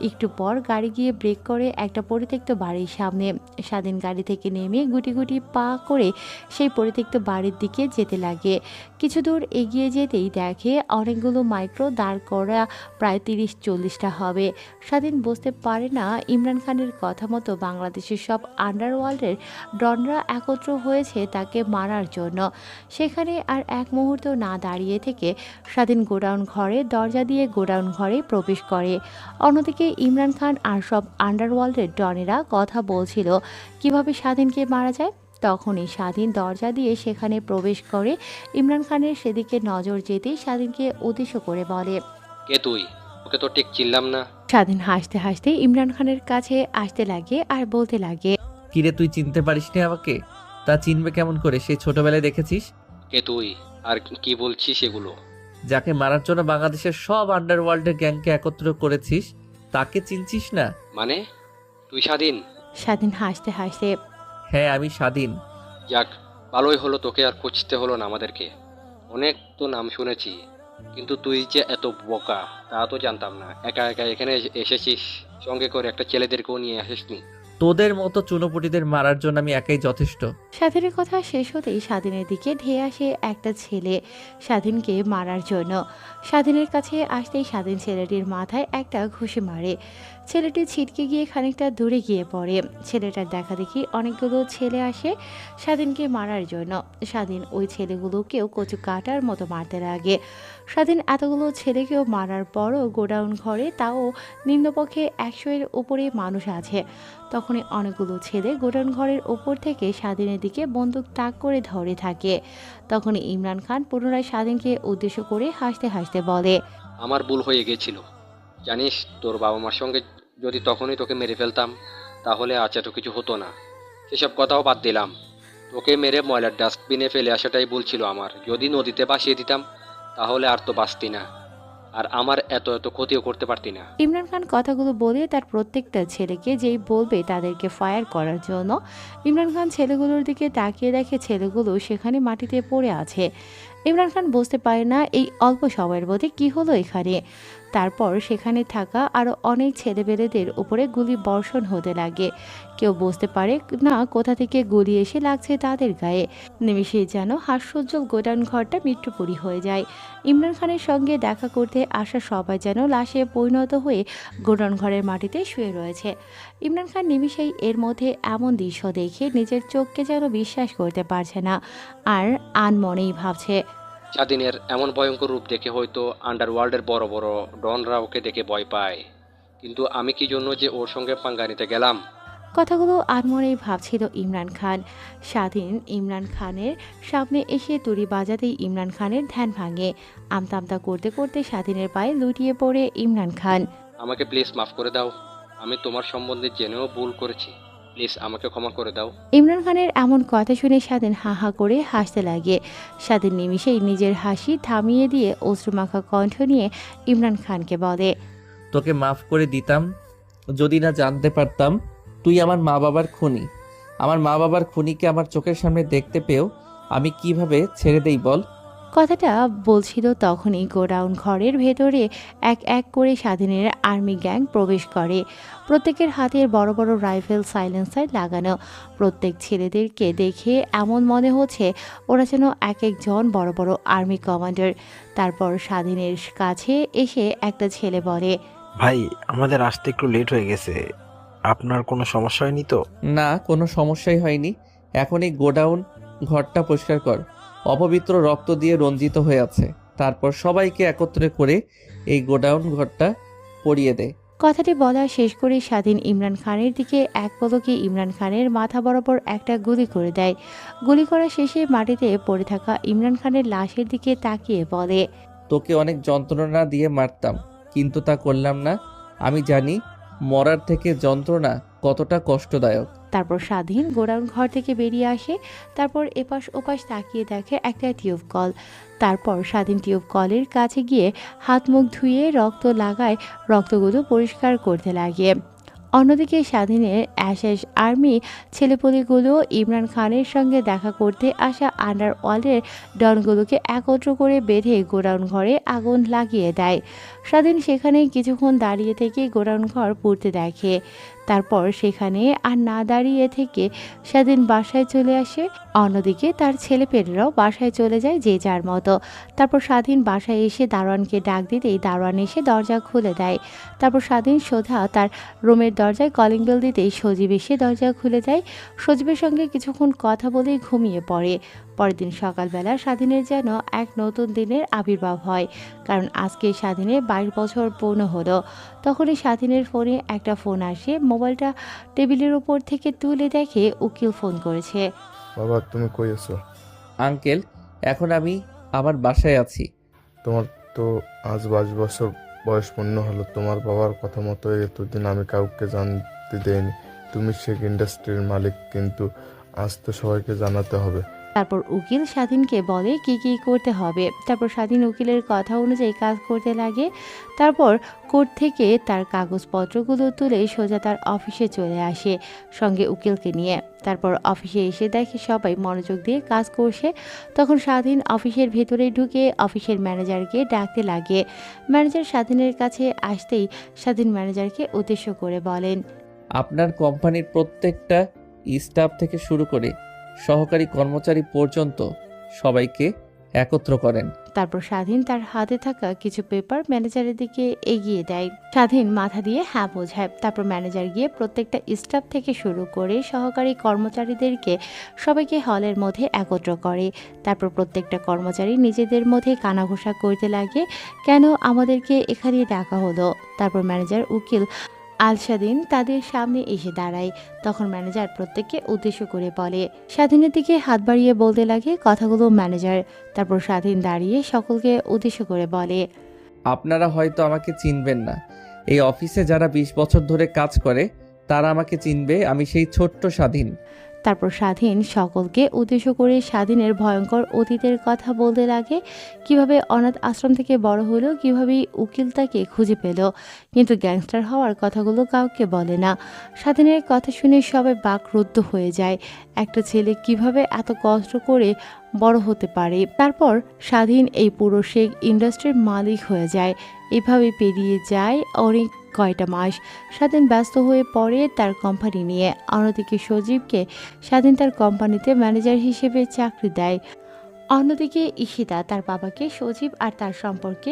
একটু পর গাড়ি গিয়ে ব্রেক করে একটা পরিত্যক্ত বাড়ির সামনে। স্বাধীন গাড়ি থেকে নেমে গুটি গুটি পা করে সেই পরিত্যক্ত বাড়ির দিকে যেতে লাগে। কিছু দূর এগিয়ে যেতেই দেখে অনেকগুলো মাইক্রো দাঁড় করা, প্রায় 30-40টা হবে। স্বাধীন বুঝতে পারে না ইমরান খানের কথা মতো বাংলাদেশের সব আন্ডারওয়ার্ল্ডের ডনরা একত্র হয়েছে তাকে মারার জন্য। সেখানে আর এক মুহূর্ত না দাঁড়িয়ে থেকে স্বাধীন গোডাউন ঘরে দরজা দিয়ে গোডাউন ঘরে প্রবেশ করে। অন্যদিকে ইমরান খান আর সব আন্ডারওয়ার্ল্ডের ডনেরা কথা বলছিল কিভাবে স্বাধীনকে মারা যায়। তখনই স্বাধীন দরজা দিয়ে সেখানে প্রবেশ করে। ইমরান খানের সেদিকে নজর যেতেই স্বাধীনকে উদ্দেশ্য করে বলে, কে তুই? ওকে তো ঠিক চিনলাম না। স্বাধীন হাসতে হাসতে ইমরান খানের কাছে আসতে লাগে আর বলতে লাগে, কিরে, তুই চিনতে পারিসনি আমাকে? তা চিনবে কেমন করে? সেই ছোটবেলায় দেখেছিস। কে তুই আর কি বলছিস এগুলো? যাকে মারার জন্য বাংলাদেশের সব আন্ডারওয়ার্ল্ডের গ্যাংকে একত্র করেছিস তাকে চিনছিস না? মানে তুই স্বাধীন? স্বাধীন হাসতে হাসতে, হ্যাঁ, আমি স্বাধীন। যাক, ভালোই হলো, তোকে আর খুঁজতে হলো না আমাদেরকে। অনেক তো নাম শুনেছি, কিন্তু তুই যে এত বোকা তা তো জানতাম না। একা একা এখানে এসেছিস, সঙ্গে করে একটা ছেলেদেরকেও নিয়ে আসিসনি। তোদের মতো চুনোপুটিদের মারার জন্য আমি একাই যথেষ্ট। স্বাধীনের কথা শেষ হতেই স্বাধীনের দিকে ধেয়ে আসে একটা ছেলে স্বাধীনকে মারার জন্য। স্বাধীনের কাছে আসতেই স্বাধীন ছেলেটির মাথায় একটা ঘুষি মারে। ছেলেটি ছিটকে গিয়ে খানিকটা দূরে গিয়ে পড়ে। ছেলেটার দেখা দেখি অনেকগুলো ছেলে আসে স্বাধীনকে মারার জন্য। স্বাধীন ওই ছেলেগুলোকেও কচু কাটার মতো মারতে লাগে। স্বাধীন এতগুলো ছেলেকেও মারার পরও গোডাউন ঘরে তাও নিম্নপক্ষে 100-এর উপরে মানুষ আছে। তখনই অনেকগুলো ছেলে গোডাউন ঘরের ওপর থেকে স্বাধীনের দিকে বন্দুক তাক করে ধরে থাকে। তখনই ইমরান খান পুনরায় স্বাধীনকে উদ্দেশ্য করে হাসতে হাসতে বলে, আমার ভুল হয়ে গেছিল। জানিস, তোর বাবা মার সঙ্গে যদি তখনই তোকে মেরে ফেলতাম তাহলে আজ এত কিছু হতো না। সেসব কথাও বাদ দিলাম, তোকে মেরে ময়লার ডাস্টবিনে ফেলে আসাটাই ভুল ছিল আমার। যদি নদীতে ভাসিয়ে দিতাম তাহলে আর তো বাঁচতি না, আর আমার এত এত ক্ষতিও করতে পারতি না। ইমরান খান কথাগুলো বলে তার প্রত্যেকটা ছেলেকে যেই বলবে তাদেরকে ফায়ার করার জন্য ইমরান খান ছেলেগুলোর দিকে তাকিয়ে দেখে ছেলেগুলো সেখানে মাটিতে পড়ে আছে। ইমরান খান বুঝতে পারে না এই অল্প সময়ের মধ্যে কি হলো এখানে। তারপর সেখানে থাকা আরও অনেক ছেলেবেলেদের উপরে গুলি বর্ষণ হতে লাগে। কেউ বুঝতে পারে না কোথা থেকে গুলি এসে লাগছে তাদের গায়ে। নিমিষেই যেন হাস্যোজ্জ্বল গোডাউন ঘরটা মৃত্যুপুরী হয়ে যায়। ইমরান খানের সঙ্গে দেখা করতে আসা সবাই যেন লাশে পরিণত হয়ে গোডাউন ঘরের মাটিতে শুয়ে রয়েছে। ইমরান খান নিমিষেই এর মধ্যে এমন দৃশ্য দেখে নিজের চোখকে যেন বিশ্বাস করতে পারছে না, আর আনমনেই ভাবছে, স্বাধীনের এমন ভয়ঙ্কর রূপ দেখে হয়তো আন্ডারওয়ার্ল্ডের বড় বড় ডনরা ওকে দেখে ভয় পায়, কিন্তু আমি কি জন্য যে ওর সঙ্গে পাঙ্গা নিতে গেলাম। কথাগুলো আনমনেই ভাবছিল ইমরান খান। স্বাধীন ইমরান খানের সামনে এসে তুড়ি বাজাতেই ইমরান খানের ধ্যান ভাঙে। আমতা আমতা করতে করতে স্বাধীনের পায়ে লুটিয়ে পড়ে ইমরান খান। আমাকে প্লিজ মাফ করে দাও, আমি তোমার সম্বন্ধে জেনেও ভুল করেছি, প্লিজ আমাকে ক্ষমা করে দাও। ইমরান খানের এমন কথা শুনে স্বাধীন হা হা করে হাসতে লাগে। স্বাধীন নিমিষেই নিজের হাসি থামিয়ে দিয়ে অশ্রুমাখা কণ্ঠ নিয়ে ইমরান খানকে বলে, তোকে মাফ করে দিতাম যদি না জানতে পারতাম তুই আমার মা বাবার খুনি। আমার মা বাবার খুনিকে আমার চোখের সামনে দেখতে পেয়েও আমি কিভাবে ছেড়ে দেই বল। কথাটা বলছিল তখনই গোডাউন ঘরের ভেতরে এক এক করে স্বাধীনের আর্মি গ্যাং প্রবেশ করে। প্রত্যেকের হাতের বড় বড় রাইফেল সাইলেন্সার লাগানো। প্রত্যেক ছেলেদেরকে দেখে এমন মনে হচ্ছে ওরা যেন এক একজন বড় বড় আর্মি কমান্ডার। তারপর স্বাধীনের কাছে এসে একটা ছেলে বলে, ভাই আমাদের আসতে একটু লেট হয়ে গেছে, আপনার কোনো সমস্যা হয়নি তো? না, কোনো সমস্যাই হয়নি। এখন এই গোডাউন ঘরটা পরিষ্কার কর, অপবিত্র রক্ত দিয়ে রঞ্জিত হয়ে আছে। তারপর সবাইকে একত্রে করে এই গোডাউন ঘরটা পরিয়ে দে। কথাটি বলা শেষ করে স্বাধীন ইমরান খানের দিকে এক পলকে ইমরান খানের মাথা বরাবর একটা গুলি করে দেয়। গুলি করা শেষে মাটিতে পড়ে থাকা ইমরান খানের লাশের দিকে তাকিয়ে বলে, তোকে অনেক যন্ত্রণা দিয়ে মারতাম, কিন্তু তা করলাম না। আমি জানি মরার থেকে যন্ত্রণা কতটা কষ্টদায়ক। তারপর স্বাধীন গোডাউন ঘর থেকে বেরিয়ে আসে। তারপর এপাশ ওপাশ তাকিয়ে দেখে একটা টিউব কল। তারপর স্বাধীন টিউব কলের কাছে গিয়ে হাত মুখ ধুয়ে রক্ত লাগায়, রক্তগুলো পরিষ্কার করতে লাগে। অন্যদিকে স্বাধীনের অ্যাশেস আর্মি ছেলেপুলেগুলো ইমরান খানের সঙ্গে দেখা করতে আসা আন্ডারওয়ার্ল্ডের ডনগুলোকে একত্র করে বেঁধে গোডাউন ঘরে আগুন লাগিয়ে দেয়। স্বাধীন সেখানে কিছুক্ষণ দাঁড়িয়ে থেকে গোডাউন ঘর পুড়তে দেখে। তারপর সেখানে আর না দাঁড়িয়ে থেকে স্বাধীন বাসায় চলে আসে। অন্যদিকে তার ছেলেপেলেরাও বাসায় চলে যায় যে যার মতো। তারপর স্বাধীন বাসায় এসে দারোয়ানকে ডাক দিতেই দারোয়ান এসে দরজা খুলে দেয়। তারপর স্বাধীন সোজা তার রুমের দরজায় কলিং বেল দিতেই সজীব এসে দরজা খুলে দেয়। সজীবের সঙ্গে কিছুক্ষণ কথা বলেই ঘুমিয়ে পড়ে। পরের দিন সকালবেলা স্বাধীনের যেন এক নতুন দিনের আবির্ভাব হয়, কারণ আজকে স্বাধীনের 22 বছর পূর্ণ হলো। তখনই স্বাধীনের ফোনে একটা ফোন আসে। মোবাইলটা টেবিলের উপর থেকে তুলে দেখে উকিল ফোন করেছে। বাবা তুমি কই আছো? আঙ্কেল, এখন আমি আমার বাসায় আছি। তোমার তো আজ 22 বছর বয়স পূর্ণ হলো। তোমার বাবার কথা মতো এতদিন আমি কাউকে জানতে দেইনি। তুমি শেখ ইন্ডাস্ট্রির মালিক, কিন্তু আজ তো সবাইকে জানাতে হবে। তারপর উকিল স্বাধীনকে বলে কি কি করতে হবে। তারপর স্বাধীন উকিলের কথা অনুযায়ী কাজ করতে লাগে। তারপর কোর্ট থেকে তার কাগজপত্রগুলো তুলে সোজা তার অফিসে চলে আসে সঙ্গে উকিলকে নিয়ে। তারপর অফিসে এসে দেখে সবাই মনোযোগ দিয়ে কাজ করছে। তখন স্বাধীন অফিসের ভেতরে ঢুকে অফিসের ম্যানেজারকে ডাকতে লাগে। ম্যানেজার স্বাধীনের কাছে আসতেই স্বাধীন ম্যানেজারকে উদ্দেশ্য করে বলেন, আপনার কোম্পানির প্রত্যেকটা স্টাফ থেকে শুরু করে সহকারী কর্মচারী পর্যন্ত সবাইকে একত্র করেন। তারপর স্বাধীন তার হাতে থাকা কিছু পেপার ম্যানেজারের দিকে এগিয়ে দেয়। স্বাধীন মাথা দিয়ে হ্যাঁ বোঝায়। তারপর ম্যানেজার গিয়ে প্রত্যেকটা স্টাফ থেকে শুরু করে সহকারী কর্মচারীদেরকে সবাইকে হলের মধ্যে একত্র করে। তারপর প্রত্যেকটা কর্মচারী নিজেদের মধ্যে কানাঘুষা করতে লাগে, কেন আমাদেরকে এখানে ডাকা হলো। তারপর ম্যানেজার উকিল আল-স্বাধীন তাদের সামনে এসে দাঁড়ায়। তখন ম্যানেজার প্রত্যেককে উদ্দেশ্য করে বলে। স্বাধীনের দিকে হাত বাড়িয়ে বলতে লাগে কথাগুলো ম্যানেজার। তারপর স্বাধীন দাঁড়িয়ে সকলকে উদ্দেশ্য করে বলে, আপনারা হয়তো আমাকে চিনবেন না, এই অফিসে যারা 20 বছর ধরে কাজ করে তারা আমাকে চিনবে। আমি সেই ছোট্ট স্বাধীন। তারপর স্বাধীন সকলকে উদ্দেশ্য করে স্বাধীনের ভয়ঙ্কর অতীতের কথা বলতে লাগে, কিভাবে অনাথ আশ্রম থেকে বড় হলো, কিভাবে উকিল তাকে খুঁজে পেল, কিন্তু গ্যাংস্টার হওয়ার কথাগুলো কাউকে বলে না। স্বাধীনের কথা শুনে সবাই বাকরুদ্ধ হয়ে যায়। একটা ছেলে কিভাবে এত কষ্ট করে বড় হতে পারে। তারপর স্বাধীন এই পুরো শেখ ইন্ডাস্ট্রির মালিক হয়ে যায়। এভাবে পেরিয়ে যায় অনেক কয়টা মাস। স্বাধীন ব্যস্ত হয়ে পড়ে তার কোম্পানি নিয়ে। অন্যদিকে সজীবকে স্বাধীন তার কোম্পানিতে ম্যানেজার হিসেবে চাকরি দেয়। অন্যদিকে ঈশিতা তার বাবাকে সজীব আর তার সম্পর্কে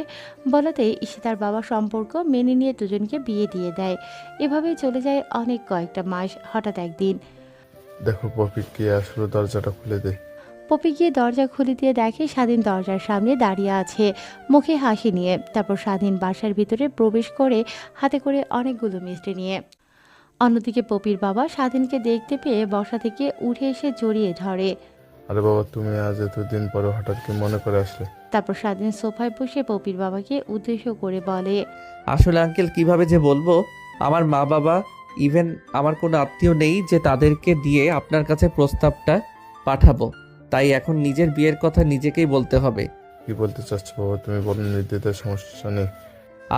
বলাতে ঈশিতার বাবা সম্পর্ক মেনে নিয়ে দুজনকে বিয়ে দিয়ে দেয়। এভাবেই চলে যায় অনেক কয়েকটা মাস। হঠাৎ একদিন দেখো পপি কে আসলো, দরজাটা খুলে দে। পপি গিয়ে দরজা খুলে দিয়ে দেখে স্বাধীন দরজার সামনে দাঁড়িয়ে আছে, মুখে হাসি নিয়ে। তারপর স্বাধীন বাসার ভিতরে প্রবেশ করে হাতে করে অনেকগুলো মিষ্টি নিয়ে। অন্যদিকে পপির বাবা স্বাধীনকে দেখতে পেয়ে বসা থেকে উঠে এসে জড়িয়ে ধরে। আরে বাবা, তুমি আজ এতদিন পরে হঠাৎ কি মনে করে আসলে? তারপর স্বাধীন সোফায় বসে পপির বাবাকে উদ্দেশ্য করে বলে, আসলে আঙ্কেল কিভাবে যে বলবো, আমার মা বাবা ইভেন আমার কোনো আত্মীয় নেই যে তাদেরকে দিয়ে আপনার কাছে প্রস্তাবটা পাঠাবো। তাই এখন নিজের বিয়ের কথা নিজেকেই বলতে হবে। কি বলতে চাচ্ছ বাবা, তুমি বলো, নির্দ্বিধায়, সমস্যা নেই।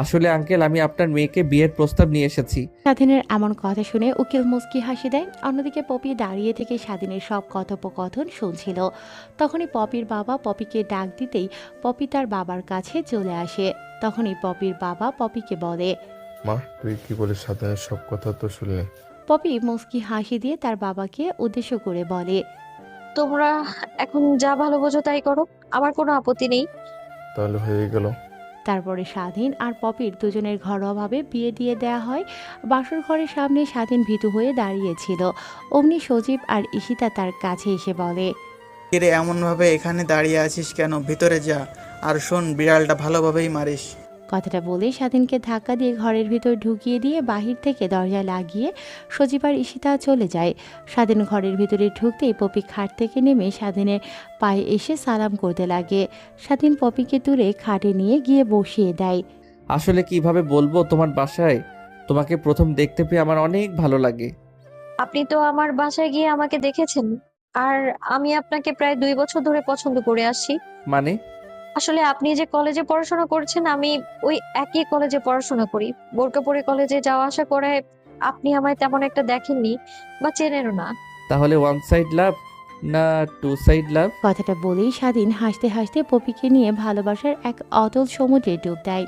আসলে আঙ্কেল আমি আপনার মেয়েকে বিয়ের প্রস্তাব নিয়ে এসেছি। স্বাধীনের এমন কথা শুনে উকিল মুচকি হাসি দেয়। অন্যদিকে পপি দাঁড়িয়ে থেকে স্বাধীনের সব কথোপকথন শুনছিল। তখনই পপির বাবা পপিকে ডাক দিতেই পপি তার বাবার কাছে চলে আসে। তখনই পপির বাবা পপিকে বলে, মা তুই কি বলিস, স্বাধীনের সব কথা তো শুনলি। পপি মুচকি হাসি দিয়ে তার বাবাকে উদ্দেশ্য করে বলে, তোমরা এখন যা ভালো বোঝো তাই করো, আমার কোনো আপত্তি নেই। তাহলে হয়ে গেল। তারপরে স্বাধীন আর পপির দুজনের ঘরোয়াভাবে বিয়ে দিয়ে দেয়া হয়। বাসর ঘরের সামনে স্বাধীন ভীতু হয়ে দাঁড়িয়েছিল। অমনি সজীব আর ঈশিতা তার কাছে এসে বলে, কিরে এমনভাবে এখানে দাঁড়িয়ে আছিস কেন? ভিতরে যা, আর শোন, বিড়ালটা ভালোভাবেই মারিস। কথাটা বলে স্বাধীনকে ধাক্কা দিয়ে ঘরের ভিতর ঢুকিয়ে দিয়ে বাহির থেকে দরজা লাগিয়ে সজীব আর ঈশিতা চলে যায়। স্বাধীন ঘরের ভিতরে ঢুকতেই পপি খাট থেকে নেমে স্বাধীনের পায়ে এসে সালাম করতে লাগে। স্বাধীন পপিকে তুলে খাটে নিয়ে গিয়ে বসিয়ে দেয়। আসলে কিভাবে বলবো, তোমার বাসায় তোমাকে প্রথম দেখতে পেয়ে আমার অনেক ভালো লাগে। আপনি তো আমার বাসায় গিয়ে আমাকে দেখেছেন, আর আমি আপনাকে প্রায় 2 বছর ধরে পছন্দ করে আসছি। মানে? আসলে আপনি যে কলেজে পড়াশোনা করছেন, আমি ওই একই কলেজে পড়াশোনা করি। বোরকা পরে কলেজে যাওয়া আসা করে আপনি আমায় তেমন একটা দেখেননি বা চেনেনও না। তাহলে ওয়ান সাইড লাভ না টু সাইড লাভ? কথাটা বলেই স্বাধীন হাসতে হাসতে পপিকে নিয়ে ভালোবাসার এক অতল সমুদ্রে ডুব দেয়।